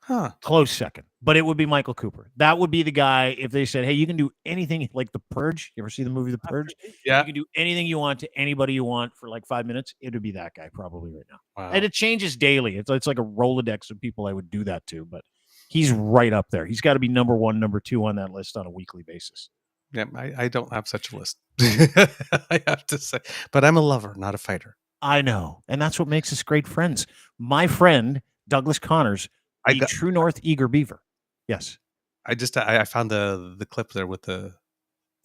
Speaker 1: Huh.
Speaker 2: Close second, but it would be Michael Cooper. That would be the guy if they said, hey, you can do anything like The Purge. You ever see the movie The Purge?
Speaker 1: Yeah.
Speaker 2: You can do anything you want to anybody you want for like 5 minutes. It would be that guy probably right now.
Speaker 1: Wow.
Speaker 2: And it changes daily. It's like a Rolodex of people I would do that to, but he's right up there. He's got to be number 1, number 2 on that list on a weekly basis.
Speaker 1: Yeah, I don't have such a list. I have to say, but I'm a lover, not a fighter.
Speaker 2: I know. And that's what makes us great friends. My friend, Douglas Connors, True North Eager Beaver. Yes.
Speaker 1: I found the clip there with the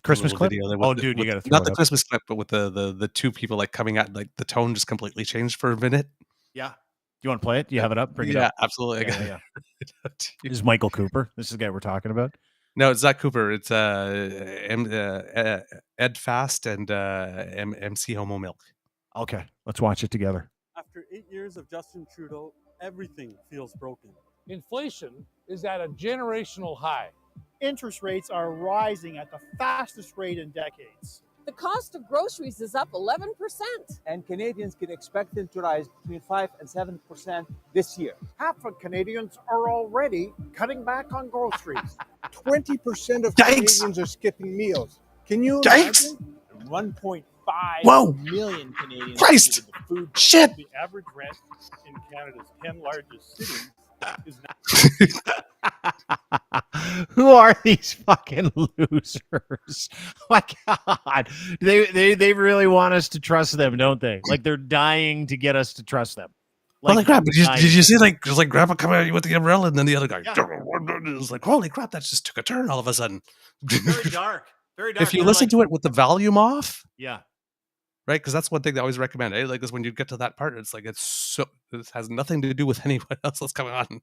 Speaker 2: Christmas clip.
Speaker 1: Video there
Speaker 2: Dude, you got to
Speaker 1: not the Christmas clip, but with the two people like coming out, like the tone just completely changed for a minute.
Speaker 2: Yeah. Do you want to play it? Do you have it up? Bring it up.
Speaker 1: Yeah, absolutely.
Speaker 2: Yeah. This is Michael Cooper. This is the guy we're talking about.
Speaker 1: No, it's not Cooper. It's Ed Fast and MC Homo Milk.
Speaker 2: Okay, let's watch it together.
Speaker 5: After 8 years of Justin Trudeau, everything feels broken.
Speaker 6: Inflation is at a generational high.
Speaker 7: Interest rates are rising at the fastest rate in decades.
Speaker 8: The cost of groceries is up 11%.
Speaker 9: And Canadians can expect them to rise between 5 and 7% this year.
Speaker 7: Half of Canadians are already cutting back on groceries.
Speaker 10: 20% of Canadians are skipping meals. Can you imagine?
Speaker 9: 1.5 million Canadians.
Speaker 1: Christ!
Speaker 5: Food.
Speaker 1: Shit!
Speaker 5: The average rent in Canada's 10 largest cities is
Speaker 2: Who are these fucking losers? My God, they really want us to trust them, don't they? Like, they're dying to get us to trust them. Like,
Speaker 1: holy crap! Did you see like Grandpa coming at you with the umbrella, and then the other guy? Yeah. It was like, holy crap! That just took a turn all of a sudden.
Speaker 2: Very dark. Very dark.
Speaker 1: If you listen to it with the volume off,
Speaker 2: yeah.
Speaker 1: Right, because that's one thing they always recommend. Like, because when you get to that part, it's like it has nothing to do with anyone else that's coming on.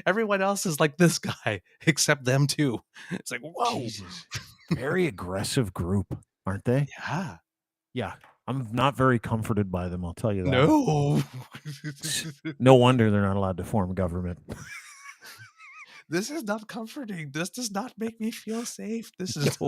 Speaker 1: Everyone else is like this guy, except them too. It's like, whoa,
Speaker 2: Jesus. Very aggressive group, aren't they?
Speaker 1: Yeah,
Speaker 2: yeah. I'm not very comforted by them. I'll tell you that.
Speaker 1: No,
Speaker 2: no wonder they're not allowed to form government.
Speaker 1: This is not comforting. This does not make me feel safe. This is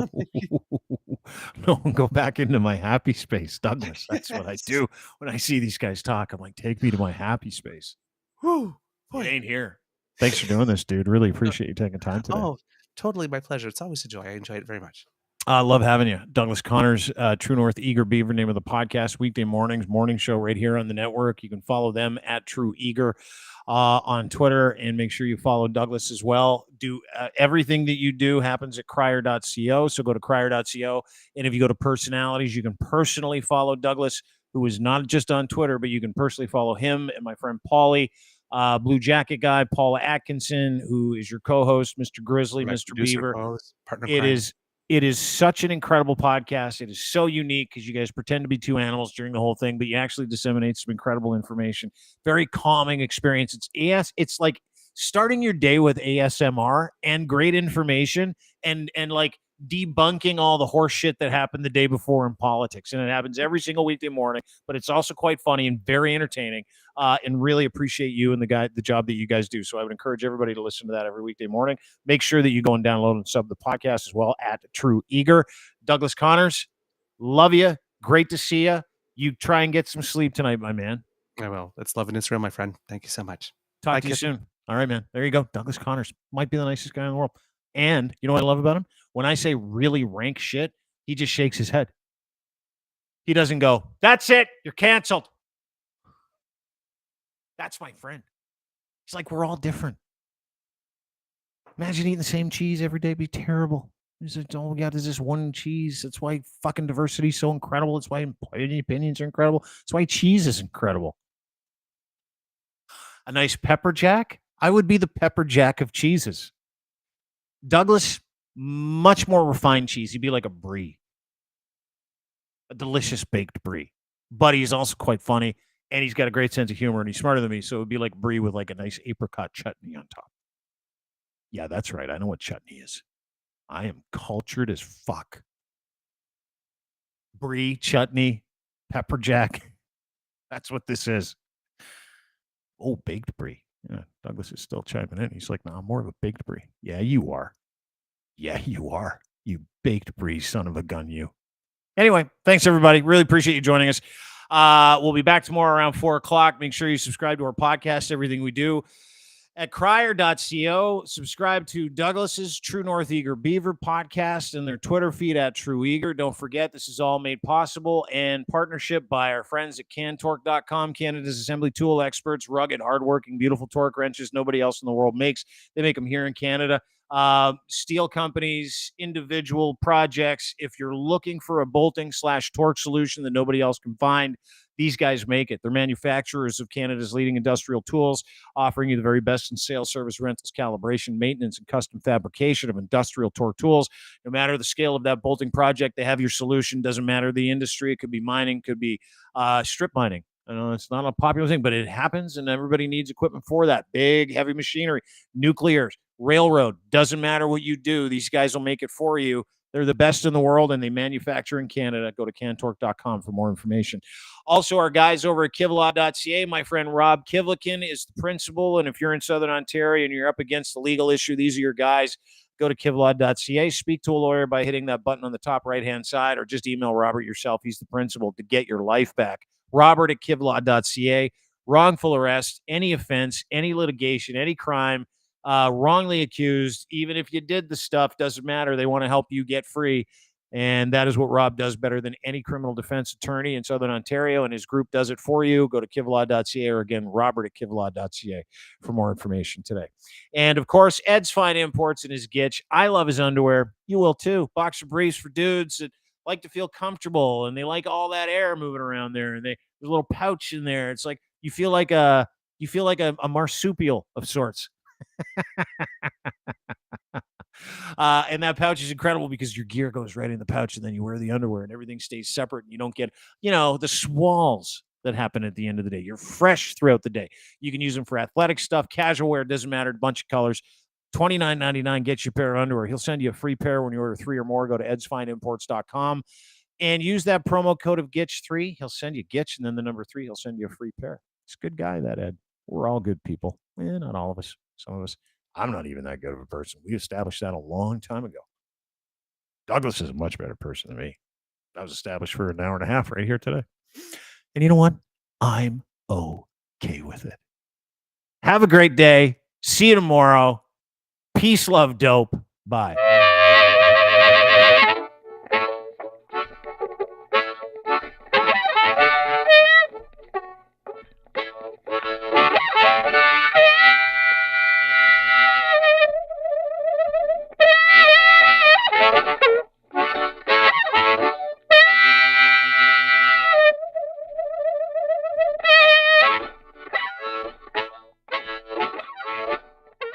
Speaker 2: no, go back into my happy space, Douglas. That's what I do when I see these guys talk. I'm like, take me to my happy space.
Speaker 1: Whew,
Speaker 2: boy. It ain't here. Thanks for doing this, dude. Really appreciate you taking time today.
Speaker 1: Oh, totally my pleasure. It's always a joy. I enjoy it very much.
Speaker 2: I love having you. Douglas Connors, True North Eager Beaver, name of the podcast, weekday mornings, morning show right here on the network. You can follow them at True Eager on Twitter, and make sure you follow Douglas as well. Do everything that you do happens at crier.co. So go to crier.co. And if you go to personalities, you can personally follow Douglas, who is not just on Twitter, but you can personally follow him and my friend Paulie, Blue Jacket Guy, Paula Atkinson, who is your co-host, Mr. Grizzly,
Speaker 1: My
Speaker 2: Mr.
Speaker 1: producer,
Speaker 2: Beaver.
Speaker 1: partner
Speaker 2: It is such an incredible podcast. It is so unique because you guys pretend to be two animals during the whole thing, but you actually disseminate some incredible information. Very calming experience. It's like starting your day with ASMR and great information and like debunking all the horse shit that happened the day before in politics. And it happens every single weekday morning, but it's also quite funny and very entertaining. And really appreciate you and the job that you guys do. So I would encourage everybody to listen to that every weekday morning. Make sure that you go and download and sub the podcast as well at True Eager. Douglas Connors, love you. Great to see you. You try and get some sleep tonight, my man.
Speaker 1: I will. It's love in Israel, my friend. Thank you so much.
Speaker 2: Talk to you soon. All right, man. There you go. Douglas Connors might be the nicest guy in the world. And you know what I love about him? When I say really rank shit, he just shakes his head. He doesn't go, that's it. You're canceled. That's my friend. It's like we're all different. Imagine eating the same cheese every day. It'd be terrible. He's like, oh, yeah, there's this one cheese. That's why fucking diversity is so incredible. It's why opinions are incredible. It's why cheese is incredible. A nice pepper jack. I would be the pepper jack of cheeses. Douglas, much more refined cheese. He'd be like a brie. A delicious baked brie. But he's also quite funny, and he's got a great sense of humor, and he's smarter than me, so it would be like brie with like a nice apricot chutney on top. Yeah, that's right. I know what chutney is. I am cultured as fuck. Brie, chutney, pepper jack. That's what this is. Oh, baked brie. Yeah, Douglas is still chiming in. He's like, no, I'm more of a baked brie. Yeah, you are. Yeah, you are. You baked brie, son of a gun, you. Anyway, thanks, everybody. Really appreciate you joining us. We'll be back tomorrow around 4 o'clock. Make sure you subscribe to our podcast, everything we do at crier.co. Subscribe to Douglas's True North Eager Beaver podcast and their Twitter feed at True Eager. Don't forget, this is all made possible and partnership by our friends at cantorque.com, Canada's assembly tool experts, rugged, hardworking, beautiful torque wrenches nobody else in the world makes. They make them here in Canada. Steel companies, individual projects. If you're looking for a bolting/torque solution that nobody else can find, these guys make it. They're manufacturers of Canada's leading industrial tools, offering you the very best in sales, service, rentals, calibration, maintenance, and custom fabrication of industrial torque tools. No matter the scale of that bolting project, they have your solution. Doesn't matter the industry. It could be mining, could be strip mining. I know it's not a popular thing, but it happens, and everybody needs equipment for that. Big, heavy machinery, nuclear, railroad. Doesn't matter what you do. These guys will make it for you. They're the best in the world, and they manufacture in Canada. Go to cantorque.com for more information. Also, our guys over at kivlaw.ca, my friend Rob Kivlikin is the principal, and if you're in Southern Ontario and you're up against the legal issue, these are your guys. Go to kivlaw.ca. Speak to a lawyer by hitting that button on the top right-hand side, or just email Robert yourself. He's the principal to get your life back. Robert at kivlaw.ca. Wrongful arrest, any offense, any litigation, any crime, wrongly accused, even if you did the stuff, doesn't matter. They want to help you get free. And that is what Rob does better than any criminal defense attorney in Southern Ontario, and his group does it for you. Go to kivlaw.ca, or again, Robert at kivlaw.ca for more information today. And of course, Ed's Fine Imports and his Gitch. I love his underwear. You will too. Boxer briefs for dudes that like to feel comfortable, and they like all that air moving around there, and there's a little pouch in there. It's like you feel like a marsupial of sorts. And that pouch is incredible because your gear goes right in the pouch, and then you wear the underwear, and everything stays separate, and you don't get, the swalls that happen at the end of the day. You're fresh throughout the day. You can use them for athletic stuff, casual wear, doesn't matter, a bunch of colors. $29.99 gets you a pair of underwear. He'll send you a free pair when you order 3 or more. Go to edsfineimports.com and use that promo code of Gitch3. He'll send you Gitch, and then the number 3, he'll send you a free pair. It's a good guy, that Ed. We're all good people. Not all of us. Some of us. I'm not even that good of a person. We established that a long time ago. Douglas is a much better person than me. That was established for an hour and a half right here today. And you know what? I'm okay with it. Have a great day. See you tomorrow. Peace, love, dope. Bye.